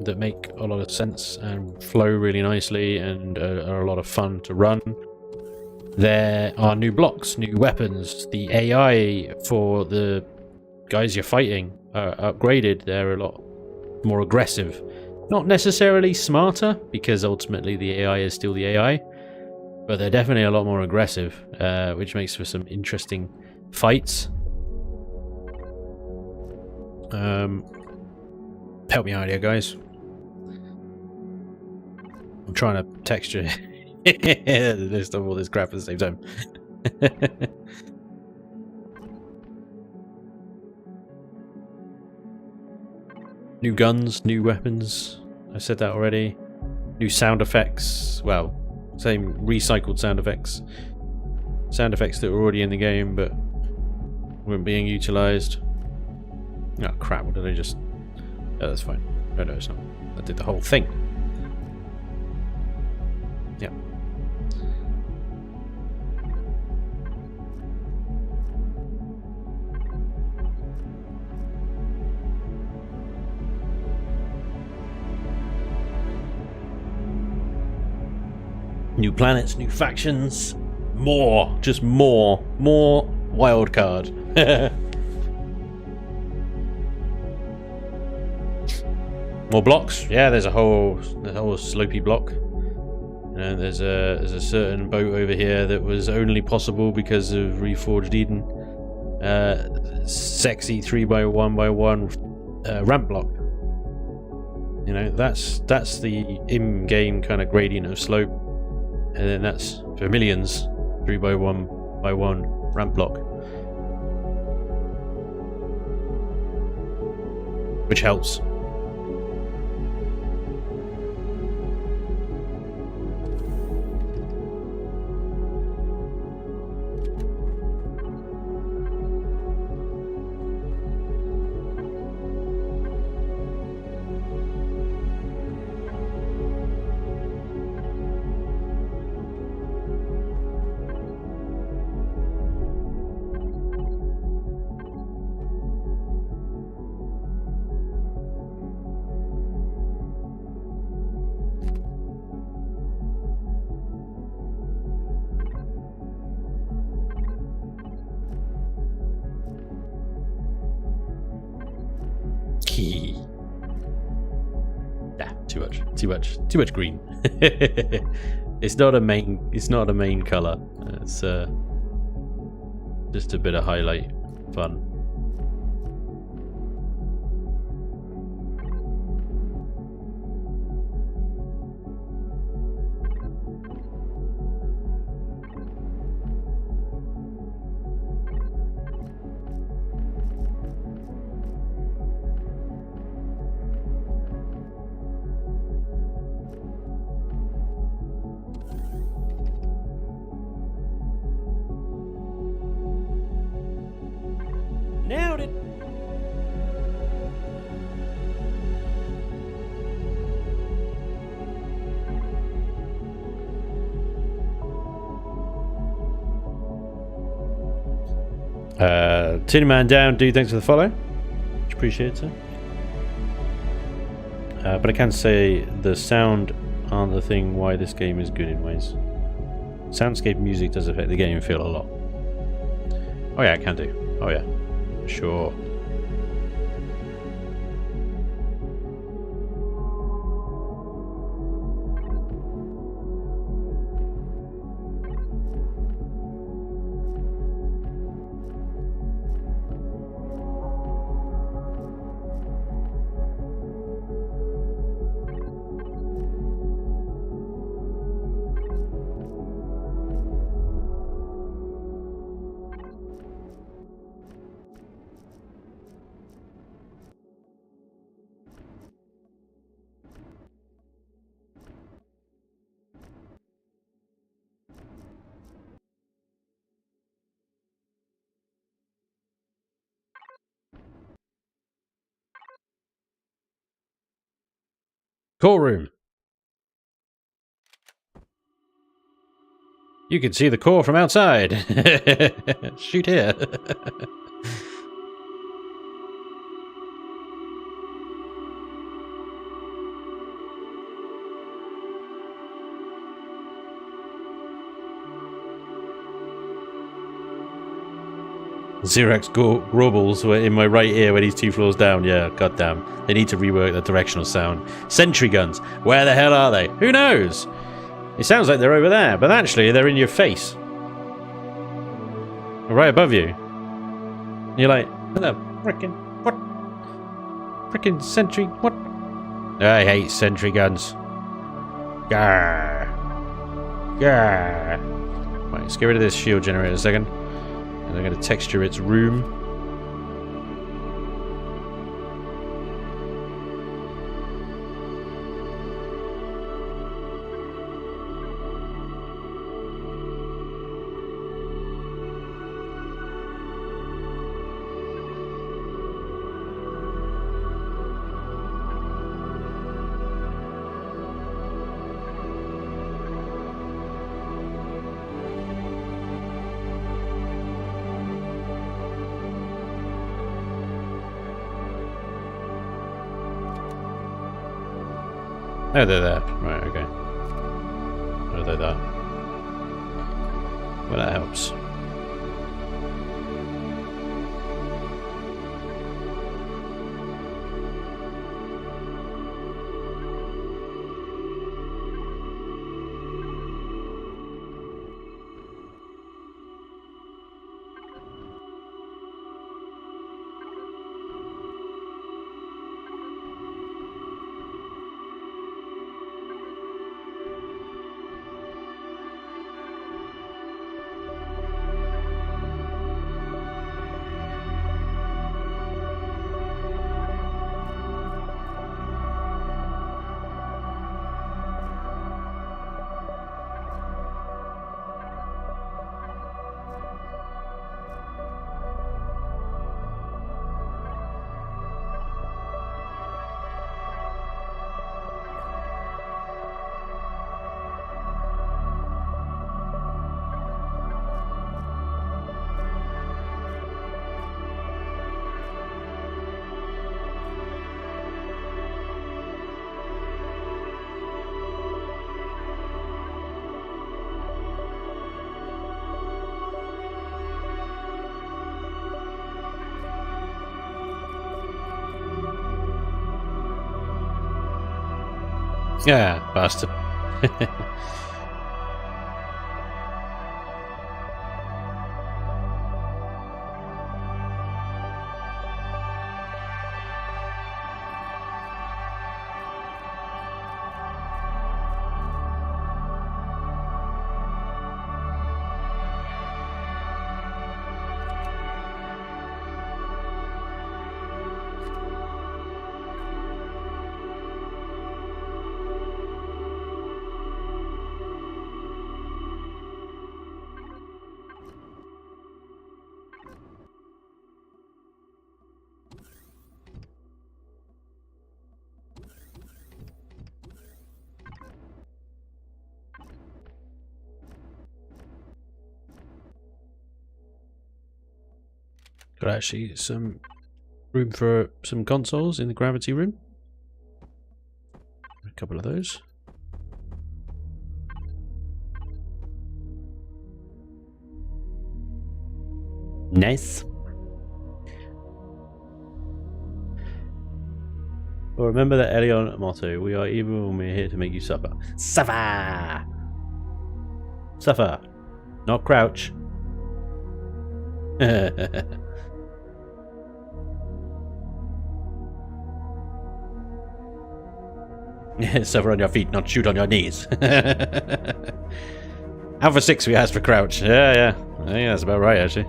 That make a lot of sense and flow really nicely and are a lot of fun to run. There are new blocks, new weapons. The AI for the guys you're fighting are upgraded. They're a lot more aggressive. Not necessarily smarter, because ultimately the AI is still the AI, but they're definitely a lot more aggressive, which makes for some interesting fights. Help me out here, guys. I'm trying to texture the list of all this crap at the same time. New guns, new weapons. I said that already. New sound effects. Well, same recycled sound effects. Sound effects that were already in the game but weren't being utilized. Oh crap, what did I just... Oh, that's fine. No, it's not. I did the whole thing. Yeah. New planets, new factions, more, just more wild card. More blocks, yeah. There's a whole slopey block. You know, there's a certain boat over here that was only possible because of Reforged Eden. Sexy 3x1x1 ramp block. You know, that's the in-game kind of gradient of slope, and then that's Vermilion's 3x1 ramp block, which helps. Yeah, too much green. It's not a main color. It's just a bit of highlight fun. Nailed it. Tin Man down, dude. Thanks for the follow. Much appreciated. But I can say the sound aren't the thing why this game is good in ways. Soundscape music does affect the game feel a lot. Oh yeah, it can do. Oh yeah, sure. Core room. You can see the core from outside. Shoot here. Xerox Grobbles were in my right ear when he's 2 floors down. Yeah, goddamn. They need to rework the directional sound. Sentry guns. Where the hell are they? Who knows? It sounds like they're over there, but actually they're in your face. Right above you. You're like, hello, frickin' what? Frickin' sentry, what? I hate sentry guns. Gah. Gah. Right, let's get rid of this shield generator a second. And I'm going to texture its room. Oh, they're there. Right, okay. Oh, they're there. Well, that helps. Yeah, bastard. Got actually some room for some consoles in the gravity room. A couple of those. Nice. Well, remember that Elion motto: we are evil when we're here to make you suffer. Suffer! Suffer! Not crouch. Suffer on your feet, not shoot on your knees. Alpha 6 we asked for crouch. Yeah. I think that's about right, actually.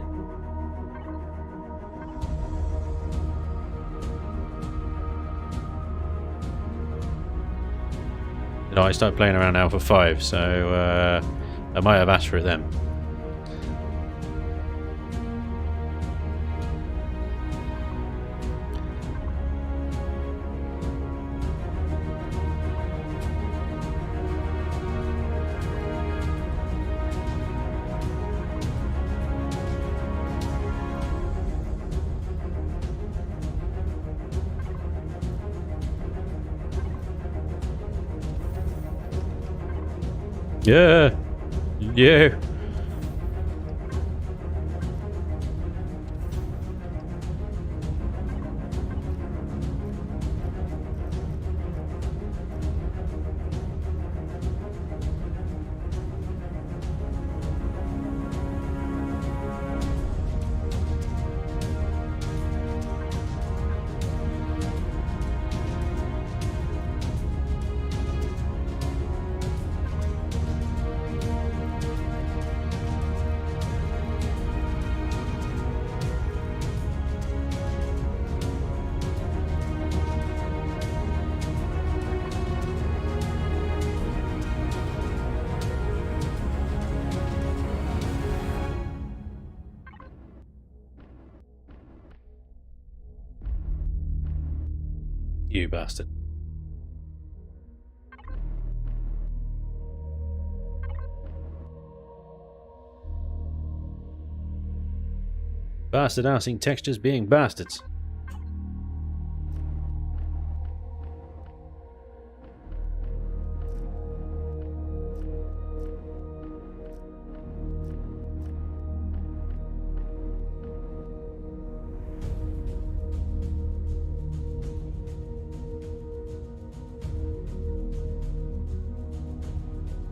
You know, I started playing around Alpha 5, so I might have asked for it then. Yeah. You bastard. Bastard housing textures being bastards.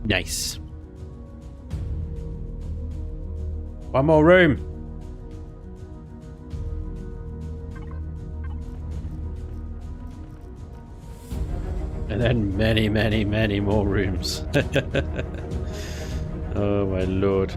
Nice. One more room. And then many, many, many more rooms. Oh my lord.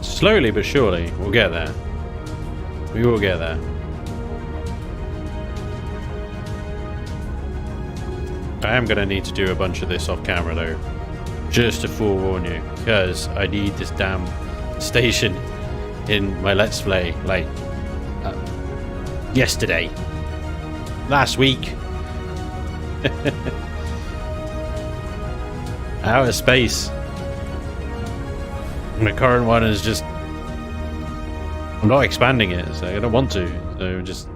Slowly but surely, we'll get there. We will get there. I am going to need to do a bunch of this off camera though. Just to forewarn you. Because I need this damn station in my Let's Play. Like, yesterday. Last week. Out of space. My current one is just... I'm not expanding it, so I don't want to. So just...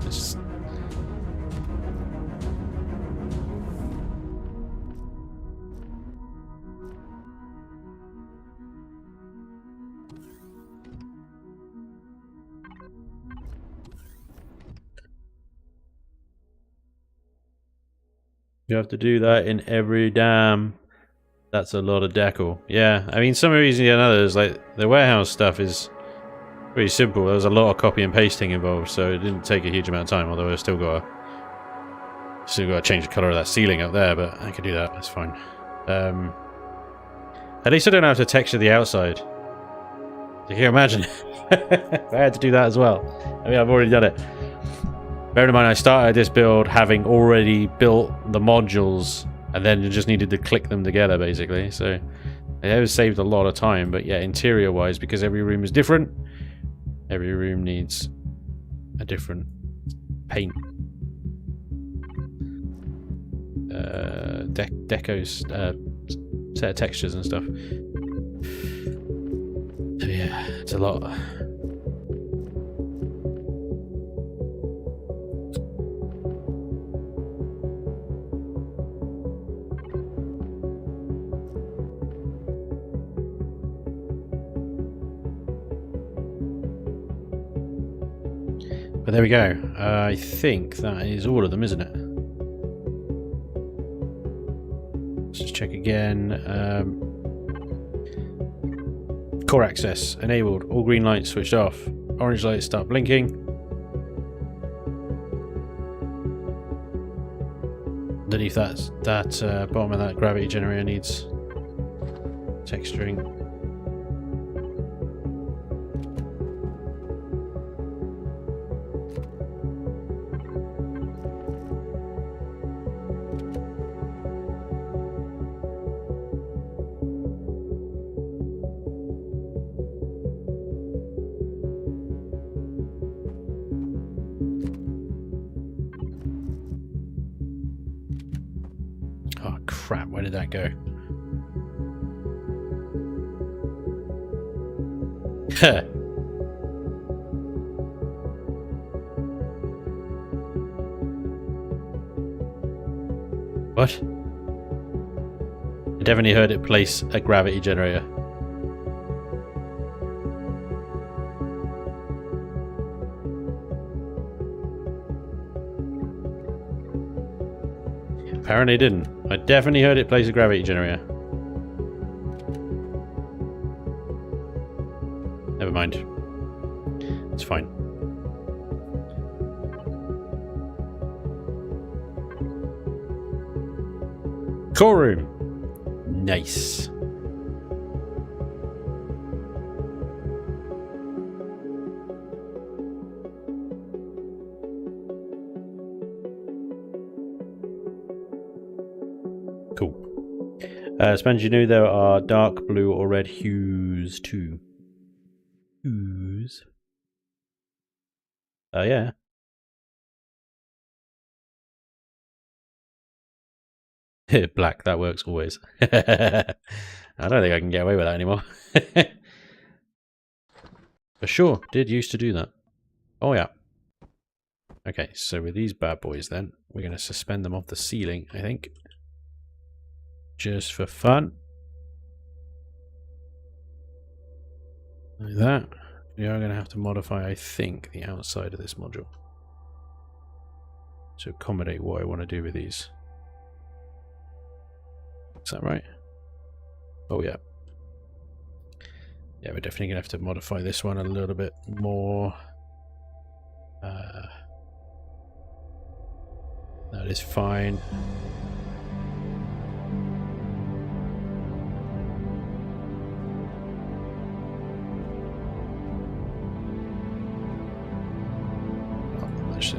You have to do that in every dam. That's a lot of decal. Yeah, I mean, some reason or others, like the warehouse stuff is pretty simple. There was a lot of copy and pasting involved, so it didn't take a huge amount of time. Although I still got to change the color of that ceiling up there, but I could do that. That's fine. At least I don't have to texture the outside. Can you imagine? I had to do that as well. I mean, I've already done it. Bear in mind, I started this build having already built the modules, and then you just needed to click them together, basically. So it has saved a lot of time. But yeah, interior-wise, because every room is different, every room needs a different paint. Decos, set of textures and stuff. So yeah, it's a lot. But there we go. I think that is all of them, isn't it? Let's just check again. Core access enabled. All green lights switched off. Orange lights start blinking. Underneath that bottom of that gravity generator needs texturing. Oh crap, where did that go? What? I definitely heard it place a gravity generator. Apparently it didn't. I definitely heard it place a gravity generator. Never mind. It's fine. Core room. Nice. Cool. Spanj, you know there are dark blue or red hues too. Hues. Yeah. Black, that works always. I don't think I can get away with that anymore. For sure, did used to do that. Oh yeah. Okay, so with these bad boys then, we're going to suspend them off the ceiling, I think. Just for fun. Like that. We are going to have to modify, I think, the outside of this module to accommodate what I want to do with these. Is that right? Oh yeah. Yeah, we're definitely going to have to modify this one a little bit more. That is fine. Oh, let's see.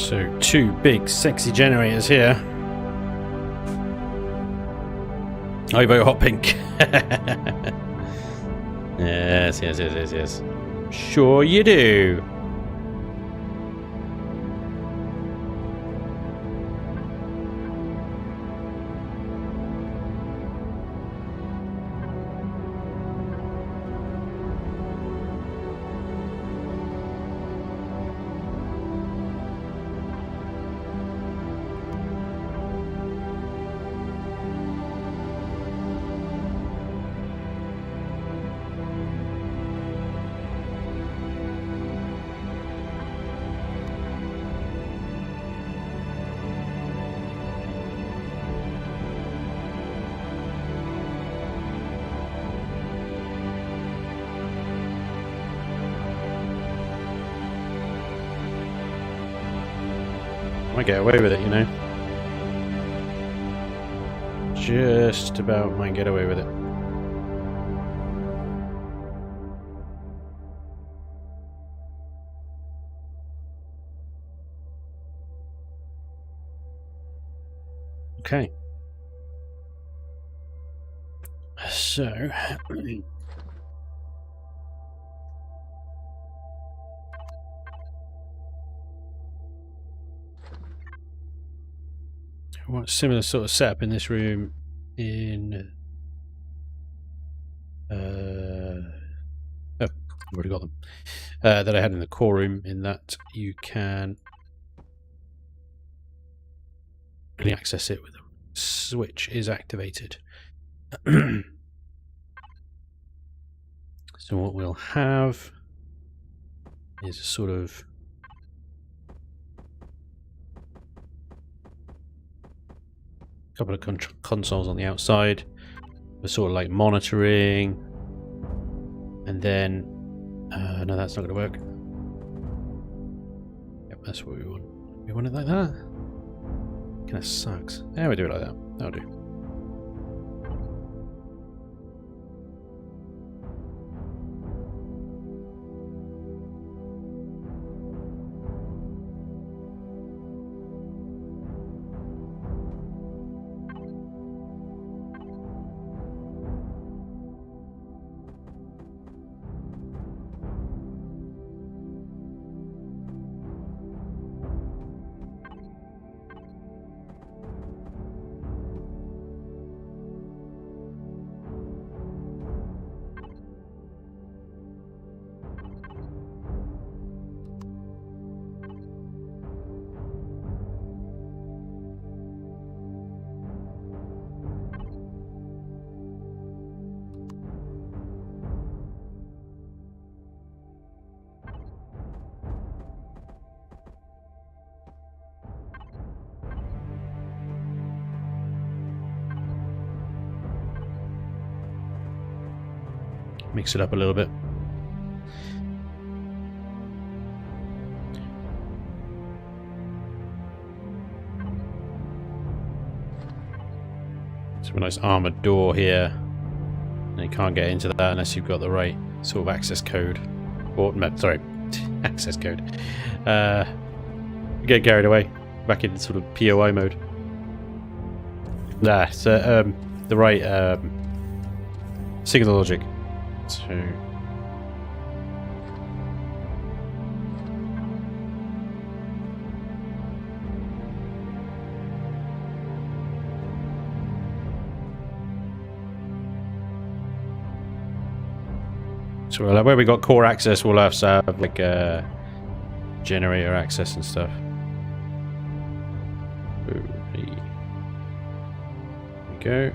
So 2 big sexy generators here. I vote hot pink. Yes. Sure you do. I get away with it, you know. Just about might get away with it. Okay. So what similar sort of setup in this room in oh, I've already got them. That I had in the core room, in that you can only access it with a switch is activated. So what we'll have is a sort of couple of consoles on the outside for sort of like monitoring, and then no, that's not going to work. Yep, that's what we want. We want it like that. Kind of sucks. Yeah, we do it like that. That'll do. Mix it up a little bit. So a nice armored door here. And you can't get into that unless you've got the right sort of access code. Or, sorry, access code. Get carried away. Back in sort of POI mode. So the right signal logic. So where we got core access, we'll have to have like generator access and stuff. There we go.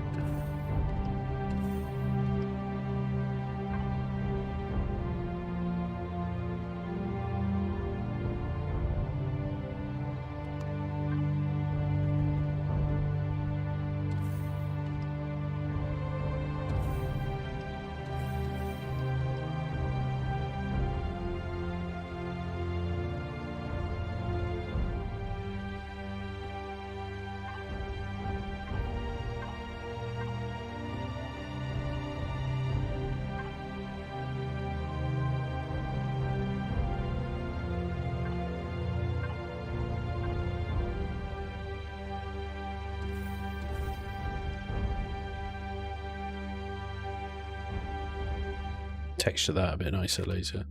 texture that a bit nicer later.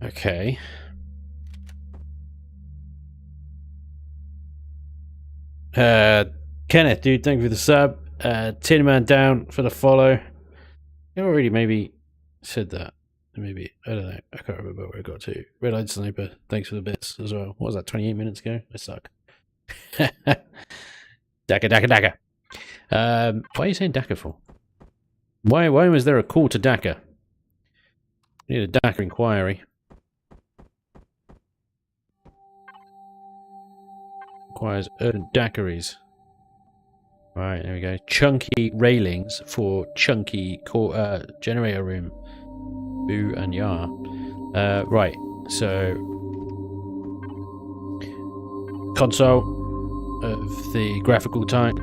Okay. Kenneth, dude, thank you for the sub. Tin Man down for the follow. You already maybe said that. Maybe. I don't know. I can't remember where I got to. Red Eyed Sniper, thanks for the bits as well. What was that, 28 minutes ago? I suck. Daka. Why are you saying Daka for? Why was there a call to Daka? We need a Daka inquiry. Requires urgent daiquiris. Right, there we go. Chunky railings for chunky generator room. Boo and yah. Right, so console of the graphical kind.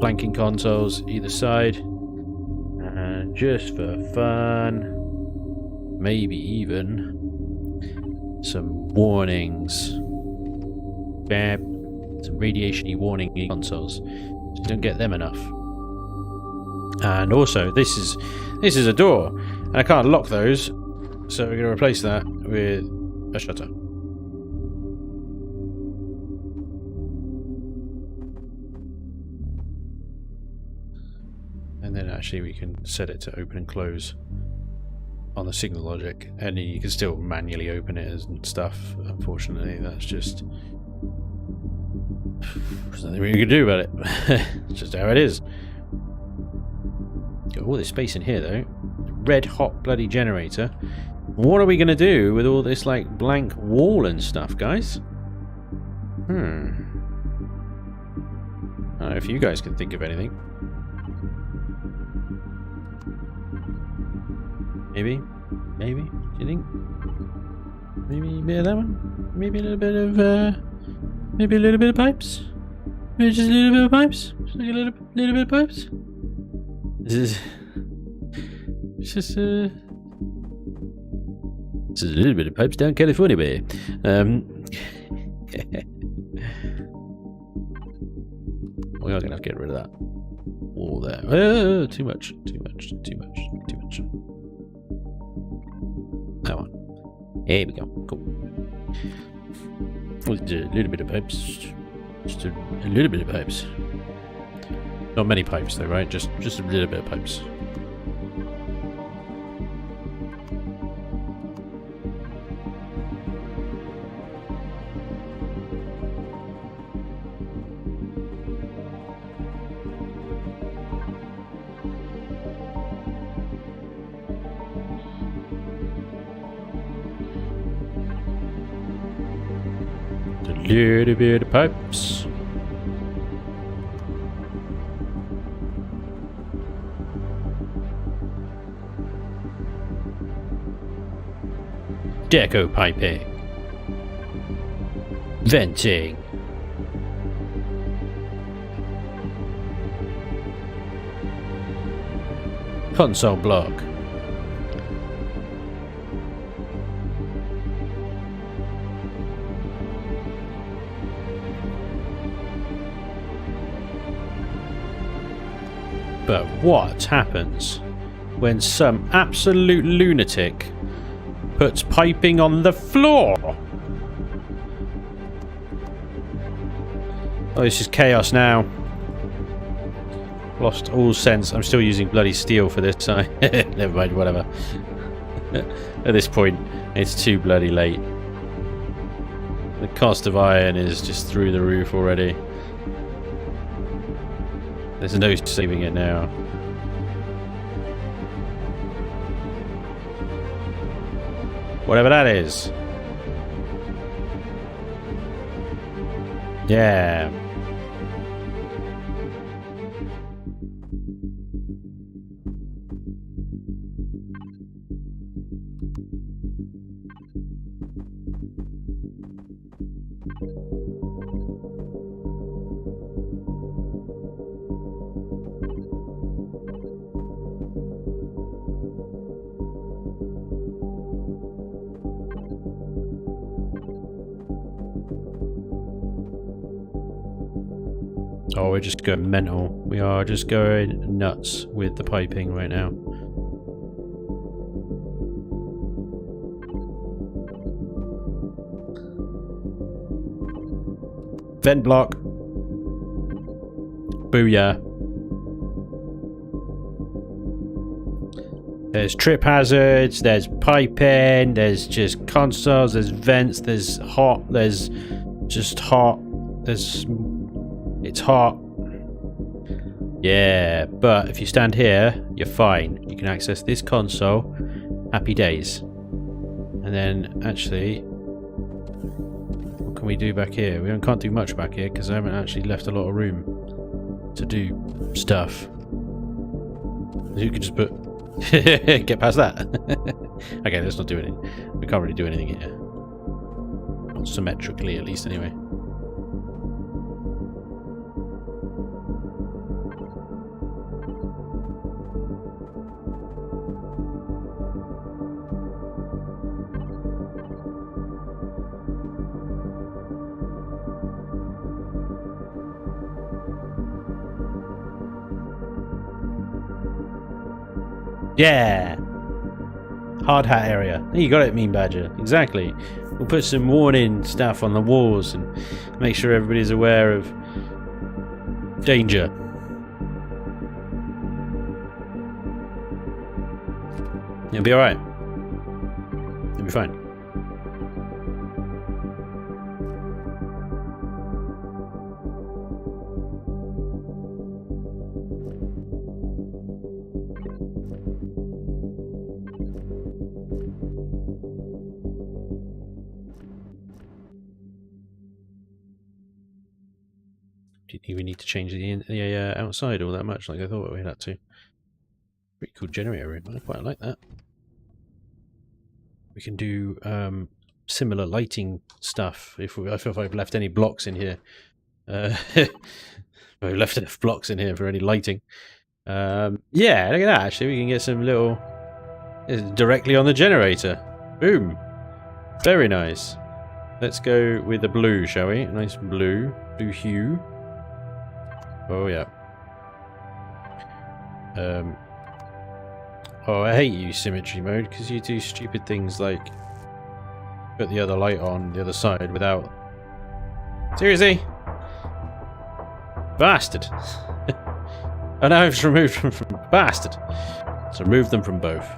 Blanking consoles either side. And just for fun, maybe even some warnings. Some radiation-y warning consoles. So you don't get them enough. And also, this is a door, and I can't lock those, so we're going to replace that with a shutter. And then actually we can set it to open and close on the signal logic, and then you can still manually open it and stuff. Unfortunately, that's just... there's nothing we can do about it. It's just how it is. Got all this space in here though. Red hot bloody generator. What are we going to do with all this like blank wall and stuff, guys? I don't know if you guys can think of anything. Maybe? Do you think? Maybe a bit of that one? Maybe a little bit of maybe a little bit of pipes? Maybe just a little bit of pipes? Just like a little bit of pipes? This is just a little bit of pipes down California way. We are gonna have to get rid of that wall there. Oh, too much. That one. There we go. Cool. Just a little bit of pipes. Just a little bit of pipes. Not many pipes though, right? Just a little bit of pipes. A little bit of pipes. Deco piping. Venting. Console block. But what happens when some absolute lunatic puts piping on the floor? Oh, this is chaos now. Lost all sense. I'm still using bloody steel for this. So never mind, whatever. At this point, it's too bloody late. The cost of iron is just through the roof already. There's no saving it now. Whatever that is. Yeah. Oh, we're just going mental. We are just going nuts with the piping right now. Vent block. Booyah. There's trip hazards, there's piping, there's just consoles, there's vents, there's hot, there's just hot, there's... It's hot. Yeah, but if you stand here, you're fine. You can access this console. Happy days. And then, actually... What can we do back here? We can't do much back here because I haven't actually left a lot of room to do stuff. You could just put... Get past that. Okay, let's not do anything. We can't really do anything here. Not symmetrically, at least, anyway. Yeah! Hard hat area. You got it, Mean Badger. Exactly. We'll put some warning stuff on the walls and make sure everybody's aware of danger. It'll be alright. It'll be fine. Didn't even need to change the outside all that much like I thought we had to. Pretty cool generator room. I quite like that. We can do similar lighting stuff if I've left any blocks in here. If I've left enough blocks in here for any lighting. Yeah, look at that. Actually, we can get some little directly on the generator. Boom. Very nice. Let's go with the blue, shall we? Nice blue hue. Oh yeah. Oh, I hate you, symmetry mode, because you do stupid things like put the other light on the other side without... Seriously? Bastard! Oh no, I've just removed them from... Bastard! So remove them from both.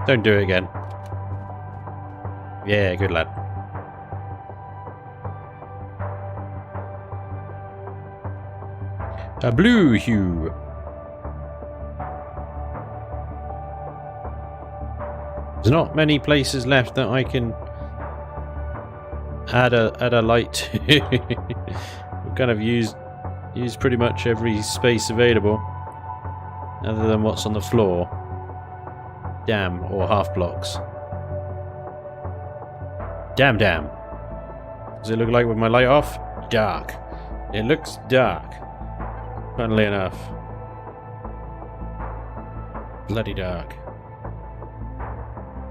Don't do it again. Yeah, good lad. A blue hue. There's not many places left that I can add a light to. We've kind of used pretty much every space available, other than what's on the floor. Damn, or half blocks. Damn. Does it look like with my light off? Dark. It looks dark. Funnily enough. Bloody dark.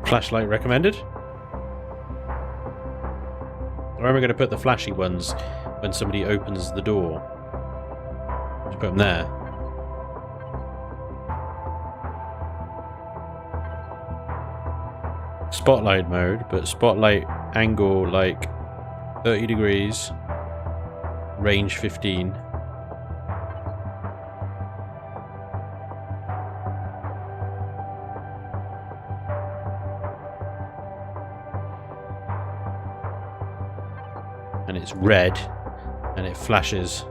Flashlight recommended? Where am I going to put the flashy ones when somebody opens the door? Just put them there. Spotlight mode, but spotlight angle like 30 degrees, range 15. And it's red, and it flashes.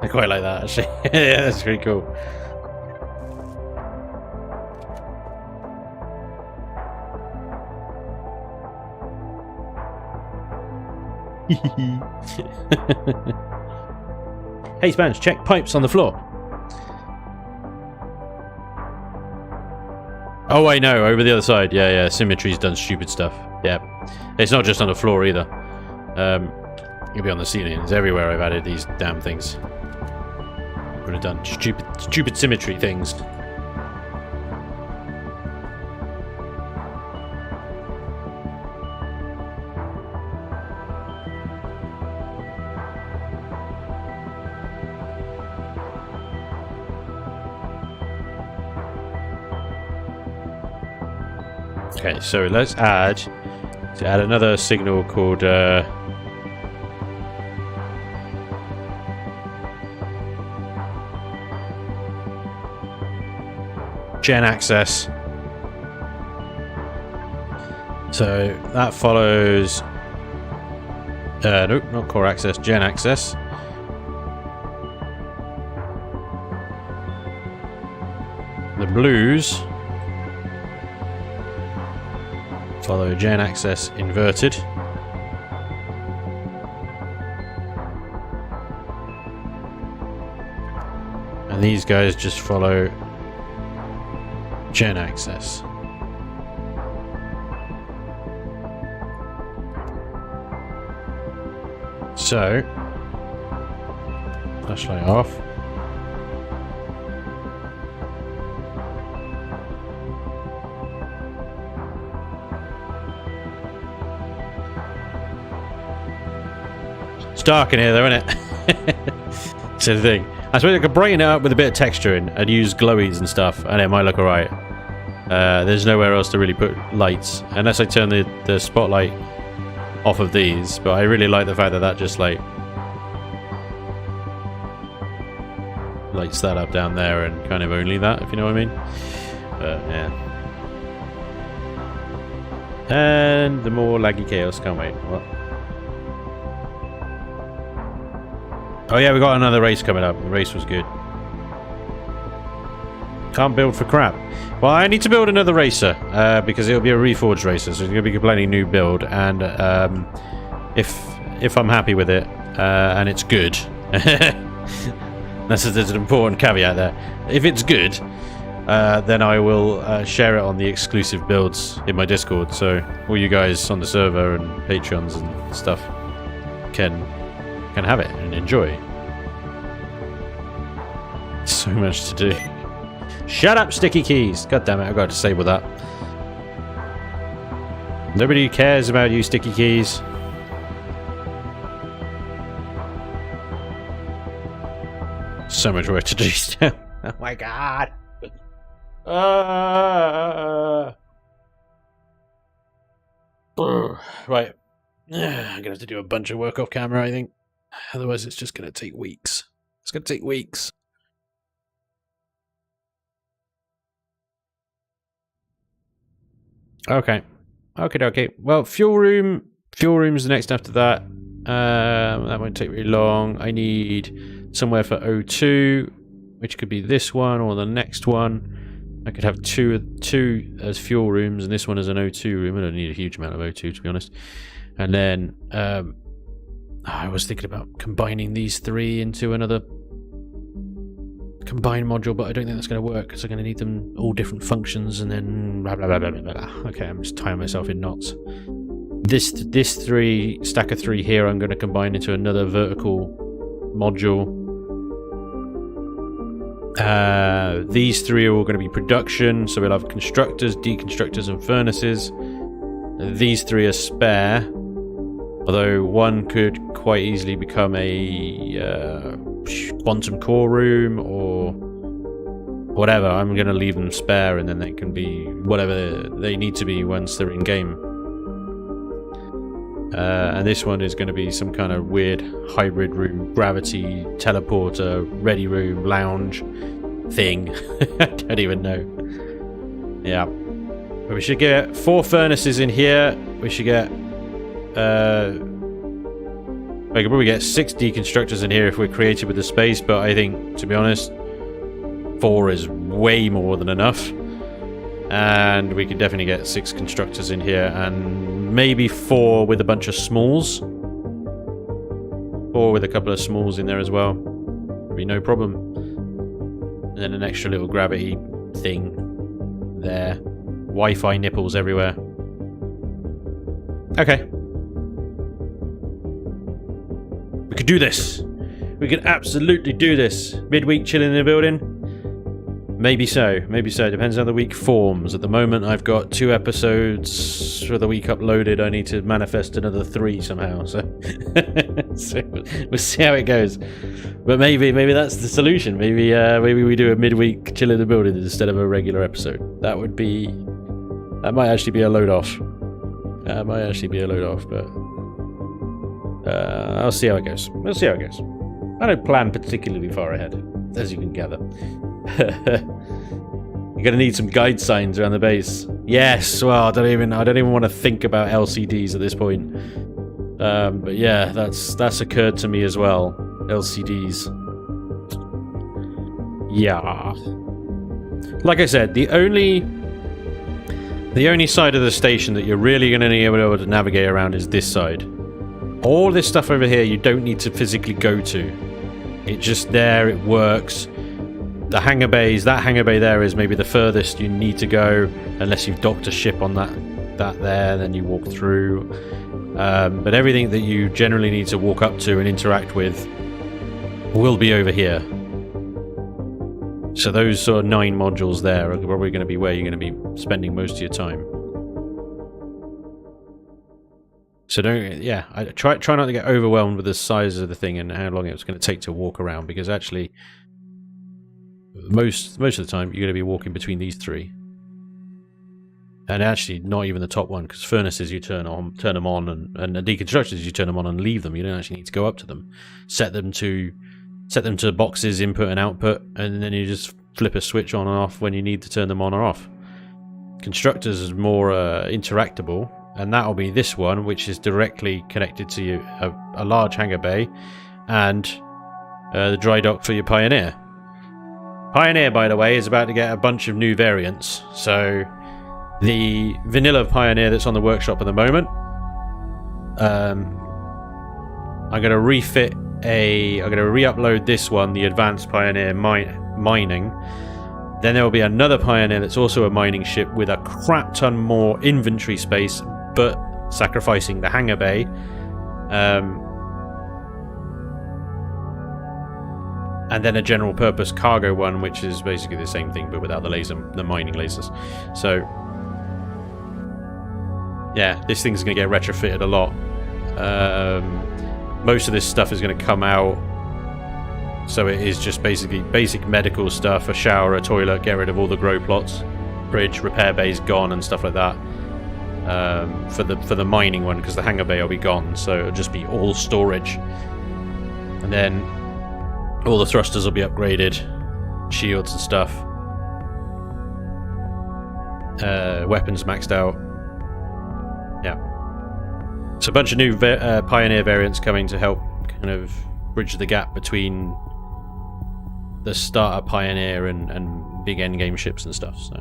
I quite like that, actually. Yeah, that's pretty cool. Hey, Spanj, check pipes on the floor. Oh, I know, over the other side. Yeah, Symmetry's done stupid stuff. Yeah. It's not just on the floor either. It'll be on the ceiling. It's everywhere I've added these damn things. would have done. Stupid symmetry things. Okay, so let's add another signal called Gen access. So that follows nope, not core access, gen access. The blues follow gen access inverted. And these guys just follow gen access. So, flashlight off. It's dark in here though, isn't it? It's the thing. I suppose I could brighten it up with a bit of texture in and use glowies and stuff, and it might look alright. There's nowhere else to really put lights, unless I turn the spotlight off of these, but I really like the fact that that just like lights that up down there and kind of only that, if you know what I mean. But yeah. And the more laggy chaos, can't wait. What? Oh yeah, we got another race coming up. The race was good. Can't build for crap. Well, I need to build another racer because it'll be a reforged racer, so it's going to be a completely new build. And if I'm happy with it and it's good, there's an important caveat there. If it's good, then I will share it on the exclusive builds in my Discord, so all you guys on the server and Patreons and stuff can have it and enjoy. So much to do. Shut up, sticky keys! God damn it, I've got to disable that. Nobody cares about you, sticky keys. So much work to do still. Oh my god. Right. I'm gonna have to do a bunch of work off camera, I think. Otherwise it's just gonna take weeks. It's gonna take weeks. Okay. Okay. Well, fuel room's the next after that. That won't take very long. I need somewhere for O2, which could be this one or the next one. I could have two as fuel rooms and this one as an O2 room. I don't need a huge amount of O2, to be honest. And then I was thinking about combining these three into another combined module, but I don't think that's going to work because I'm going to need them all different functions and then blah blah blah blah blah blah. Okay, I'm just tying myself in knots. This stack of three here I'm going to combine into another vertical module. These three are all going to be production, so we'll have constructors, deconstructors and furnaces. These three are spare, although one could quite easily become a quantum core room or whatever. I'm going to leave them spare and then they can be whatever they need to be once they're in game. And this one is going to be some kind of weird hybrid room, gravity, teleporter, ready room, lounge thing. I don't even know. Yeah. But we should get 4 furnaces in here. We should get I could probably get 6 deconstructors in here if we're creative with the space, but I think, to be honest, 4 is way more than enough. And we could definitely get 6 constructors in here, and maybe 4 with a bunch of smalls. 4 with a couple of smalls in there as well. Would be no problem. And then an extra little gravity thing there. Wi-Fi nipples everywhere. Okay. We could do this. We can absolutely do this. Midweek chilling in the building. Maybe so. Maybe so. Depends how the week forms. At the moment, I've got 2 episodes for the week uploaded. I need to manifest another 3 somehow. So, so we'll see how it goes. But maybe that's the solution. Maybe we do a midweek chill in the building instead of a regular episode. That might actually be a load off. But I'll see how it goes. We'll see how it goes. I don't plan particularly far ahead, as you can gather. You're gonna need some guide signs around the base. Yes, well, I don't even want to think about LCDs at this point. But yeah, that's occurred to me as well. LCDs. Yeah. Like I said, the only side of the station that you're really gonna be able to navigate around is this side. All this stuff over here you don't need to physically go to. It's just there, it works. The hangar bays, that hangar bay there is maybe the furthest you need to go, unless you've docked a ship on that there, then you walk through. But everything that you generally need to walk up to and interact with will be over here. So those sort of 9 modules there are probably going to be where you're going to be spending most of your time. So try not to get overwhelmed with the size of the thing and how long it's going to take to walk around, because actually most of the time you're going to be walking between these 3, and actually not even the top one, because furnaces you turn them on, and the deconstructors you turn them on and leave them. You don't actually need to go up to them. Set them to boxes, input and output, and then you just flip a switch on and off when you need to turn them on or off. Constructors is more interactable, and that'll be this one, which is directly connected to a large hangar bay and the dry dock for your Pioneer. Pioneer, by the way, is about to get a bunch of new variants. So the vanilla Pioneer that's on the workshop at the moment, I'm going to re-upload this one, the advanced Pioneer mining. Then there will be another Pioneer that's also a mining ship with a crap ton more inventory space, but sacrificing the hangar bay. And then a general purpose cargo one, which is basically the same thing but without the mining lasers. So yeah, this thing's going to get retrofitted a lot. Most of this stuff is going to come out, so it is just basically basic medical stuff: a shower, a toilet, get rid of all the grow plots, bridge, repair bays gone and stuff like that. For the mining one, because the hangar bay will be gone, so it'll just be all storage. And then all the thrusters will be upgraded, shields and stuff. Weapons maxed out. Yeah. So a bunch of new Pioneer variants coming to help kind of bridge the gap between the starter Pioneer and big endgame ships and stuff. So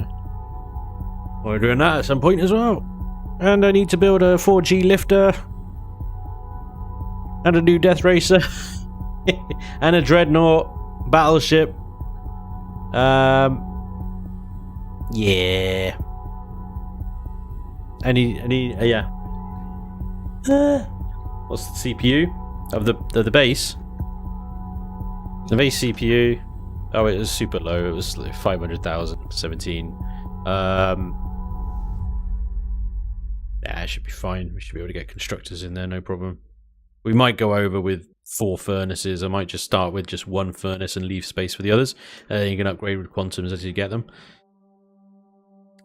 we're doing that at some point as well. And I need to build a 4G lifter and a new Death Racer and a Dreadnought battleship. Yeah. Yeah. What's the CPU of the base? The base CPU. Oh, it was super low. It was like 500,000, 17. Yeah, it should be fine. We should be able to get constructors in there, no problem. We might go over with 4 furnaces. I might just start with just 1 furnace and leave space for the others. You can upgrade with quantums as you get them.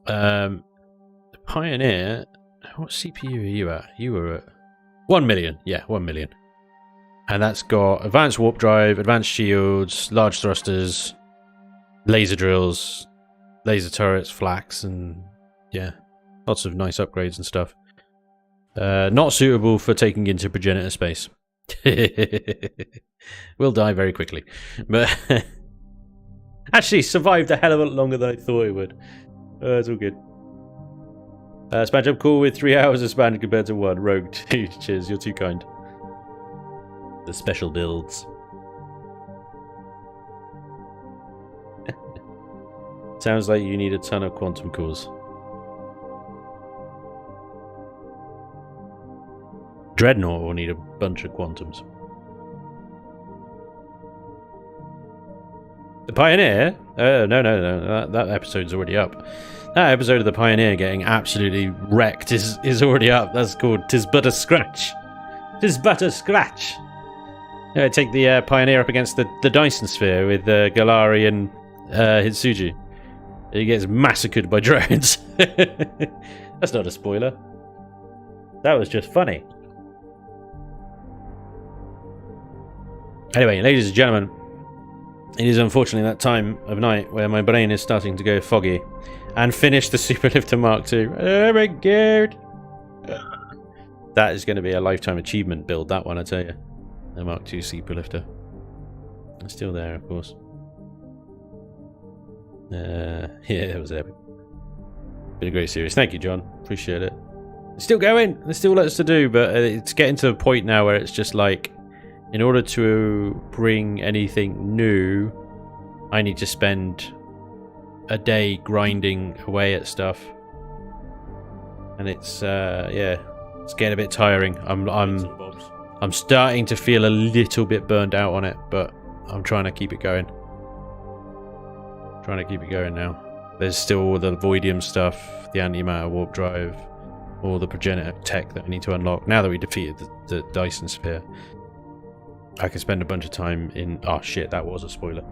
The Pioneer, what CPU are you at? You were at 1 million. Yeah, 1 million. And that's got advanced warp drive, advanced shields, large thrusters, laser drills, laser turrets, flaks, and yeah, lots of nice upgrades and stuff. Not suitable for taking into progenitor space. Will die very quickly. But actually survived a hell of a lot longer than I thought it would. It's all good. Spanj, I'm cool with 3 hours of Spanj compared to 1. Rogue 2. Cheers, you're too kind. The special builds. Sounds like you need a ton of quantum cores. Dreadnought will need a bunch of quantums. The Pioneer? No, no, no. That episode's already up. That episode of the Pioneer getting absolutely wrecked is already up. That's called "'Tis But a Scratch." 'Tis but a scratch. Yeah, take the Pioneer up against the Dyson Sphere with Galari and Hitsuji. He gets massacred by drones. That's not a spoiler. That was just funny. Anyway, ladies and gentlemen, it is unfortunately that time of night where my brain is starting to go foggy. And finish the Superlifter Mark II. Oh my god! That is going to be a lifetime achievement build, that one, I tell you. The Mark II Superlifter. It's still there, of course. Yeah, it was epic. Been a great series. Thank you, John. Appreciate it. It's still going. There's still lots to do, but it's getting to a point now where it's just like, in order to bring anything new, I need to spend a day grinding away at stuff, and it's yeah, it's getting a bit tiring. I'm starting to feel a little bit burned out on it, but I'm trying to keep it going. Now. There's still all the Voidium stuff, the antimatter warp drive, all the progenitor tech that I need to unlock. Now that we defeated the Dyson Sphere, I can spend a bunch of time in... Oh shit, that was a spoiler.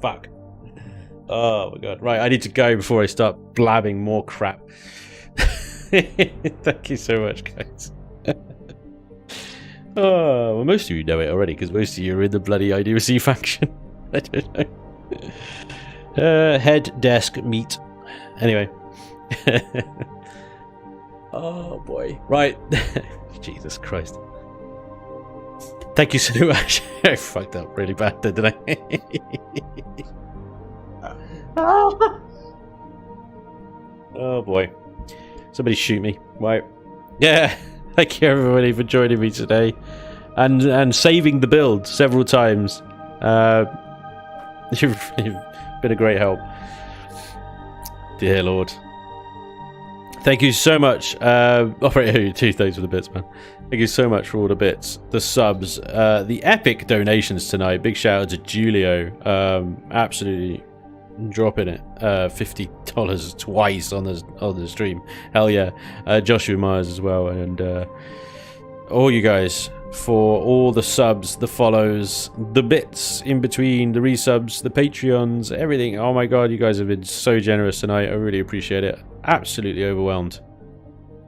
Fuck. Oh my god. Right, I need to go before I start blabbing more crap. Thank you so much, guys. Oh, well, most of you know it already, because most of you are in the bloody IDOC faction. I don't know. Head, desk, meat. Anyway. Oh boy. Right. Jesus Christ. Thank you so much. I fucked up really bad, didn't I? Oh boy. Somebody shoot me. Right. Yeah. Thank you everybody for joining me today. And saving the build several times. You've been a great help. Dear Lord. Thank you so much. Operator 2, thanks for the bits, man. Thank you so much for all the bits, the subs, the epic donations tonight. Big shout out to Julio. Absolutely dropping it. $50 twice on the stream. Hell yeah. Joshua Myers as well, and all you guys for all the subs, the follows, the bits in between, the resubs, the Patreons, everything. Oh my god, you guys have been so generous tonight. I really appreciate it. Absolutely overwhelmed.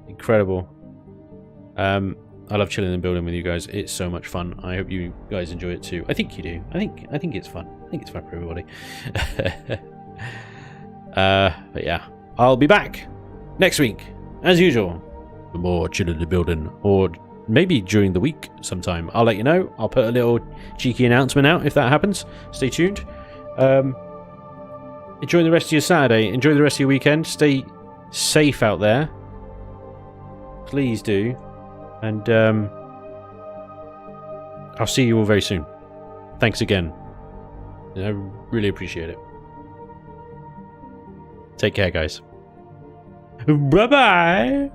Incredible. I love chilling and building with you guys. It's so much fun. I hope you guys enjoy it too. I think you do. I think it's fun. I think it's fun for everybody. But yeah, I'll be back next week as usual for more chilling and building, or maybe during the week sometime. I'll let you know. I'll put a little cheeky announcement out if that happens. Stay tuned. Enjoy the rest of your Saturday. Enjoy the rest of your weekend. Stay safe out there. Please do. And I'll see you all very soon. Thanks again. I really appreciate it. Take care, guys. Bye-bye.